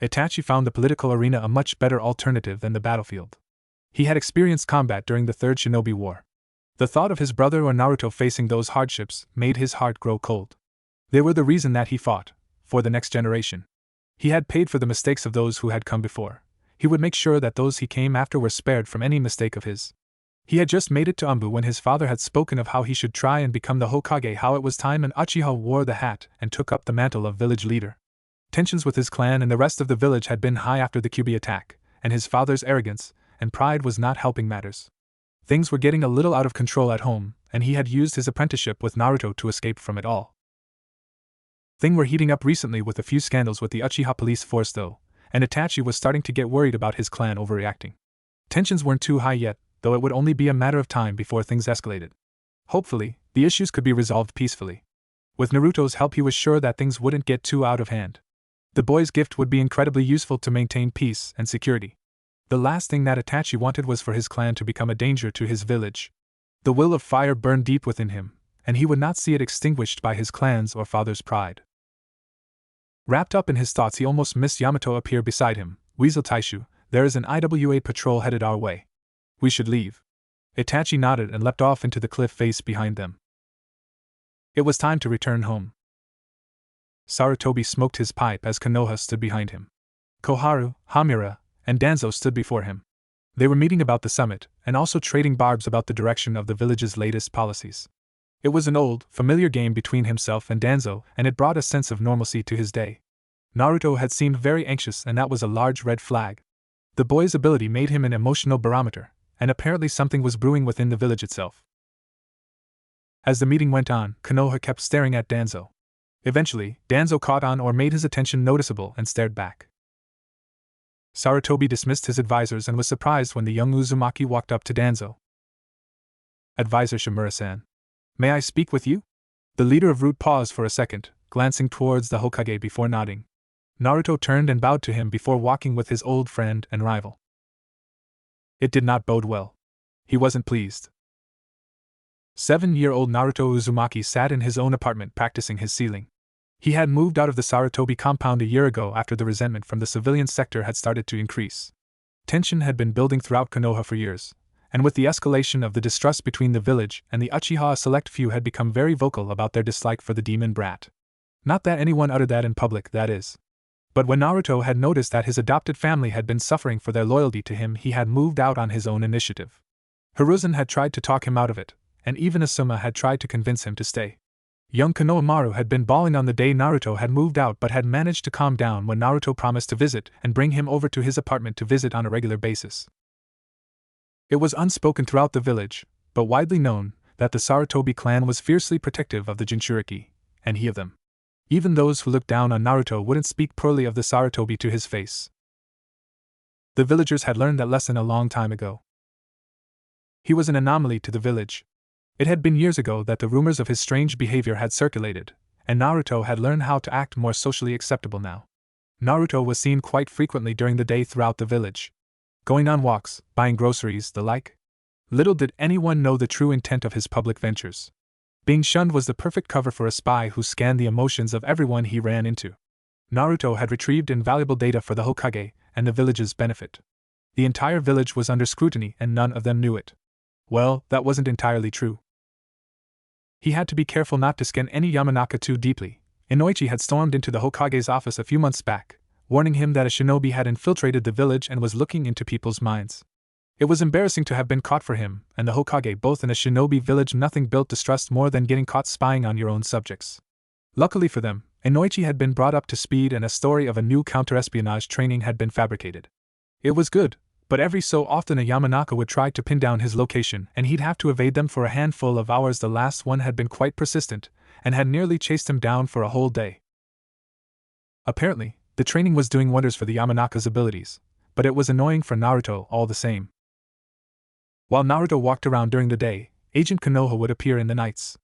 Itachi found the political arena a much better alternative than the battlefield. He had experienced combat during the Third Shinobi War. The thought of his brother or Naruto facing those hardships made his heart grow cold. They were the reason that he fought, for the next generation. He had paid for the mistakes of those who had come before. He would make sure that those he came after were spared from any mistake of his. He had just made it to ANBU when his father had spoken of how he should try and become the Hokage, how it was time an Uchiha wore the hat and took up the mantle of village leader. Tensions with his clan and the rest of the village had been high after the Kyuubi attack, and his father's arrogance and pride was not helping matters. Things were getting a little out of control at home, and he had used his apprenticeship with Naruto to escape from it all. Things were heating up recently with a few scandals with the Uchiha police force though, and Itachi was starting to get worried about his clan overreacting. Tensions weren't too high yet, though it would only be a matter of time before things escalated. Hopefully, the issues could be resolved peacefully. With Naruto's help he was sure that things wouldn't get too out of hand. The boy's gift would be incredibly useful to maintain peace and security. The last thing that Itachi wanted was for his clan to become a danger to his village. The will of fire burned deep within him, and he would not see it extinguished by his clan's or father's pride. Wrapped up in his thoughts, he almost missed Yamato appear beside him. Weasel Taishu, there is an IWA patrol headed our way. We should leave. Itachi nodded and leapt off into the cliff face behind them. It was time to return home. Sarutobi smoked his pipe as Konoha stood behind him. Koharu, Hamura, and Danzo stood before him. They were meeting about the summit, and also trading barbs about the direction of the village's latest policies. It was an old, familiar game between himself and Danzo, and it brought a sense of normalcy to his day. Naruto had seemed very anxious, and that was a large red flag. The boy's ability made him an emotional barometer, and apparently something was brewing within the village itself. As the meeting went on, Konoha kept staring at Danzo. Eventually, Danzo caught on or made his attention noticeable and stared back. Sarutobi dismissed his advisors and was surprised when the young Uzumaki walked up to Danzo. Advisor Shimura-san. May I speak with you? The leader of Root paused for a second, glancing towards the Hokage before nodding. Naruto turned and bowed to him before walking with his old friend and rival. It did not bode well. He wasn't pleased. 7-year-old Naruto Uzumaki sat in his own apartment practicing his sealing. He had moved out of the Sarutobi compound a year ago after the resentment from the civilian sector had started to increase. Tension had been building throughout Konoha for years, and with the escalation of the distrust between the village and the Uchiha, a select few had become very vocal about their dislike for the demon brat. Not that anyone uttered that in public, that is. But when Naruto had noticed that his adopted family had been suffering for their loyalty to him, he had moved out on his own initiative. Hiruzen had tried to talk him out of it, and even Asuma had tried to convince him to stay. Young Konohamaru had been bawling on the day Naruto had moved out, but had managed to calm down when Naruto promised to visit and bring him over to his apartment to visit on a regular basis. It was unspoken throughout the village, but widely known, that the Sarutobi clan was fiercely protective of the Jinchuriki, and he of them. Even those who looked down on Naruto wouldn't speak poorly of the Sarutobi to his face. The villagers had learned that lesson a long time ago. He was an anomaly to the village. It had been years ago that the rumors of his strange behavior had circulated, and Naruto had learned how to act more socially acceptable now. Naruto was seen quite frequently during the day throughout the village. Going on walks, buying groceries, the like. Little did anyone know the true intent of his public ventures. Being shunned was the perfect cover for a spy who scanned the emotions of everyone he ran into. Naruto had retrieved invaluable data for the Hokage and the village's benefit. The entire village was under scrutiny and none of them knew it. Well, that wasn't entirely true. He had to be careful not to scan any Yamanaka too deeply. Inoichi had stormed into the Hokage's office a few months back, warning him that a shinobi had infiltrated the village and was looking into people's minds. It was embarrassing to have been caught for him and the Hokage both in a shinobi village. Nothing built distrust more than getting caught spying on your own subjects. Luckily for them, Inoichi had been brought up to speed and a story of a new counter-espionage training had been fabricated. It was good, but every so often a Yamanaka would try to pin down his location and he'd have to evade them for a handful of hours. The last one had been quite persistent and had nearly chased him down for a whole day. Apparently, the training was doing wonders for the Yamanaka's abilities, but it was annoying for Naruto all the same. While Naruto walked around during the day, Agent Konoha would appear in the nights.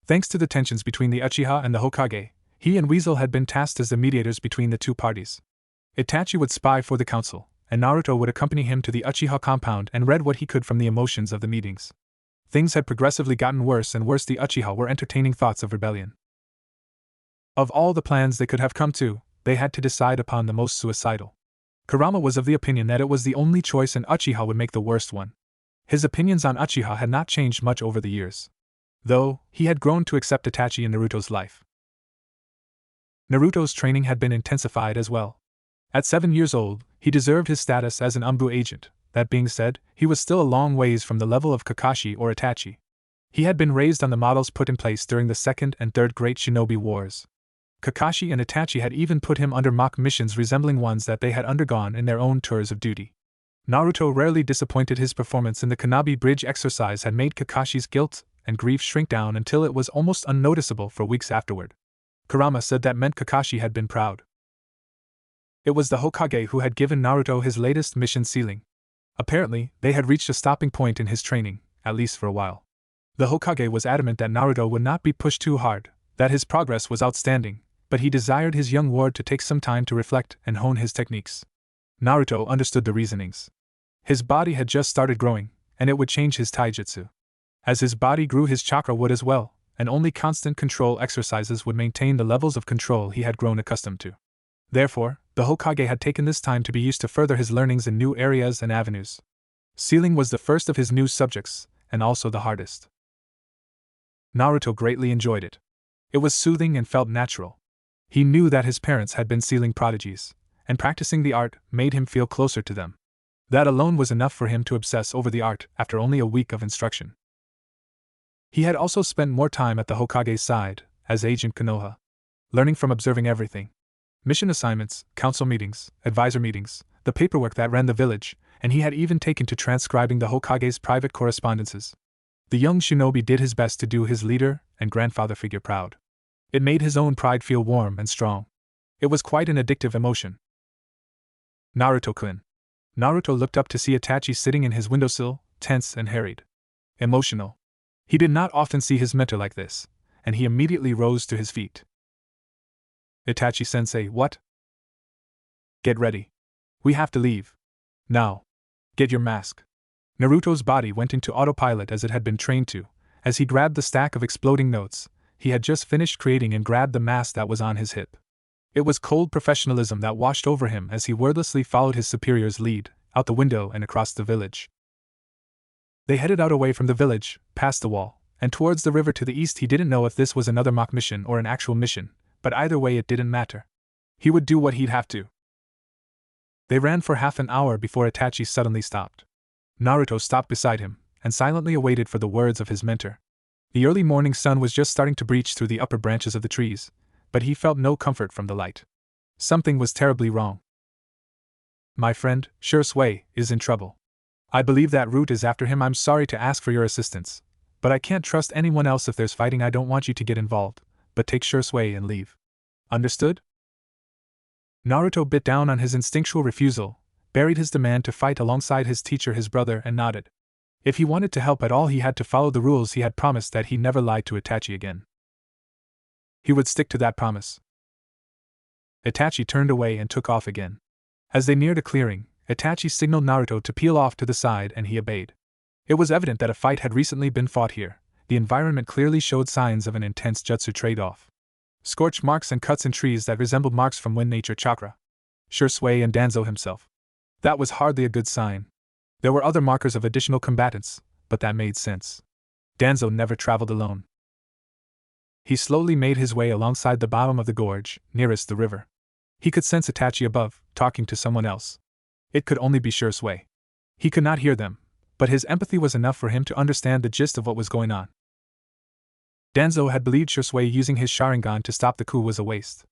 Thanks to the tensions between the Uchiha and the Hokage, he and Weasel had been tasked as the mediators between the two parties. Itachi would spy for the council, and Naruto would accompany him to the Uchiha compound and read what he could from the emotions of the meetings. Things had progressively gotten worse and worse. The Uchiha were entertaining thoughts of rebellion. Of all the plans they could have come to, they had to decide upon the most suicidal. Kurama was of the opinion that it was the only choice and Uchiha would make the worst one. His opinions on Uchiha had not changed much over the years, though he had grown to accept Itachi in Naruto's life. Naruto's training had been intensified as well. At 7 years old, he deserved his status as an ANBU agent. That being said, he was still a long ways from the level of Kakashi or Itachi. He had been raised on the models put in place during the Second and Third Great Shinobi Wars. Kakashi and Itachi had even put him under mock missions resembling ones that they had undergone in their own tours of duty. Naruto rarely disappointed. His performance in the Kanabi Bridge exercise had made Kakashi's guilt and grief shrink down until it was almost unnoticeable for weeks afterward. Kurama said that meant Kakashi had been proud. It was the Hokage who had given Naruto his latest mission sealing. Apparently, they had reached a stopping point in his training, at least for a while. The Hokage was adamant that Naruto would not be pushed too hard, that his progress was outstanding, but he desired his young ward to take some time to reflect and hone his techniques. Naruto understood the reasonings. His body had just started growing, and it would change his taijutsu. As his body grew, his chakra would as well, and only constant control exercises would maintain the levels of control he had grown accustomed to. Therefore, the Hokage had taken this time to be used to further his learnings in new areas and avenues. Sealing was the first of his new subjects, and also the hardest. Naruto greatly enjoyed it. It was soothing and felt natural. He knew that his parents had been sealing prodigies, and practicing the art made him feel closer to them. That alone was enough for him to obsess over the art after only a week of instruction. He had also spent more time at the Hokage's side, as Agent Konoha, learning from observing everything. Mission assignments, council meetings, advisor meetings, the paperwork that ran the village, and he had even taken to transcribing the Hokage's private correspondences. The young shinobi did his best to do his leader and grandfather figure proud. It made his own pride feel warm and strong. It was quite an addictive emotion. Naruto-kun. Naruto looked up to see Itachi sitting in his windowsill, tense and harried. Emotional. He did not often see his mentor like this, and he immediately rose to his feet. Itachi-sensei, what? Get ready. We have to leave. Now. Get your mask. Naruto's body went into autopilot as it had been trained to. As he grabbed the stack of exploding notes he had just finished creating and grabbed the mask that was on his hip. It was cold professionalism that washed over him as he wordlessly followed his superior's lead, out the window and across the village. They headed out away from the village, past the wall, and towards the river to the east. He didn't know if this was another mock mission or an actual mission, but either way it didn't matter. He would do what he'd have to. They ran for half an hour before Itachi suddenly stopped. Naruto stopped beside him, and silently awaited for the words of his mentor. The early morning sun was just starting to breach through the upper branches of the trees, but he felt no comfort from the light. Something was terribly wrong. My friend, Shisui, is in trouble. I believe that root is after him. I'm sorry to ask for your assistance, but I can't trust anyone else. If there's fighting, I don't want you to get involved, but take Shisui and leave. Understood? Naruto bit down on his instinctual refusal, buried his demand to fight alongside his teacher, his brother, and nodded. If he wanted to help at all, he had to follow the rules. He had promised that he never lied to Itachi again. He would stick to that promise. Itachi turned away and took off again. As they neared a clearing, Itachi signaled Naruto to peel off to the side and he obeyed. It was evident that a fight had recently been fought here. The environment clearly showed signs of an intense jutsu trade-off. Scorch marks and cuts in trees that resembled marks from wind nature chakra. Shisui and Danzo himself. That was hardly a good sign. There were other markers of additional combatants, but that made sense. Danzo never traveled alone. He slowly made his way alongside the bottom of the gorge, nearest the river. He could sense Itachi above, talking to someone else. It could only be Shisui. He could not hear them, but his empathy was enough for him to understand the gist of what was going on. Danzo had believed Shisui using his Sharingan to stop the coup was a waste.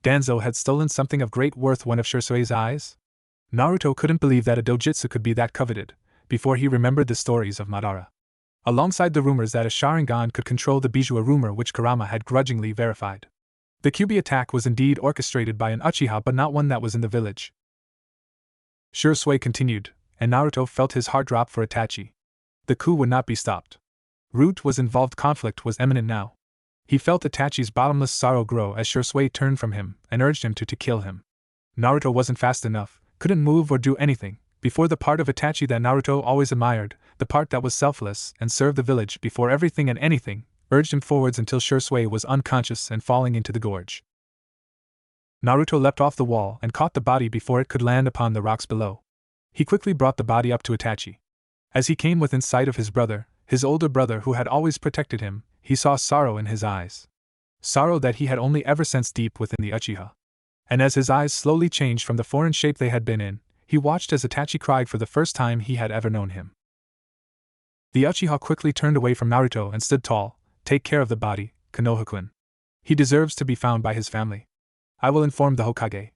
Danzo had stolen something of great worth, one of Shisui's eyes? Naruto couldn't believe that a dojutsu could be that coveted, before he remembered the stories of Madara. Alongside the rumors that a Sharingan could control the bijou, a rumor which Kurama had grudgingly verified. The Kyuubi attack was indeed orchestrated by an Uchiha, but not one that was in the village. Shisui continued, and Naruto felt his heart drop for Itachi. The coup would not be stopped. Root was involved. Conflict was imminent now. He felt Itachi's bottomless sorrow grow as Shisui turned from him and urged him to kill him. Naruto wasn't fast enough, couldn't move or do anything, before the part of Itachi that Naruto always admired, the part that was selfless and served the village before everything and anything, urged him forwards until Shisui was unconscious and falling into the gorge. Naruto leapt off the wall and caught the body before it could land upon the rocks below. He quickly brought the body up to Itachi. As he came within sight of his brother, his older brother who had always protected him, he saw sorrow in his eyes. Sorrow that he had only ever sensed deep within the Uchiha. And as his eyes slowly changed from the foreign shape they had been in, he watched as Itachi cried for the first time he had ever known him. The Uchiha quickly turned away from Naruto and stood tall. Take care of the body, Konoha-kun. He deserves to be found by his family. I will inform the Hokage.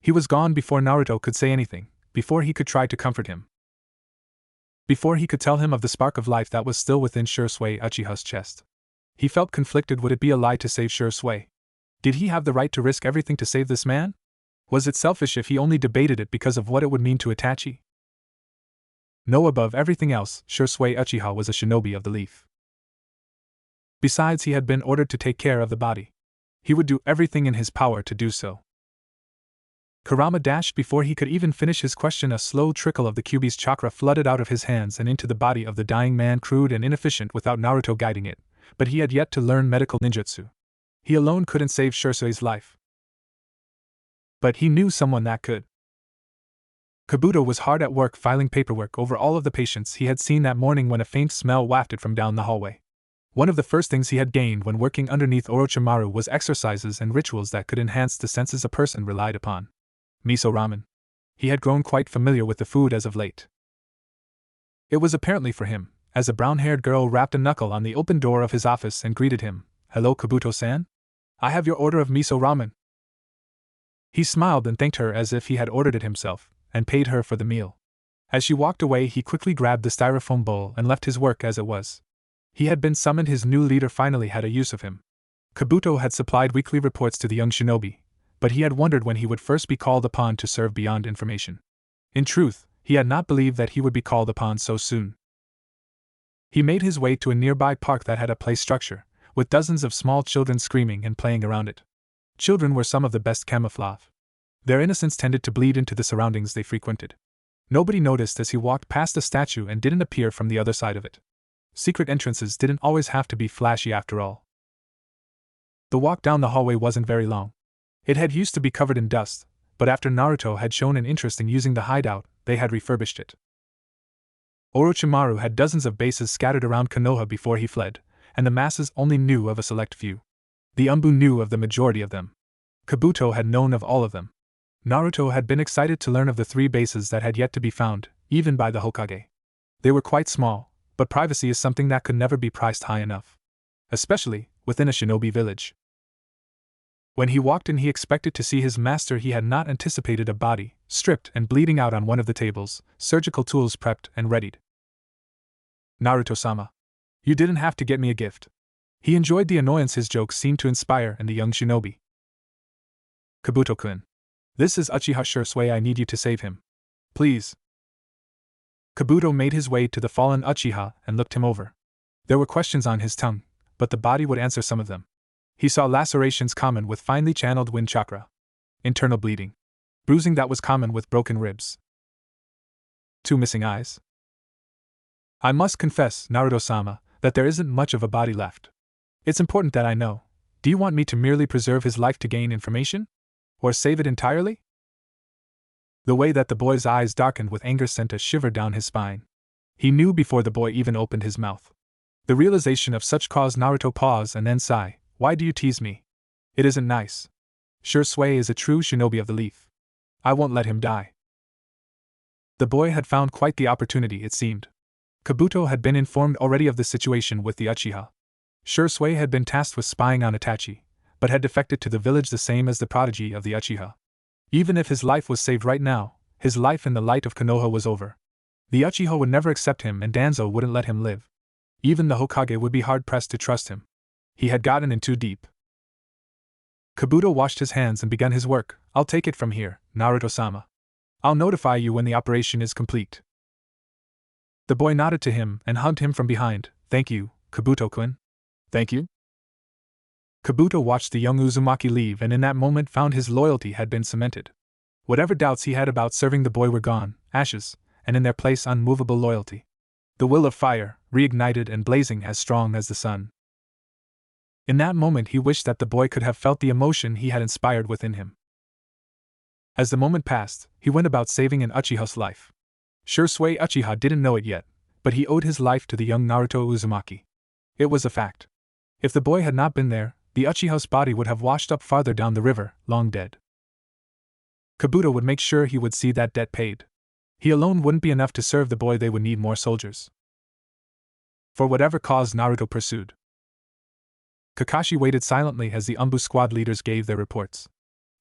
He was gone before Naruto could say anything, before he could try to comfort him. Before he could tell him of the spark of life that was still within Shisui Uchiha's chest. He felt conflicted. Would it be a lie to save Shisui? Did he have the right to risk everything to save this man? Was it selfish if he only debated it because of what it would mean to Itachi? No, above everything else, Shisui Uchiha was a shinobi of the leaf. Besides, he had been ordered to take care of the body. He would do everything in his power to do so. Kurama dashed before he could even finish his question. A slow trickle of the Kyuubi's chakra flooded out of his hands and into the body of the dying man, crude and inefficient without Naruto guiding it, but he had yet to learn medical ninjutsu. He alone couldn't save Shisui's life. But he knew someone that could. Kabuto was hard at work filing paperwork over all of the patients he had seen that morning when a faint smell wafted from down the hallway. One of the first things he had gained when working underneath Orochimaru was exercises and rituals that could enhance the senses a person relied upon. Miso ramen. He had grown quite familiar with the food as of late. It was apparently for him, as a brown-haired girl rapped a knuckle on the open door of his office and greeted him. Hello, Kabuto-san? I have your order of miso ramen. He smiled and thanked her as if he had ordered it himself, and paid her for the meal. As she walked away, he quickly grabbed the styrofoam bowl and left his work as it was. He had been summoned. His new leader finally had a use of him. Kabuto had supplied weekly reports to the young shinobi, but he had wondered when he would first be called upon to serve beyond information. In truth, he had not believed that he would be called upon so soon. He made his way to a nearby park that had a play structure, with dozens of small children screaming and playing around it. Children were some of the best camouflage. Their innocence tended to bleed into the surroundings they frequented. Nobody noticed as he walked past the statue and didn't appear from the other side of it. Secret entrances didn't always have to be flashy after all. The walk down the hallway wasn't very long. It had used to be covered in dust, but after Naruto had shown an interest in using the hideout, they had refurbished it. Orochimaru had dozens of bases scattered around Konoha before he fled, and the masses only knew of a select few. The ANBU knew of the majority of them. Kabuto had known of all of them. Naruto had been excited to learn of the 3 bases that had yet to be found, even by the Hokage. They were quite small, but privacy is something that could never be priced high enough. Especially within a shinobi village. When he walked in, he expected to see his master. He had not anticipated a body, stripped and bleeding out on one of the tables, surgical tools prepped and readied. Naruto-sama. You didn't have to get me a gift. He enjoyed the annoyance his jokes seemed to inspire in the young shinobi. Kabuto-kun. This is Uchiha Shisui. I need you to save him. Please. Kabuto made his way to the fallen Uchiha and looked him over. There were questions on his tongue, but the body would answer some of them. He saw lacerations common with finely channeled wind chakra. Internal bleeding. Bruising that was common with broken ribs. 2 missing eyes. I must confess, Naruto-sama, that there isn't much of a body left. It's important that I know. Do you want me to merely preserve his life to gain information? Or save it entirely? The way that the boy's eyes darkened with anger sent a shiver down his spine. He knew before the boy even opened his mouth. The realization of such caused Naruto pause and then sigh. Why do you tease me? It isn't nice. Shisui is a true shinobi of the leaf. I won't let him die. The boy had found quite the opportunity, it seemed. Kabuto had been informed already of the situation with the Uchiha. Shisui had been tasked with spying on Itachi, but had defected to the village the same as the prodigy of the Uchiha. Even if his life was saved right now, his life in the light of Konoha was over. The Uchiha would never accept him and Danzo wouldn't let him live. Even the Hokage would be hard-pressed to trust him. He had gotten in too deep. Kabuto washed his hands and began his work. I'll take it from here, Naruto-sama. I'll notify you when the operation is complete. The boy nodded to him and hugged him from behind. Thank you, Kabuto-kun. Thank you? Kabuto watched the young Uzumaki leave and in that moment found his loyalty had been cemented. Whatever doubts he had about serving the boy were gone, ashes, and in their place unmovable loyalty. The will of fire, reignited and blazing as strong as the sun. In that moment he wished that the boy could have felt the emotion he had inspired within him. As the moment passed, he went about saving an Uchiha's life. Shisui Uchiha didn't know it yet, but he owed his life to the young Naruto Uzumaki. It was a fact. If the boy had not been there, the Uchiha's body would have washed up farther down the river, long dead. Kabuto would make sure he would see that debt paid. He alone wouldn't be enough to serve the boy, they would need more soldiers. For whatever cause Naruto pursued. Kakashi waited silently as the ANBU squad leaders gave their reports.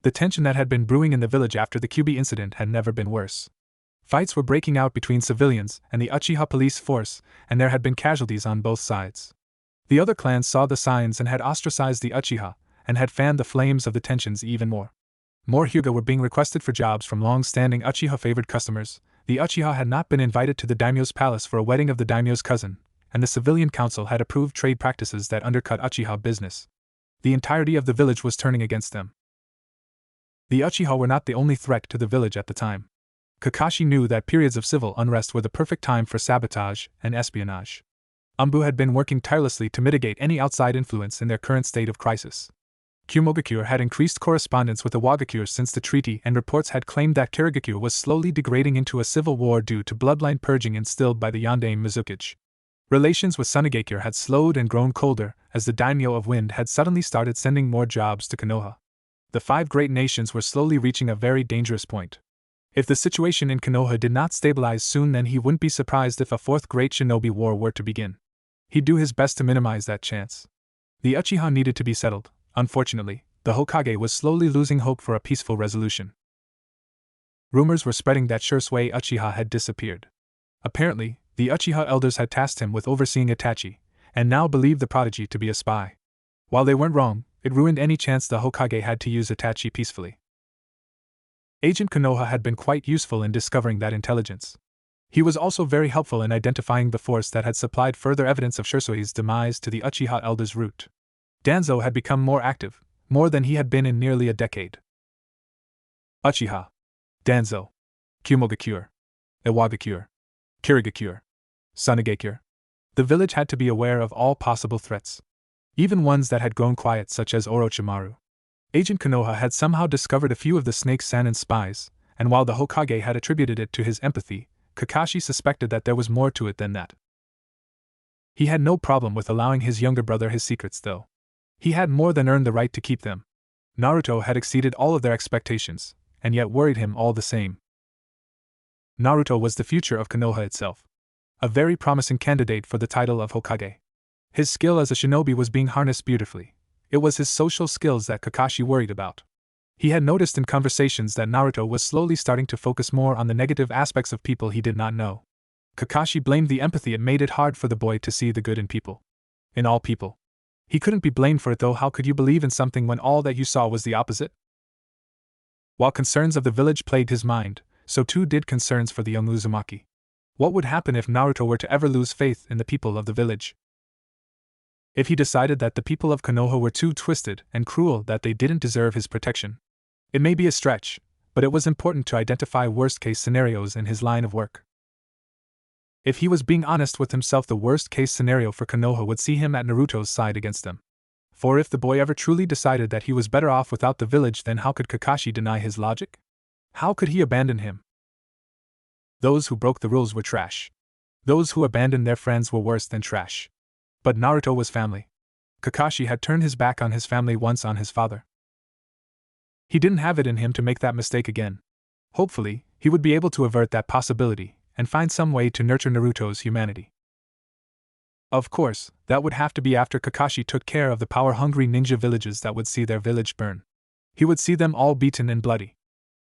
The tension that had been brewing in the village after the Kyubi incident had never been worse. Fights were breaking out between civilians and the Uchiha police force, and there had been casualties on both sides. The other clans saw the signs and had ostracized the Uchiha, and had fanned the flames of the tensions even more. More Hyuga were being requested for jobs from long-standing Uchiha-favored customers. The Uchiha had not been invited to the daimyo's palace for a wedding of the daimyo's cousin, and the civilian council had approved trade practices that undercut Uchiha business. The entirety of the village was turning against them. The Uchiha were not the only threat to the village at the time. Kakashi knew that periods of civil unrest were the perfect time for sabotage and espionage. ANBU had been working tirelessly to mitigate any outside influence in their current state of crisis. Kumogakure had increased correspondence with the Wagakure since the treaty, and reports had claimed that Kirigakure was slowly degrading into a civil war due to bloodline purging instilled by the Yandere Mizukage. Relations with Sunigakure had slowed and grown colder, as the daimyo of Wind had suddenly started sending more jobs to Konoha. The 5 great nations were slowly reaching a very dangerous point. If the situation in Konoha did not stabilize soon, then he wouldn't be surprised if a 4th great shinobi war were to begin. He'd do his best to minimize that chance. The Uchiha needed to be settled. Unfortunately, the Hokage was slowly losing hope for a peaceful resolution. Rumors were spreading that Shisui Uchiha had disappeared. Apparently, the Uchiha elders had tasked him with overseeing Itachi, and now believed the prodigy to be a spy. While they weren't wrong, it ruined any chance the Hokage had to use Itachi peacefully. Agent Konoha had been quite useful in discovering that intelligence. He was also very helpful in identifying the force that had supplied further evidence of Shisui's demise to the Uchiha elders' route. Danzo had become more active, more than he had been in nearly a decade. Uchiha. Danzo. Kumogakure. Iwagakure, Kirigakure, Sunagakure. The village had to be aware of all possible threats, even ones that had grown quiet, such as Orochimaru. Agent Konoha had somehow discovered a few of the Snake Sanin spies, and while the Hokage had attributed it to his empathy, Kakashi suspected that there was more to it than that. He had no problem with allowing his younger brother his secrets, though. He had more than earned the right to keep them. Naruto had exceeded all of their expectations, and yet worried him all the same. Naruto was the future of Konoha itself. A very promising candidate for the title of Hokage. His skill as a shinobi was being harnessed beautifully. It was his social skills that Kakashi worried about. He had noticed in conversations that Naruto was slowly starting to focus more on the negative aspects of people he did not know. Kakashi blamed the empathy it made it hard for the boy to see the good in people. In all people. He couldn't be blamed for it, though. How could you believe in something when all that you saw was the opposite? While concerns of the village plagued his mind, so too did concerns for the young Uzumaki. What would happen if Naruto were to ever lose faith in the people of the village? If he decided that the people of Konoha were too twisted and cruel, that they didn't deserve his protection? It may be a stretch, but it was important to identify worst-case scenarios in his line of work. If he was being honest with himself, the worst-case scenario for Konoha would see him at Naruto's side against them. For if the boy ever truly decided that he was better off without the village, then how could Kakashi deny his logic? How could he abandon him? Those who broke the rules were trash. Those who abandoned their friends were worse than trash. But Naruto was family. Kakashi had turned his back on his family once, on his father. He didn't have it in him to make that mistake again. Hopefully, he would be able to avert that possibility and find some way to nurture Naruto's humanity. Of course, that would have to be after Kakashi took care of the power-hungry ninja villages that would see their village burn. He would see them all beaten and bloody.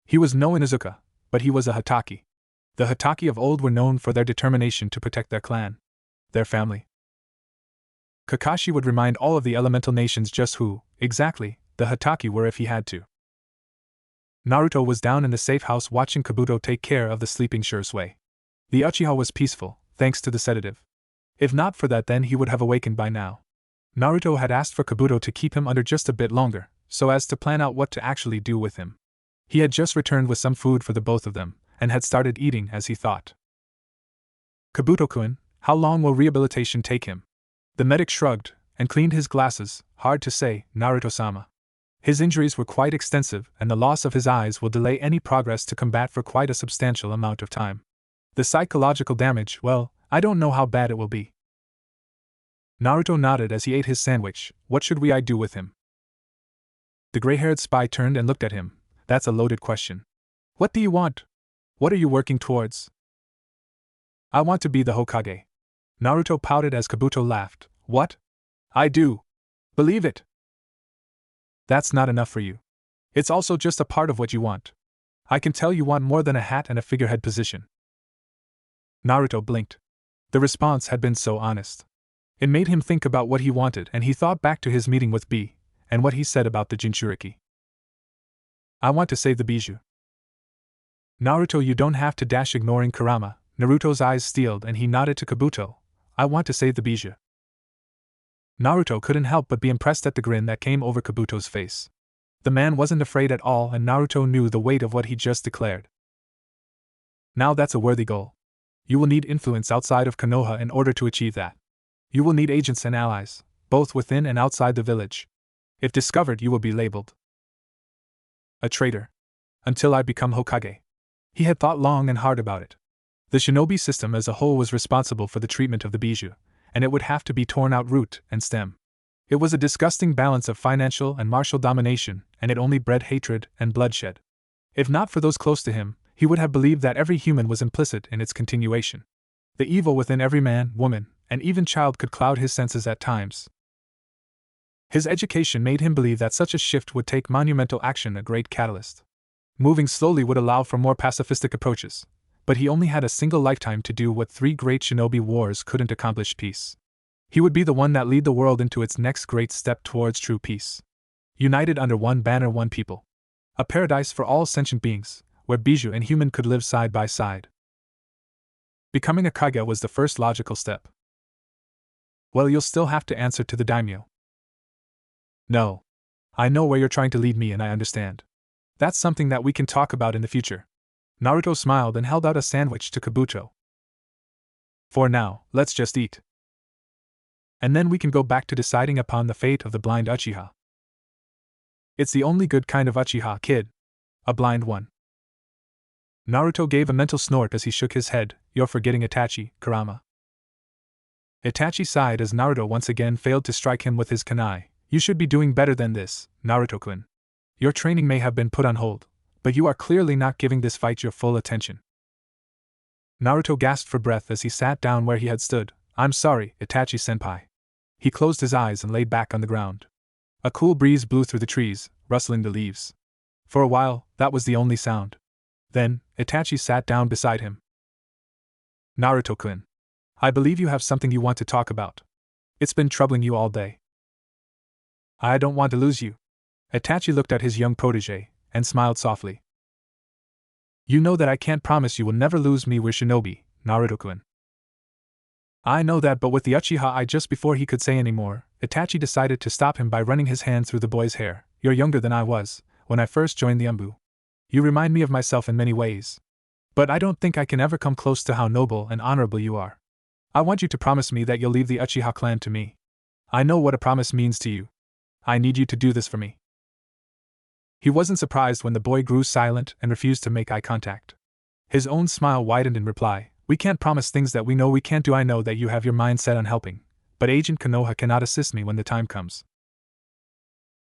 He was no Inuzuka, but he was a Hatake. The Hatake of old were known for their determination to protect their clan, their family. Kakashi would remind all of the elemental nations just who, exactly, the Hatake were if he had to. Naruto was down in the safe house watching Kabuto take care of the sleeping Shisui. The Uchiha was peaceful, thanks to the sedative. If not for that, then he would have awakened by now. Naruto had asked for Kabuto to keep him under just a bit longer, so as to plan out what to actually do with him. He had just returned with some food for the both of them, and had started eating as he thought. Kabuto-kun, how long will rehabilitation take him? The medic shrugged, and cleaned his glasses. Hard to say, Naruto-sama. His injuries were quite extensive, and the loss of his eyes will delay any progress to combat for quite a substantial amount of time. The psychological damage, well, I don't know how bad it will be. Naruto nodded as he ate his sandwich. What should I do with him? The gray-haired spy turned and looked at him. That's a loaded question. What do you want? What are you working towards? I want to be the Hokage. Naruto pouted as Kabuto laughed. What? I do. Believe it. That's not enough for you. It's also just a part of what you want. I can tell you want more than a hat and a figurehead position. Naruto blinked. The response had been so honest. It made him think about what he wanted, and he thought back to his meeting with B, and what he said about the Jinchuriki. I want to save the bijou. Naruto, you don't have to dash. Ignoring Kurama, Naruto's eyes steeled and he nodded to Kabuto. I want to save the bijou. Naruto couldn't help but be impressed at the grin that came over Kabuto's face. The man wasn't afraid at all, and Naruto knew the weight of what he just declared. Now that's a worthy goal. You will need influence outside of Konoha in order to achieve that. You will need agents and allies, both within and outside the village. If discovered, you will be labeled a traitor. Until I become Hokage. He had thought long and hard about it. The shinobi system as a whole was responsible for the treatment of the bijou, and it would have to be torn out root and stem. It was a disgusting balance of financial and martial domination, and it only bred hatred and bloodshed. If not for those close to him, he would have believed that every human was implicit in its continuation. The evil within every man, woman, and even child could cloud his senses at times. His education made him believe that such a shift would take monumental action, a great catalyst. Moving slowly would allow for more pacifistic approaches, but he only had a single lifetime to do what 3 great shinobi wars couldn't accomplish: peace. He would be the one that lead the world into its next great step towards true peace. United under one banner, one people. A paradise for all sentient beings, where bijou and human could live side by side. Becoming a Kage was the first logical step. Well, you'll still have to answer to the daimyo. No. I know where you're trying to lead me, and I understand. That's something that we can talk about in the future. Naruto smiled and held out a sandwich to Kabuto. For now, let's just eat. And then we can go back to deciding upon the fate of the blind Uchiha. It's the only good kind of Uchiha, kid. A blind one. Naruto gave a mental snort as he shook his head. You're forgetting Itachi, Kurama. Itachi sighed as Naruto once again failed to strike him with his kunai. You should be doing better than this, Naruto-kun. Your training may have been put on hold, but you are clearly not giving this fight your full attention. Naruto gasped for breath as he sat down where he had stood. I'm sorry, Itachi-senpai. He closed his eyes and laid back on the ground. A cool breeze blew through the trees, rustling the leaves. For a while, that was the only sound. Then, Itachi sat down beside him. Naruto-kun. I believe you have something you want to talk about. It's been troubling you all day. I don't want to lose you. Itachi looked at his young protege, and smiled softly. You know that I can't promise you will never lose me with Shinobi, Naruto-kun. I know that, but with the Uchiha just before he could say any more, Itachi decided to stop him by running his hand through the boy's hair. You're younger than I was, when I first joined the ANBU. You remind me of myself in many ways. But I don't think I can ever come close to how noble and honorable you are. I want you to promise me that you'll leave the Uchiha clan to me. I know what a promise means to you. I need you to do this for me. He wasn't surprised when the boy grew silent and refused to make eye contact. His own smile widened in reply. We can't promise things that we know we can't do. I know that you have your mind set on helping, but Agent Konoha cannot assist me when the time comes.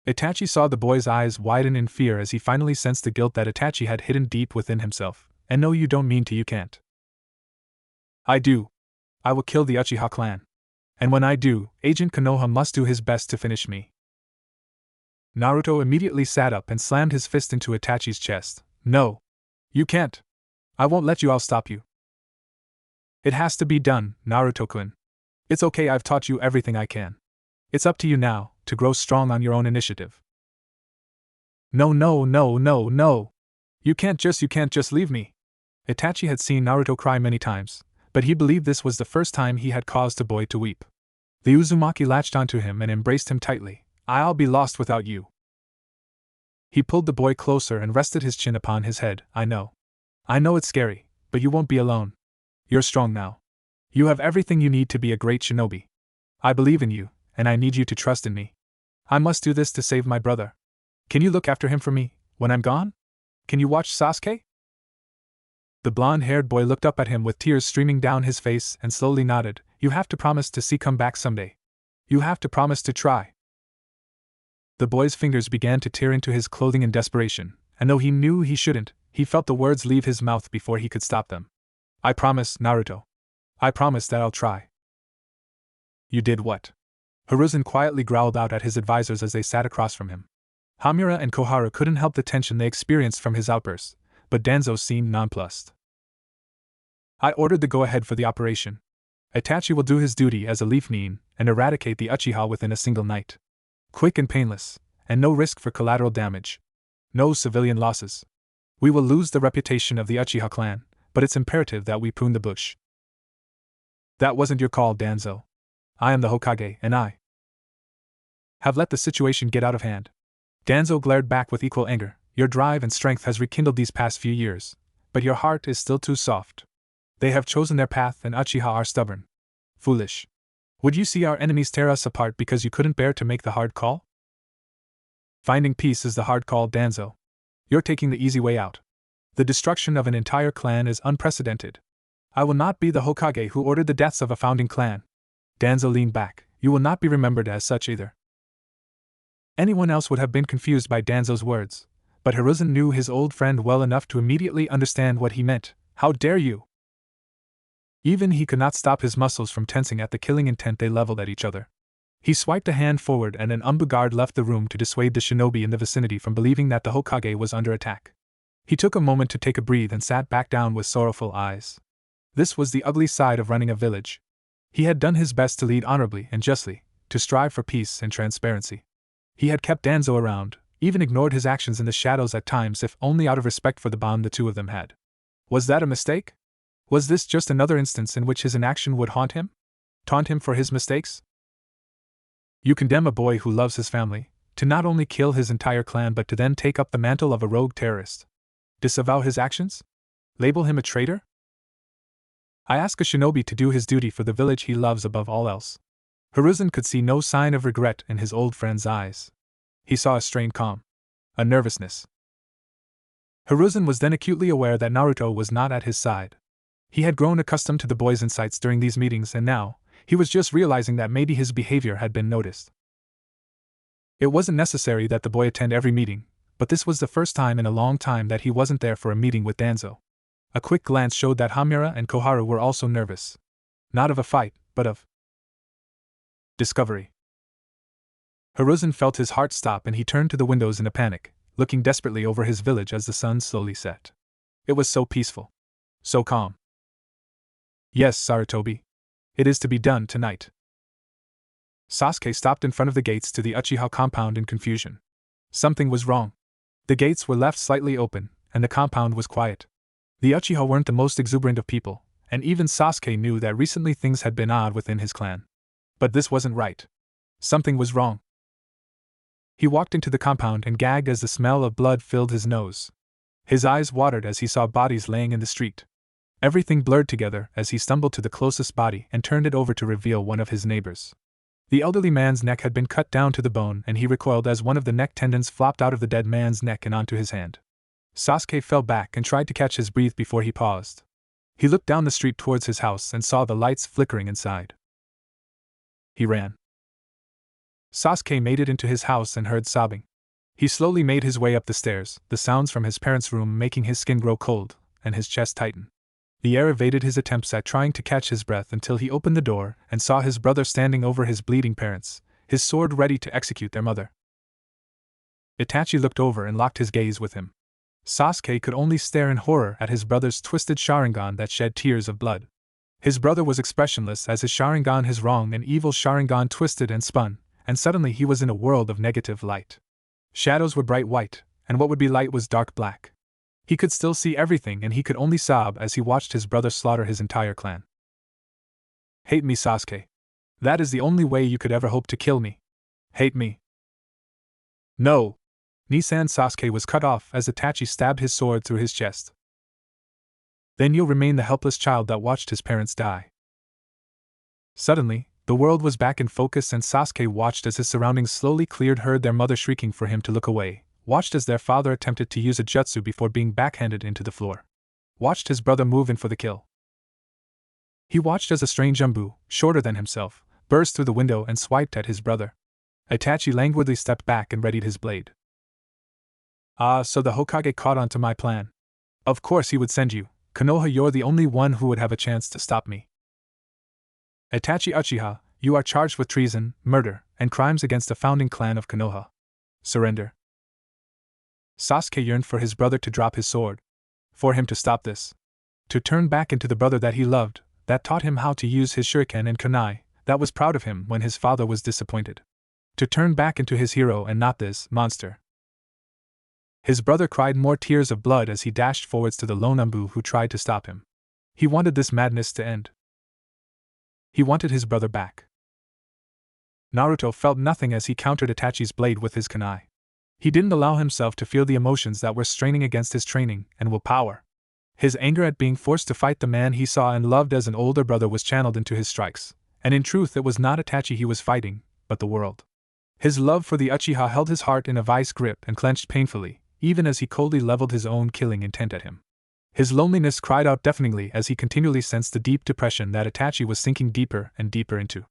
Itachi saw the boy's eyes widen in fear as he finally sensed the guilt that Itachi had hidden deep within himself. And no, you don't mean to, you can't. I do. I will kill the Uchiha clan. And when I do, Agent Konoha must do his best to finish me. Naruto immediately sat up and slammed his fist into Itachi's chest. No. You can't. I won't let you, I'll stop you. It has to be done, Naruto-kun. It's okay, I've taught you everything I can. It's up to you now, to grow strong on your own initiative. No. You can't just leave me. Itachi had seen Naruto cry many times, but he believed this was the first time he had caused a boy to weep. The Uzumaki latched onto him and embraced him tightly. I'll be lost without you. He pulled the boy closer and rested his chin upon his head. I know it's scary, but you won't be alone. You're strong now. You have everything you need to be a great shinobi. I believe in you, and I need you to trust in me. I must do this to save my brother. Can you look after him for me, when I'm gone? Can you watch Sasuke? The blonde-haired boy looked up at him with tears streaming down his face and slowly nodded. You have to promise to see come back someday. You have to promise to try. The boy's fingers began to tear into his clothing in desperation, and though he knew he shouldn't, he felt the words leave his mouth before he could stop them. I promise, Naruto. I promise that I'll try. You did what? Hiruzen quietly growled out at his advisors as they sat across from him. Hamura and Koharu couldn't help the tension they experienced from his outburst, but Danzo seemed nonplussed. I ordered the go-ahead for the operation. Itachi will do his duty as a leaf nin and eradicate the Uchiha within a single night. Quick and painless, and no risk for collateral damage. No civilian losses. We will lose the reputation of the Uchiha clan, but it's imperative that we prune the bush. That wasn't your call, Danzo. I am the Hokage, and I have let the situation get out of hand. Danzo glared back with equal anger. Your drive and strength has rekindled these past few years, but your heart is still too soft. They have chosen their path and Uchiha are stubborn. Foolish. Would you see our enemies tear us apart because you couldn't bear to make the hard call? Finding peace is the hard call, Danzo. You're taking the easy way out. The destruction of an entire clan is unprecedented. I will not be the Hokage who ordered the deaths of a founding clan. Danzo leaned back. You will not be remembered as such either. Anyone else would have been confused by Danzo's words, but Hiruzen knew his old friend well enough to immediately understand what he meant. How dare you? Even he could not stop his muscles from tensing at the killing intent they leveled at each other. He swiped a hand forward and an ANBU guard left the room to dissuade the shinobi in the vicinity from believing that the Hokage was under attack. He took a moment to take a breath and sat back down with sorrowful eyes. This was the ugly side of running a village. He had done his best to lead honorably and justly, to strive for peace and transparency. He had kept Danzo around, even ignored his actions in the shadows at times if only out of respect for the bond the two of them had. Was that a mistake? Was this just another instance in which his inaction would haunt him? Taunt him for his mistakes? You condemn a boy who loves his family, to not only kill his entire clan but to then take up the mantle of a rogue terrorist. Disavow his actions? Label him a traitor? I ask a shinobi to do his duty for the village he loves above all else. Hiruzen could see no sign of regret in his old friend's eyes. He saw a strained calm. A nervousness. Hiruzen was then acutely aware that Naruto was not at his side. He had grown accustomed to the boy's insights during these meetings, and now, he was just realizing that maybe his behavior had been noticed. It wasn't necessary that the boy attend every meeting, but this was the first time in a long time that he wasn't there for a meeting with Danzo. A quick glance showed that Hamura and Koharu were also nervous. Not of a fight, but of discovery. Hiruzen felt his heart stop and he turned to the windows in a panic, looking desperately over his village as the sun slowly set. It was so peaceful. So calm. Yes, Sarutobi. It is to be done tonight. Sasuke stopped in front of the gates to the Uchiha compound in confusion. Something was wrong. The gates were left slightly open, and the compound was quiet. The Uchiha weren't the most exuberant of people, and even Sasuke knew that recently things had been odd within his clan. But this wasn't right. Something was wrong. He walked into the compound and gagged as the smell of blood filled his nose. His eyes watered as he saw bodies laying in the street. Everything blurred together as he stumbled to the closest body and turned it over to reveal one of his neighbors. The elderly man's neck had been cut down to the bone, and he recoiled as one of the neck tendons flopped out of the dead man's neck and onto his hand. Sasuke fell back and tried to catch his breath before he paused. He looked down the street towards his house and saw the lights flickering inside. He ran. Sasuke made it into his house and heard sobbing. He slowly made his way up the stairs, the sounds from his parents' room making his skin grow cold, and his chest tighten. The air evaded his attempts at trying to catch his breath until he opened the door and saw his brother standing over his bleeding parents, his sword ready to execute their mother. Itachi looked over and locked his gaze with him. Sasuke could only stare in horror at his brother's twisted Sharingan that shed tears of blood. His brother was expressionless as his Sharingan, his wrong and evil Sharingan, twisted and spun, and suddenly he was in a world of negative light. Shadows were bright white, and what would be light was dark black. He could still see everything, and he could only sob as he watched his brother slaughter his entire clan. Hate me, Sasuke. That is the only way you could ever hope to kill me. Hate me. No! Nissan Sasuke was cut off as Itachi stabbed his sword through his chest. Then you'll remain the helpless child that watched his parents die. Suddenly, the world was back in focus, and Sasuke watched as his surroundings slowly cleared, heard their mother shrieking for him to look away, watched as their father attempted to use a jutsu before being backhanded into the floor. Watched his brother move in for the kill. He watched as a strange ANBU, shorter than himself, burst through the window and swiped at his brother. Itachi languidly stepped back and readied his blade. Ah, so the Hokage caught on to my plan. Of course he would send you, Konoha. You're the only one who would have a chance to stop me. Itachi Uchiha, you are charged with treason, murder, and crimes against the founding clan of Konoha. Surrender. Sasuke yearned for his brother to drop his sword. For him to stop this. To turn back into the brother that he loved, that taught him how to use his shuriken and kunai, that was proud of him when his father was disappointed. To turn back into his hero and not this monster. His brother cried more tears of blood as he dashed forwards to the lone ANBU who tried to stop him. He wanted this madness to end. He wanted his brother back. Naruto felt nothing as he countered Itachi's blade with his kunai. He didn't allow himself to feel the emotions that were straining against his training and willpower. His anger at being forced to fight the man he saw and loved as an older brother was channeled into his strikes, and in truth it was not Itachi he was fighting, but the world. His love for the Uchiha held his heart in a vice grip and clenched painfully, even as he coldly leveled his own killing intent at him. His loneliness cried out deafeningly as he continually sensed the deep depression that Itachi was sinking deeper and deeper into.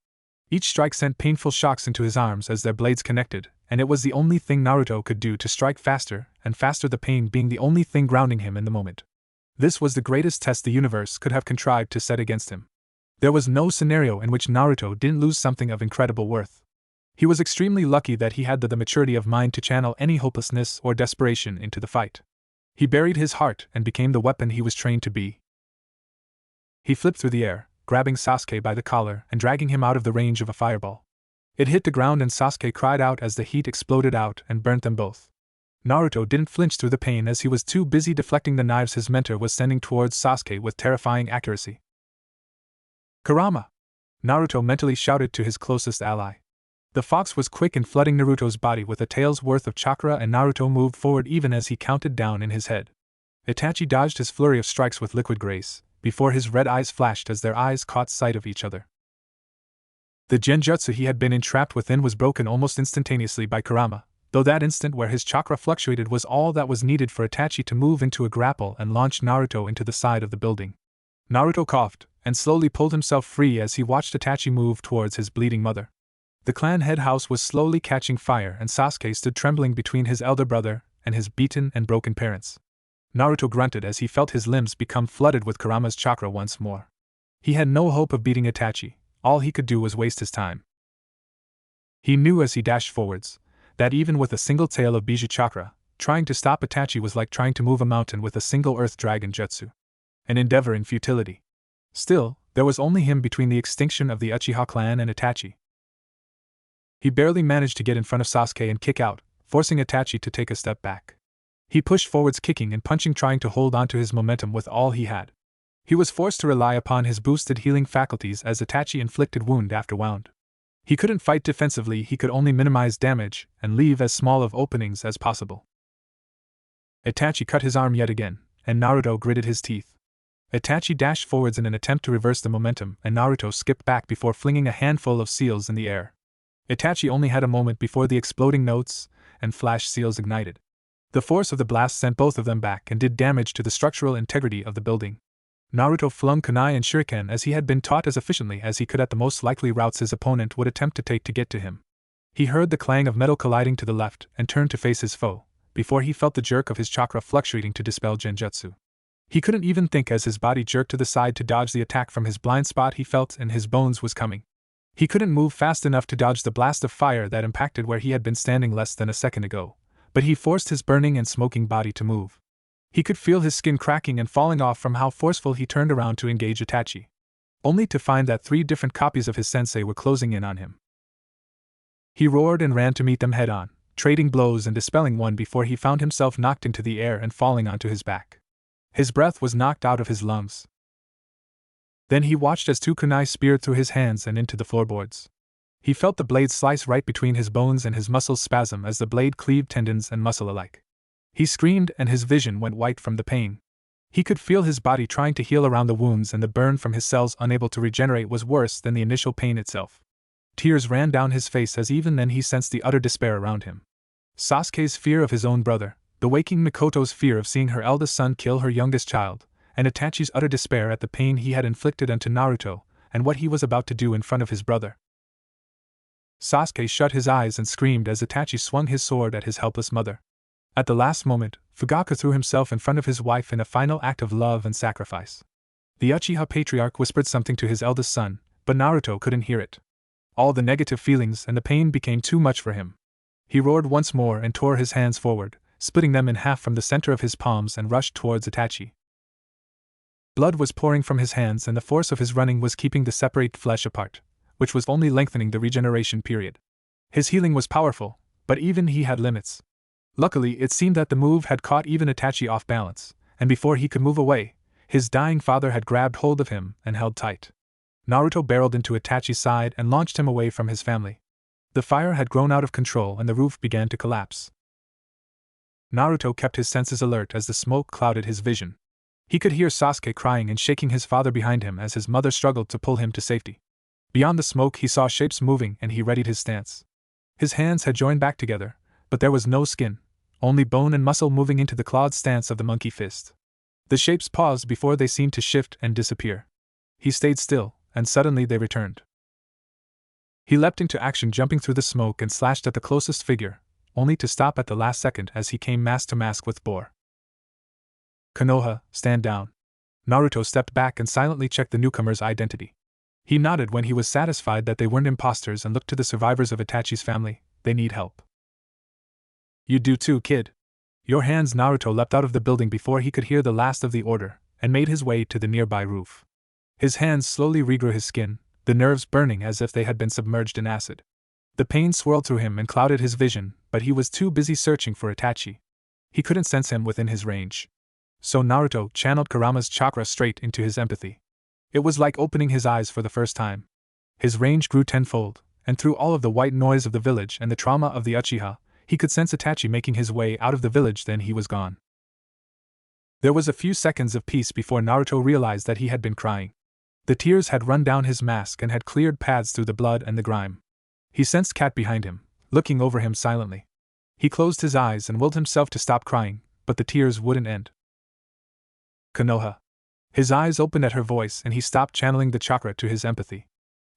Each strike sent painful shocks into his arms as their blades connected, and it was the only thing Naruto could do to strike faster and faster, the pain being the only thing grounding him in the moment. This was the greatest test the universe could have contrived to set against him. There was no scenario in which Naruto didn't lose something of incredible worth. He was extremely lucky that he had the maturity of mind to channel any hopelessness or desperation into the fight. He buried his heart and became the weapon he was trained to be. He flipped through the air, grabbing Sasuke by the collar and dragging him out of the range of a fireball. It hit the ground and Sasuke cried out as the heat exploded out and burnt them both. Naruto didn't flinch through the pain as he was too busy deflecting the knives his mentor was sending towards Sasuke with terrifying accuracy. Kurama! Naruto mentally shouted to his closest ally. The fox was quick in flooding Naruto's body with a tail's worth of chakra, and Naruto moved forward even as he counted down in his head. Itachi dodged his flurry of strikes with liquid grace, before his red eyes flashed as their eyes caught sight of each other. The genjutsu he had been entrapped within was broken almost instantaneously by Kurama, though that instant where his chakra fluctuated was all that was needed for Itachi to move into a grapple and launch Naruto into the side of the building. Naruto coughed, and slowly pulled himself free as he watched Itachi move towards his bleeding mother. The clan head house was slowly catching fire and Sasuke stood trembling between his elder brother and his beaten and broken parents. Naruto grunted as he felt his limbs become flooded with Kurama's chakra once more. He had no hope of beating Itachi, all he could do was waste his time. He knew as he dashed forwards, that even with a single tail of Bijuu chakra, trying to stop Itachi was like trying to move a mountain with a single earth dragon jutsu. An endeavor in futility. Still, there was only him between the extinction of the Uchiha clan and Itachi. He barely managed to get in front of Sasuke and kick out, forcing Itachi to take a step back. He pushed forwards kicking and punching trying to hold onto his momentum with all he had. He was forced to rely upon his boosted healing faculties as Itachi inflicted wound after wound. He couldn't fight defensively, he could only minimize damage and leave as small of openings as possible. Itachi cut his arm yet again, and Naruto gritted his teeth. Itachi dashed forwards in an attempt to reverse the momentum, and Naruto skipped back before flinging a handful of seals in the air. Itachi only had a moment before the exploding notes and flash seals ignited. The force of the blast sent both of them back and did damage to the structural integrity of the building. Naruto flung kunai and shuriken as he had been taught as efficiently as he could at the most likely routes his opponent would attempt to take to get to him. He heard the clang of metal colliding to the left and turned to face his foe, before he felt the jerk of his chakra fluctuating to dispel genjutsu. He couldn't even think as his body jerked to the side to dodge the attack from his blind spot he felt in his bones was coming. He couldn't move fast enough to dodge the blast of fire that impacted where he had been standing less than a second ago, but he forced his burning and smoking body to move. He could feel his skin cracking and falling off from how forceful he turned around to engage Itachi, only to find that 3 different copies of his sensei were closing in on him. He roared and ran to meet them head-on, trading blows and dispelling one before he found himself knocked into the air and falling onto his back. His breath was knocked out of his lungs. Then he watched as 2 kunai speared through his hands and into the floorboards. He felt the blade slice right between his bones and his muscles spasm as the blade cleaved tendons and muscle alike. He screamed and his vision went white from the pain. He could feel his body trying to heal around the wounds and the burn from his cells unable to regenerate was worse than the initial pain itself. Tears ran down his face as even then he sensed the utter despair around him. Sasuke's fear of his own brother, the waking Mikoto's fear of seeing her eldest son kill her youngest child, and Itachi's utter despair at the pain he had inflicted onto Naruto, and what he was about to do in front of his brother. Sasuke shut his eyes and screamed as Itachi swung his sword at his helpless mother. At the last moment, Fugaku threw himself in front of his wife in a final act of love and sacrifice. The Uchiha patriarch whispered something to his eldest son, but Naruto couldn't hear it. All the negative feelings and the pain became too much for him. He roared once more and tore his hands forward, splitting them in half from the center of his palms and rushed towards Itachi. Blood was pouring from his hands and the force of his running was keeping the separate flesh apart, which was only lengthening the regeneration period. His healing was powerful, but even he had limits. Luckily, it seemed that the move had caught even Itachi off balance, and before he could move away, his dying father had grabbed hold of him and held tight. Naruto barreled into Itachi's side and launched him away from his family. The fire had grown out of control and the roof began to collapse. Naruto kept his senses alert as the smoke clouded his vision. He could hear Sasuke crying and shaking his father behind him as his mother struggled to pull him to safety. Beyond the smoke he saw shapes moving and he readied his stance. His hands had joined back together, but there was no skin, only bone and muscle moving into the clawed stance of the monkey fist. The shapes paused before they seemed to shift and disappear. He stayed still, and suddenly they returned. He leapt into action, jumping through the smoke and slashed at the closest figure, only to stop at the last second as he came mask to mask with Bor. Konoha, stand down. Naruto stepped back and silently checked the newcomer's identity. He nodded when he was satisfied that they weren't imposters and looked to the survivors of Itachi's family. They need help. You do too, kid. Your hands. Naruto leapt out of the building before he could hear the last of the order, and made his way to the nearby roof. His hands slowly regrew his skin, the nerves burning as if they had been submerged in acid. The pain swirled through him and clouded his vision, but he was too busy searching for Itachi. He couldn't sense him within his range. So Naruto channeled Kurama's chakra straight into his empathy. It was like opening his eyes for the first time. His range grew tenfold, and through all of the white noise of the village and the trauma of the Uchiha, he could sense Itachi making his way out of the village. Then he was gone. There was a few seconds of peace before Naruto realized that he had been crying. The tears had run down his mask and had cleared paths through the blood and the grime. He sensed Cat behind him, looking over him silently. He closed his eyes and willed himself to stop crying, but the tears wouldn't end. Konoha. His eyes opened at her voice and he stopped channeling the chakra to his empathy.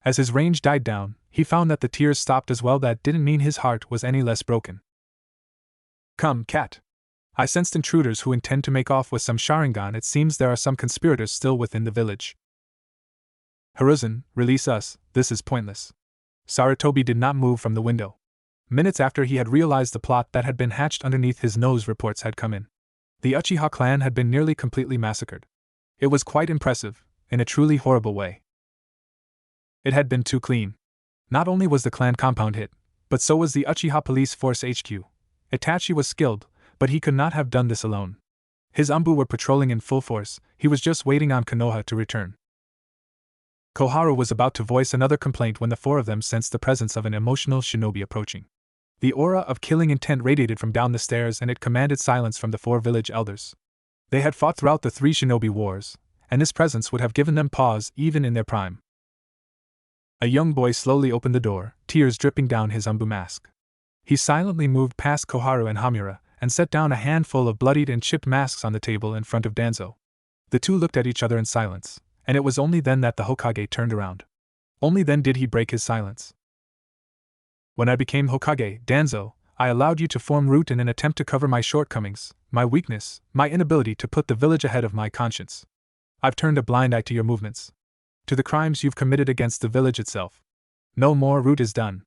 As his range died down, he found that the tears stopped as well. That didn't mean his heart was any less broken. Come, Cat. I sensed intruders who intend to make off with some Sharingan. It seems there are some conspirators still within the village. Hiruzen, release us, this is pointless. Sarutobi did not move from the window. Minutes after he had realized the plot that had been hatched underneath his nose, reports had come in. The Uchiha clan had been nearly completely massacred. It was quite impressive, in a truly horrible way. It had been too clean. Not only was the clan compound hit, but so was the Uchiha Police Force HQ. Itachi was skilled, but he could not have done this alone. His ANBU were patrolling in full force. He was just waiting on Konoha to return. Koharu was about to voice another complaint when the four of them sensed the presence of an emotional shinobi approaching. The aura of killing intent radiated from down the stairs and it commanded silence from the four village elders. They had fought throughout the 3 shinobi wars, and this presence would have given them pause even in their prime. A young boy slowly opened the door, tears dripping down his ANBU mask. He silently moved past Koharu and Hamura, and set down a handful of bloodied and chipped masks on the table in front of Danzo. The two looked at each other in silence, and it was only then that the Hokage turned around. Only then did he break his silence. When I became Hokage, Danzo, I allowed you to form root in an attempt to cover my shortcomings, my weakness, my inability to put the village ahead of my conscience. I've turned a blind eye to your movements, to the crimes you've committed against the village itself. No more root is done.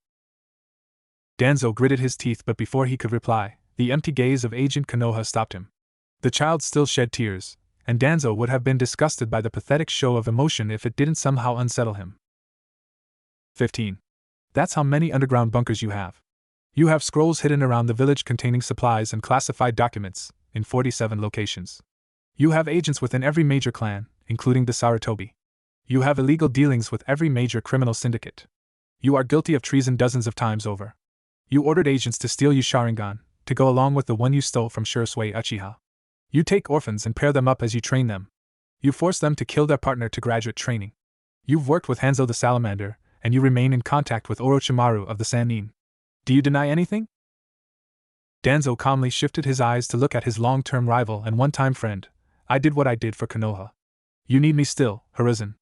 Danzo gritted his teeth, but before he could reply, the empty gaze of Agent Konoha stopped him. The child still shed tears, and Danzo would have been disgusted by the pathetic show of emotion if it didn't somehow unsettle him. 15. That's how many underground bunkers you have. You have scrolls hidden around the village containing supplies and classified documents, in 47 locations. You have agents within every major clan, including the Sarutobi. You have illegal dealings with every major criminal syndicate. You are guilty of treason dozens of times over. You ordered agents to steal you Sharingan, to go along with the one you stole from Shisui Uchiha. You take orphans and pair them up as you train them. You force them to kill their partner to graduate training. You've worked with Hanzo the Salamander, and you remain in contact with Orochimaru of the Sannin. Do you deny anything? Danzo calmly shifted his eyes to look at his long-term rival and one-time friend. I did what I did for Konoha. You need me still, Hiruzen.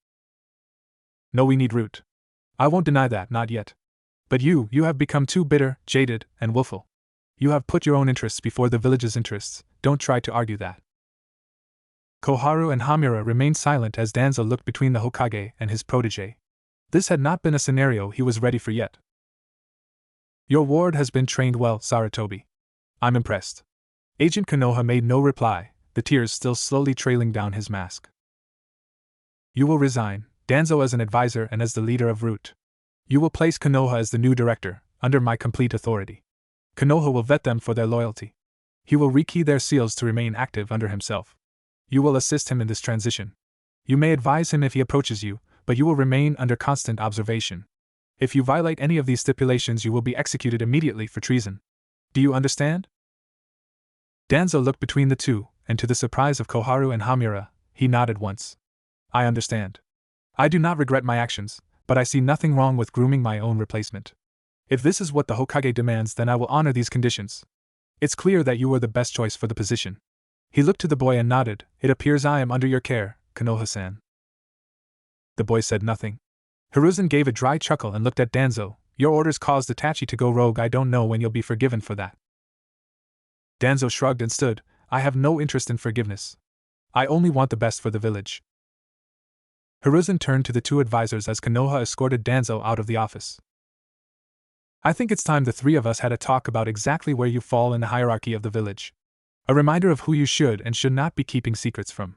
No, we need root. I won't deny that, not yet. But you have become too bitter, jaded, and willful. You have put your own interests before the village's interests. Don't try to argue that. Koharu and Hamura remained silent as Danzo looked between the Hokage and his protege. This had not been a scenario he was ready for yet. Your ward has been trained well, Sarutobi. I'm impressed. Agent Konoha made no reply, the tears still slowly trailing down his mask. You will resign, Danzo as an advisor and as the leader of Root. You will place Konoha as the new director, under my complete authority. Konoha will vet them for their loyalty. He will rekey their seals to remain active under himself. You will assist him in this transition. You may advise him if he approaches you, but you will remain under constant observation. If you violate any of these stipulations, you will be executed immediately for treason. Do you understand? Danzo looked between the two, and to the surprise of Koharu and Hamura, he nodded once. I understand. I do not regret my actions, but I see nothing wrong with grooming my own replacement. If this is what the Hokage demands, then I will honor these conditions. It's clear that you were the best choice for the position. He looked to the boy and nodded. It appears I am under your care, Konoha-san. The boy said nothing. Hiruzen gave a dry chuckle and looked at Danzo. Your orders caused Itachi to go rogue. I don't know when you'll be forgiven for that. Danzo shrugged and stood. I have no interest in forgiveness. I only want the best for the village. Hiruzen turned to the two advisors as Konoha escorted Danzo out of the office. I think it's time the three of us had a talk about exactly where you fall in the hierarchy of the village. A reminder of who you should and should not be keeping secrets from.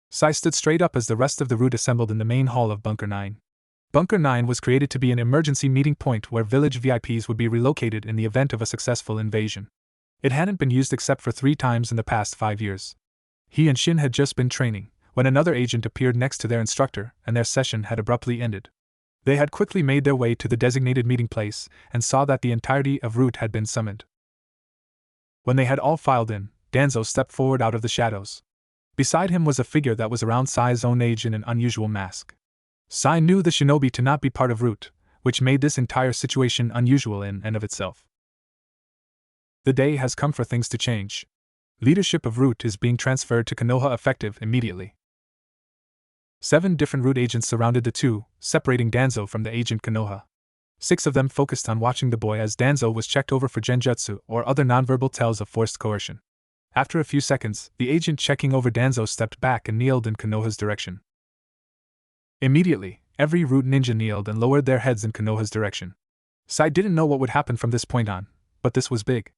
Sai stood straight up as the rest of the Root assembled in the main hall of Bunker 9. Bunker 9 was created to be an emergency meeting point where village VIPs would be relocated in the event of a successful invasion. It hadn't been used except for 3 times in the past 5 years. He and Shin had just been training, when another agent appeared next to their instructor, and their session had abruptly ended. They had quickly made their way to the designated meeting place, and saw that the entirety of Root had been summoned. When they had all filed in, Danzo stepped forward out of the shadows. Beside him was a figure that was around Sai's own age in an unusual mask. Sai knew the shinobi to not be part of Root, which made this entire situation unusual in and of itself. The day has come for things to change. Leadership of Root is being transferred to Konoha effective immediately. 7 different Root agents surrounded the two, separating Danzo from the agent Konoha. 6 of them focused on watching the boy as Danzo was checked over for genjutsu or other nonverbal tells of forced coercion. After a few seconds, the agent checking over Danzo stepped back and kneeled in Konoha's direction. Immediately, every Root ninja kneeled and lowered their heads in Konoha's direction. Sai didn't know what would happen from this point on, but this was big.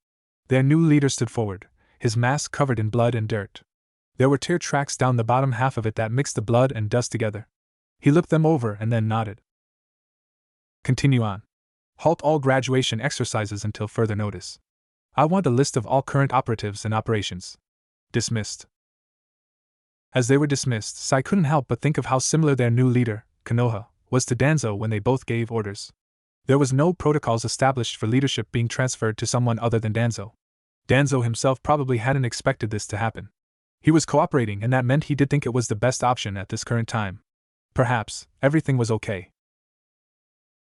Their new leader stood forward, his mask covered in blood and dirt. There were tear tracks down the bottom half of it that mixed the blood and dust together. He looked them over and then nodded. Continue on. Halt all graduation exercises until further notice. I want a list of all current operatives and operations. Dismissed. As they were dismissed, Sai couldn't help but think of how similar their new leader, Konoha, was to Danzo when they both gave orders. There was no protocols established for leadership being transferred to someone other than Danzo. Danzo himself probably hadn't expected this to happen. He was cooperating, and that meant he did think it was the best option at this current time. Perhaps everything was okay.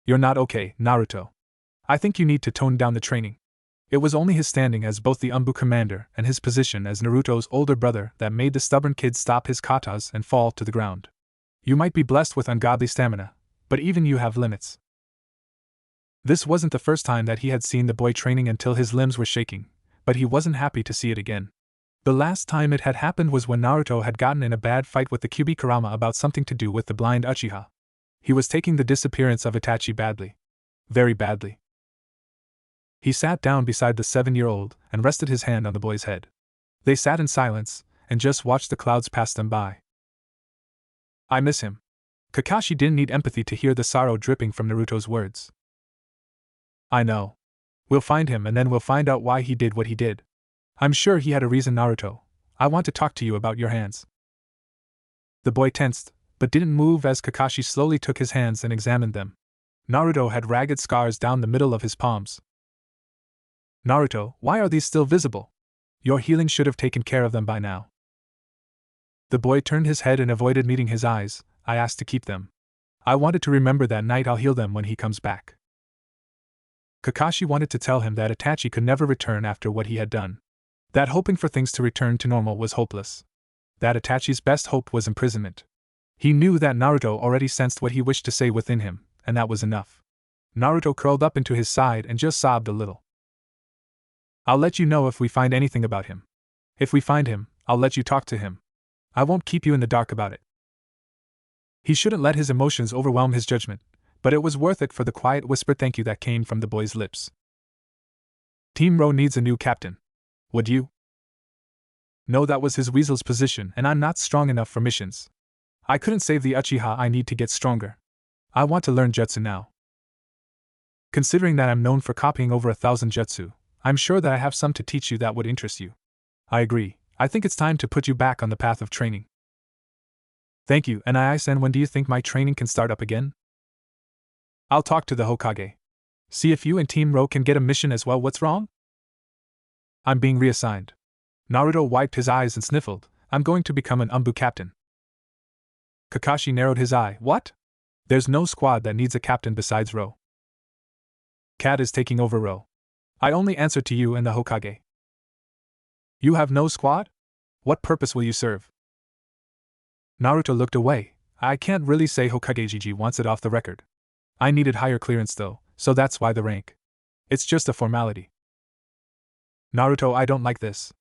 You're not okay, Naruto. I think you need to tone down the training. It was only his standing as both the ANBU commander and his position as Naruto's older brother that made the stubborn kid stop his katas and fall to the ground. You might be blessed with ungodly stamina, but even you have limits. This wasn't the first time that he had seen the boy training until his limbs were shaking, but he wasn't happy to see it again. The last time it had happened was when Naruto had gotten in a bad fight with the Kyuubi Kurama about something to do with the blind Uchiha. He was taking the disappearance of Itachi badly. Very badly. He sat down beside the 7-year-old and rested his hand on the boy's head. They sat in silence and just watched the clouds pass them by. I miss him. Kakashi didn't need empathy to hear the sorrow dripping from Naruto's words. I know. We'll find him and then we'll find out why he did what he did. I'm sure he had a reason, Naruto. I want to talk to you about your hands. The boy tensed, but didn't move as Kakashi slowly took his hands and examined them. Naruto had ragged scars down the middle of his palms. Naruto, why are these still visible? Your healing should have taken care of them by now. The boy turned his head and avoided meeting his eyes. I asked to keep them. I wanted to remember that night. I'll heal them when he comes back. Kakashi wanted to tell him that Itachi could never return after what he had done. That hoping for things to return to normal was hopeless. That Itachi's best hope was imprisonment. He knew that Naruto already sensed what he wished to say within him, and that was enough. Naruto curled up into his side and just sobbed a little. I'll let you know if we find anything about him. If we find him, I'll let you talk to him. I won't keep you in the dark about it. He shouldn't let his emotions overwhelm his judgment, but it was worth it for the quiet whispered thank you that came from the boy's lips. Team Ro needs a new captain. Would you? No, that was his weasel's position, and I'm not strong enough for missions. I couldn't save the Uchiha. I need to get stronger. I want to learn jutsu now. Considering that I'm known for copying over 1,000 jutsu, I'm sure that I have some to teach you that would interest you. I agree. I think it's time to put you back on the path of training. Thank you, and when do you think my training can start up again? I'll talk to the Hokage. See if you and Team Ro can get a mission as well. What's wrong? I'm being reassigned. Naruto wiped his eyes and sniffled. I'm going to become an ANBU captain. Kakashi narrowed his eye. What? There's no squad that needs a captain besides Ro. Cat is taking over Ro. I only answer to you and the Hokage. You have no squad? What purpose will you serve? Naruto looked away. I can't really say Hokage Gigi wants it off the record. I needed higher clearance though, so that's why the rank. It's just a formality. Naruto, I don't like this.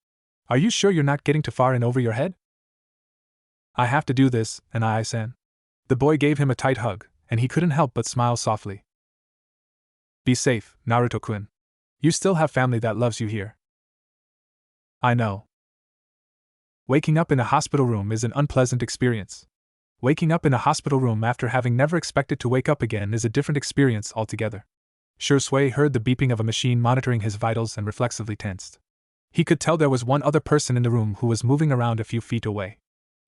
Are you sure you're not getting too far in over your head? I have to do this, and I-san. The boy gave him a tight hug, and he couldn't help but smile softly. Be safe, Naruto-kun. You still have family that loves you here. I know. Waking up in a hospital room is an unpleasant experience. Waking up in a hospital room after having never expected to wake up again is a different experience altogether. Shisui heard the beeping of a machine monitoring his vitals and reflexively tensed. He could tell there was one other person in the room who was moving around a few feet away.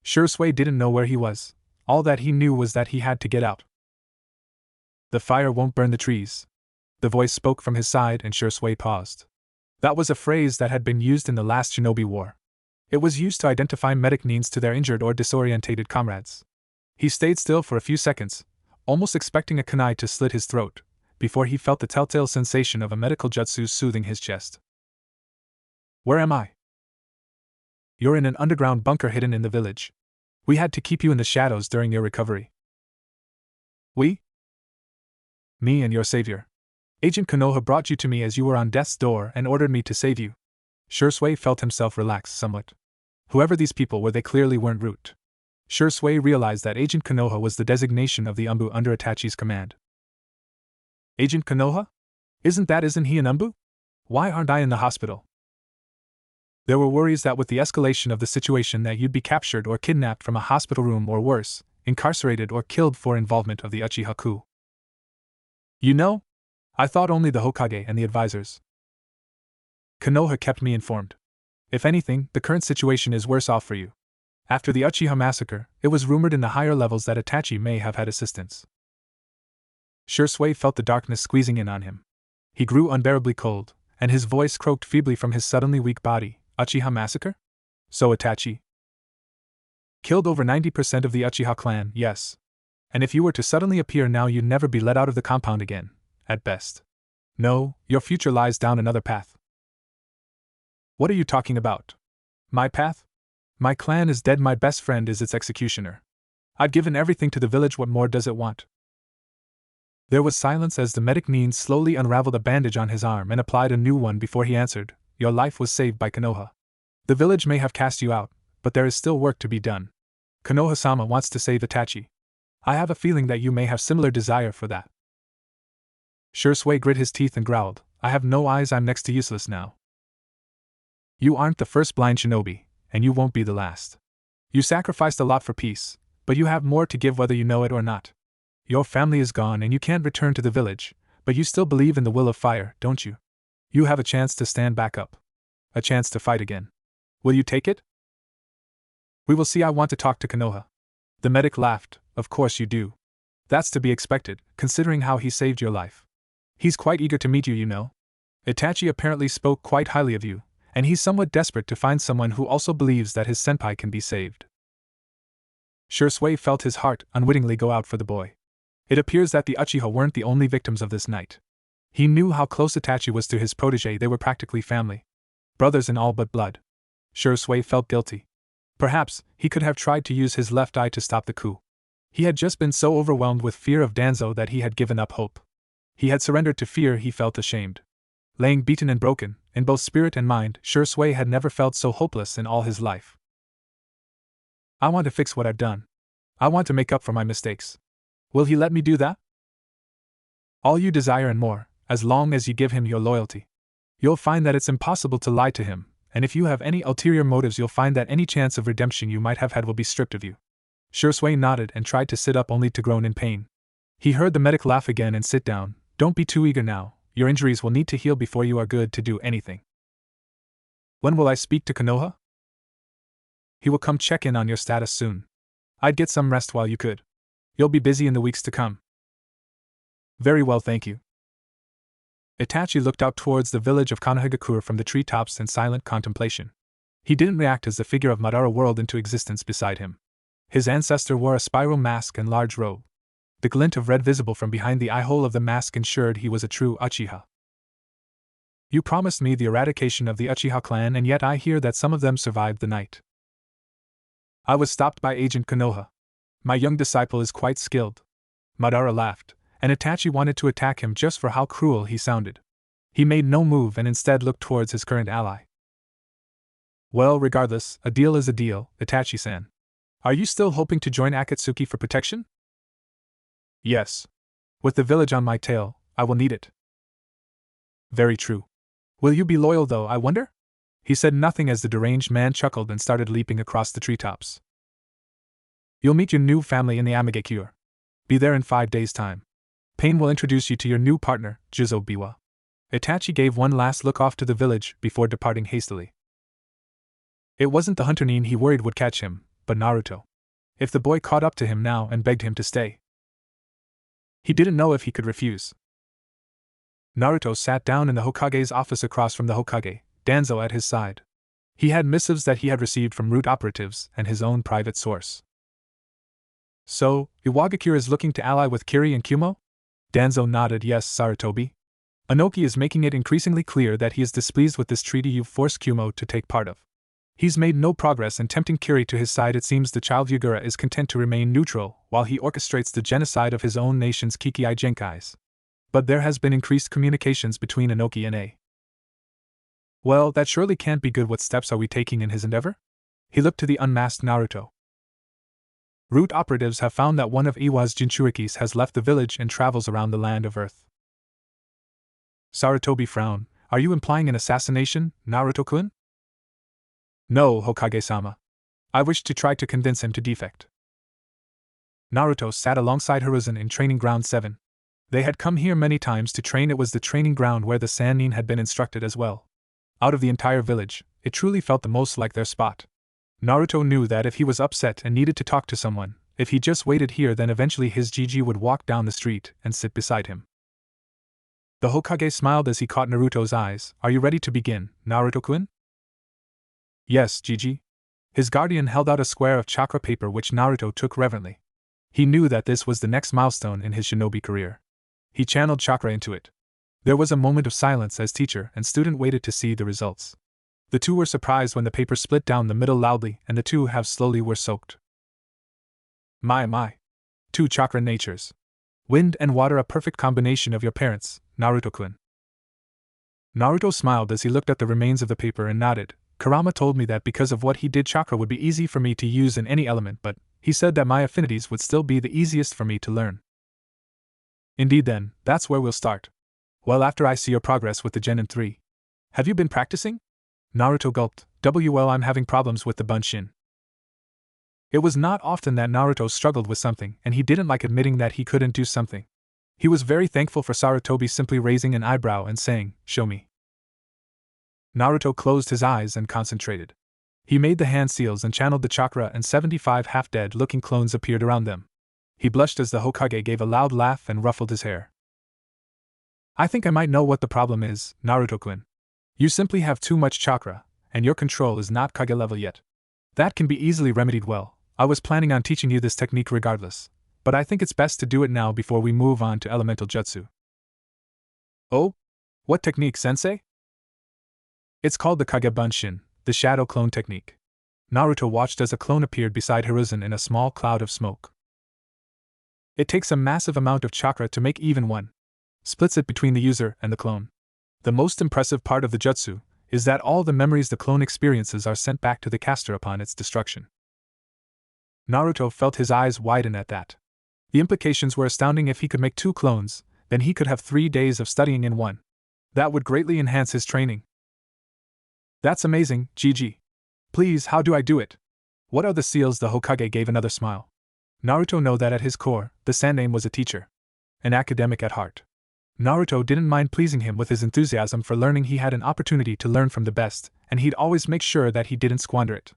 Shisui didn't know where he was. All that he knew was that he had to get out. The fire won't burn the trees. The voice spoke from his side and Shisui paused. That was a phrase that had been used in the last Shinobi War. It was used to identify medic needs to their injured or disorientated comrades. He stayed still for a few seconds, almost expecting a kunai to slit his throat, before he felt the telltale sensation of a medical jutsu soothing his chest. Where am I? You're in an underground bunker hidden in the village. We had to keep you in the shadows during your recovery. We? Me and your savior. Agent Konoha brought you to me as you were on death's door and ordered me to save you. Shisui felt himself relax somewhat. Whoever these people were, they clearly weren't root. Shisui realized that Agent Konoha was the designation of the ANBU under Itachi's command. Agent Konoha? Isn't he an ANBU? Why aren't I in the hospital? There were worries that with the escalation of the situation that you'd be captured or kidnapped from a hospital room or worse, incarcerated or killed for involvement of the Uchiha coup. You know? I thought only the Hokage and the advisors. Konoha kept me informed. If anything, the current situation is worse off for you. After the Uchiha massacre, it was rumored in the higher levels that Itachi may have had assistance. Shisui felt the darkness squeezing in on him. He grew unbearably cold, and his voice croaked feebly from his suddenly weak body. Uchiha massacre? So Itachi killed over 90% of the Uchiha clan, yes. And if you were to suddenly appear now, you'd never be let out of the compound again, at best. No, your future lies down another path. What are you talking about? My path? My clan is dead, my best friend is its executioner. I've given everything to the village, what more does it want? There was silence as the medic Nin slowly unraveled a bandage on his arm and applied a new one before he answered. Your life was saved by Konoha. The village may have cast you out, but there is still work to be done. Konoha-sama wants to save Itachi. I have a feeling that you may have similar desire for that. Shisui grit his teeth and growled, I have no eyes, I'm next to useless now. You aren't the first blind shinobi, and you won't be the last. You sacrificed a lot for peace, but you have more to give whether you know it or not. Your family is gone and you can't return to the village, but you still believe in the will of fire, don't you? You have a chance to stand back up. A chance to fight again. Will you take it? We will see. I want to talk to Konoha. The medic laughed. Of course you do. That's to be expected, considering how he saved your life. He's quite eager to meet you, you know. Itachi apparently spoke quite highly of you, and he's somewhat desperate to find someone who also believes that his senpai can be saved. Shisui felt his heart unwittingly go out for the boy. It appears that the Uchiha weren't the only victims of this night. He knew how close Itachi was to his protege, they were practically family. Brothers in all but blood. Shisui felt guilty. Perhaps he could have tried to use his left eye to stop the coup. He had just been so overwhelmed with fear of Danzo that he had given up hope. He had surrendered to fear, he felt ashamed. Laying beaten and broken, in both spirit and mind, Shisui had never felt so hopeless in all his life. I want to fix what I've done. I want to make up for my mistakes. Will he let me do that? All you desire and more, as long as you give him your loyalty. You'll find that it's impossible to lie to him, and if you have any ulterior motives, you'll find that any chance of redemption you might have had will be stripped of you. Shisui nodded and tried to sit up only to groan in pain. He heard the medic laugh again and sit down. Don't be too eager now, your injuries will need to heal before you are good to do anything. When will I speak to Konoha? He will come check in on your status soon. I'd get some rest while you could. You'll be busy in the weeks to come. Very well, thank you. Itachi looked out towards the village of Konohagakure from the treetops in silent contemplation. He didn't react as the figure of Madara whirled into existence beside him. His ancestor wore a spiral mask and large robe. The glint of red visible from behind the eye-hole of the mask ensured he was a true Uchiha. You promised me the eradication of the Uchiha clan, and yet I hear that some of them survived the night. I was stopped by Agent Konoha. My young disciple is quite skilled. Madara laughed, and Itachi wanted to attack him just for how cruel he sounded. He made no move and instead looked towards his current ally. Well, regardless, a deal is a deal, Itachi-san. Are you still hoping to join Akatsuki for protection? Yes. With the village on my tail, I will need it. Very true. Will you be loyal though, I wonder? He said nothing as the deranged man chuckled and started leaping across the treetops. You'll meet your new family in the Amagakure. Be there in 5 days' time. Pain will introduce you to your new partner, Juzo Biwa. Itachi gave one last look off to the village before departing hastily. It wasn't the hunter Nin he worried would catch him, but Naruto. If the boy caught up to him now and begged him to stay, he didn't know if he could refuse. Naruto sat down in the Hokage's office across from the Hokage, Danzo at his side. He had missives that he had received from root operatives and his own private source. So, Iwagakure is looking to ally with Kiri and Kumo? Danzo nodded yes, Sarutobi. Inoki is making it increasingly clear that he is displeased with this treaty you've forced Kumo to take part of. He's made no progress in tempting Kiri to his side. It seems the child Hyuga is content to remain neutral while he orchestrates the genocide of his own nation's Kikei Genkais. But there has been increased communications between Inoki and A. Well, that surely can't be good. What steps are we taking in his endeavor? He looked to the unmasked Naruto. Root operatives have found that one of Iwa's Jinchurikis has left the village and travels around the land of Earth. Sarutobi frowned. Are you implying an assassination, Naruto-kun? No, Hokage-sama. I wish to try to convince him to defect. Naruto sat alongside Hiruzen in Training Ground 7. They had come here many times to train. It was the training ground where the Sannin had been instructed as well. Out of the entire village, it truly felt the most like their spot. Naruto knew that if he was upset and needed to talk to someone, if he just waited here, then eventually his Gigi would walk down the street and sit beside him. The Hokage smiled as he caught Naruto's eyes. Are you ready to begin, Naruto-kun? Yes, Gigi. His guardian held out a square of chakra paper which Naruto took reverently. He knew that this was the next milestone in his shinobi career. He channeled chakra into it. There was a moment of silence as teacher and student waited to see the results. The two were surprised when the paper split down the middle loudly and the two halves slowly were soaked. My. Two chakra natures. Wind and water, a perfect combination of your parents, Naruto-kun. Naruto smiled as he looked at the remains of the paper and nodded. Kurama told me that because of what he did, chakra would be easy for me to use in any element, but he said that my affinities would still be the easiest for me to learn. Indeed then, that's where we'll start. Well, after I see your progress with the Genin 3. Have you been practicing? Naruto gulped. Well, I'm having problems with the Bunshin. It was not often that Naruto struggled with something, and he didn't like admitting that he couldn't do something. He was very thankful for Sarutobi simply raising an eyebrow and saying, show me. Naruto closed his eyes and concentrated. He made the hand seals and channeled the chakra, and 75 half-dead looking clones appeared around them. He blushed as the Hokage gave a loud laugh and ruffled his hair. I think I might know what the problem is, Naruto-kun. You simply have too much chakra, and your control is not Kage level yet. That can be easily remedied. Well, I was planning on teaching you this technique regardless, but I think it's best to do it now before we move on to elemental jutsu. Oh? What technique, sensei? It's called the Kage Bunshin, the shadow clone technique. Naruto watched as a clone appeared beside Hiruzen in a small cloud of smoke. It takes a massive amount of chakra to make even one. Splits it between the user and the clone. The most impressive part of the jutsu is that all the memories the clone experiences are sent back to the caster upon its destruction. Naruto felt his eyes widen at that. The implications were astounding. If he could make 2 clones, then he could have 3 days of studying in one. That would greatly enhance his training. That's amazing, Gigi. Please, how do I do it? What are the seals? The Hokage gave another smile. Naruto knew that at his core, the Sannin was a teacher. An academic at heart. Naruto didn't mind pleasing him with his enthusiasm for learning. He had an opportunity to learn from the best, and he'd always make sure that he didn't squander it.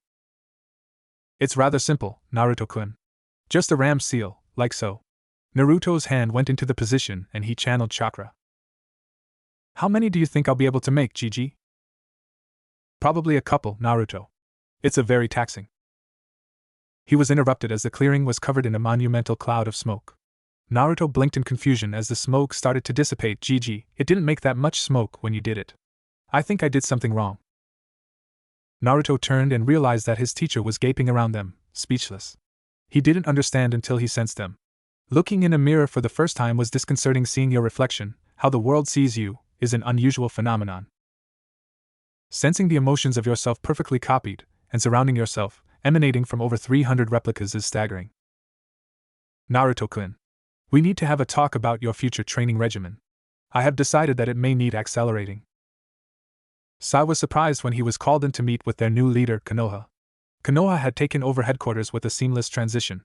It's rather simple, Naruto-kun. Just a ram seal, like so. Naruto's hand went into the position and he channeled chakra. How many do you think I'll be able to make, Gigi? Probably a couple, Naruto. It's a very taxing. He was interrupted as the clearing was covered in a monumental cloud of smoke. Naruto blinked in confusion as the smoke started to dissipate. Gigi, it didn't make that much smoke when you did it. I think I did something wrong. Naruto turned and realized that his teacher was gaping around them, speechless. He didn't understand until he sensed them. Looking in a mirror for the first time was disconcerting. Seeing your reflection, how the world sees you, is an unusual phenomenon. Sensing the emotions of yourself perfectly copied, and surrounding yourself, emanating from over 300 replicas is staggering. Naruto-kun. We need to have a talk about your future training regimen. I have decided that it may need accelerating. Sai was surprised when he was called in to meet with their new leader, Konoha. Konoha had taken over headquarters with a seamless transition.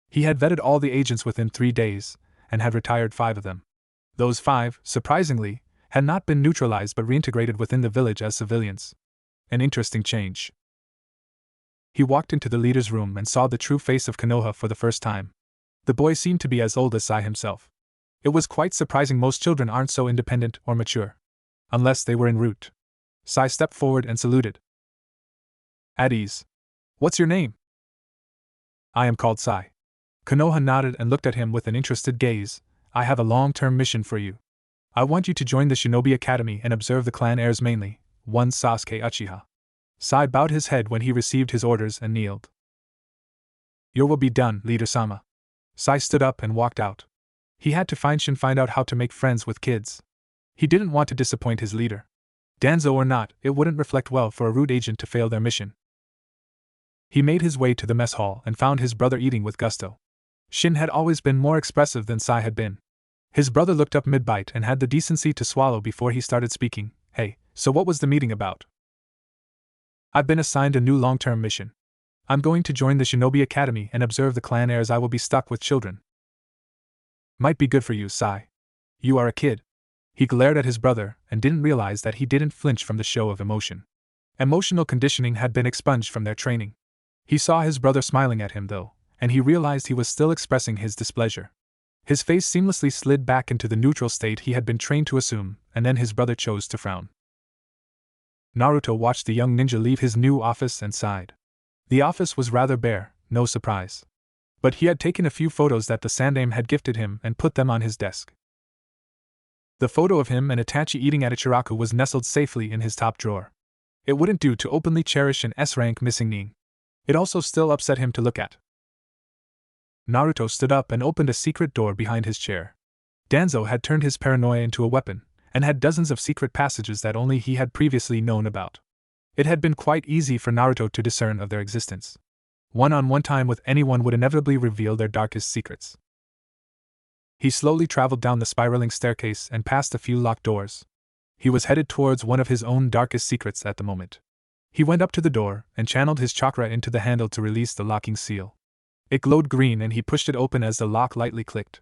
He had vetted all the agents within 3 days, and had retired 5 of them. Those 5, surprisingly, had not been neutralized but reintegrated within the village as civilians. An interesting change. He walked into the leader's room and saw the true face of Konoha for the first time. The boy seemed to be as old as Sai himself. It was quite surprising most children aren't so independent or mature. Unless they were en route. Sai stepped forward and saluted. At ease. What's your name? I am called Sai. Konoha nodded and looked at him with an interested gaze. I have a long-term mission for you. I want you to join the Shinobi Academy and observe the clan heirs mainly, one Sasuke Uchiha. Sai bowed his head when he received his orders and kneeled. Your will be done, Leader-sama. Sai stood up and walked out. He had to find out how to make friends with kids. He didn't want to disappoint his leader. Danzo or not, it wouldn't reflect well for a rude agent to fail their mission. He made his way to the mess hall and found his brother eating with gusto. Shin had always been more expressive than Sai had been. His brother looked up mid-bite and had the decency to swallow before he started speaking. Hey, so what was the meeting about? I've been assigned a new long-term mission. I'm going to join the Shinobi Academy and observe the clan heirs. I will be stuck with children. Might be good for you, Sai. You are a kid. He glared at his brother and didn't realize that he didn't flinch from the show of emotion. Emotional conditioning had been expunged from their training. He saw his brother smiling at him though, and he realized he was still expressing his displeasure. His face seamlessly slid back into the neutral state he had been trained to assume, and then his brother chose to frown. Naruto watched the young ninja leave his new office and sighed. The office was rather bare, no surprise. But he had taken a few photos that the Sandaime had gifted him and put them on his desk. The photo of him and Itachi eating at Ichiraku was nestled safely in his top drawer. It wouldn't do to openly cherish an S-rank missing nin. It also still upset him to look at. Naruto stood up and opened a secret door behind his chair. Danzo had turned his paranoia into a weapon, and had dozens of secret passages that only he had previously known about. It had been quite easy for Naruto to discern of their existence. One-on-one time with anyone would inevitably reveal their darkest secrets. He slowly traveled down the spiraling staircase and past a few locked doors. He was headed towards one of his own darkest secrets at the moment. He went up to the door and channeled his chakra into the handle to release the locking seal. It glowed green and he pushed it open as the lock lightly clicked.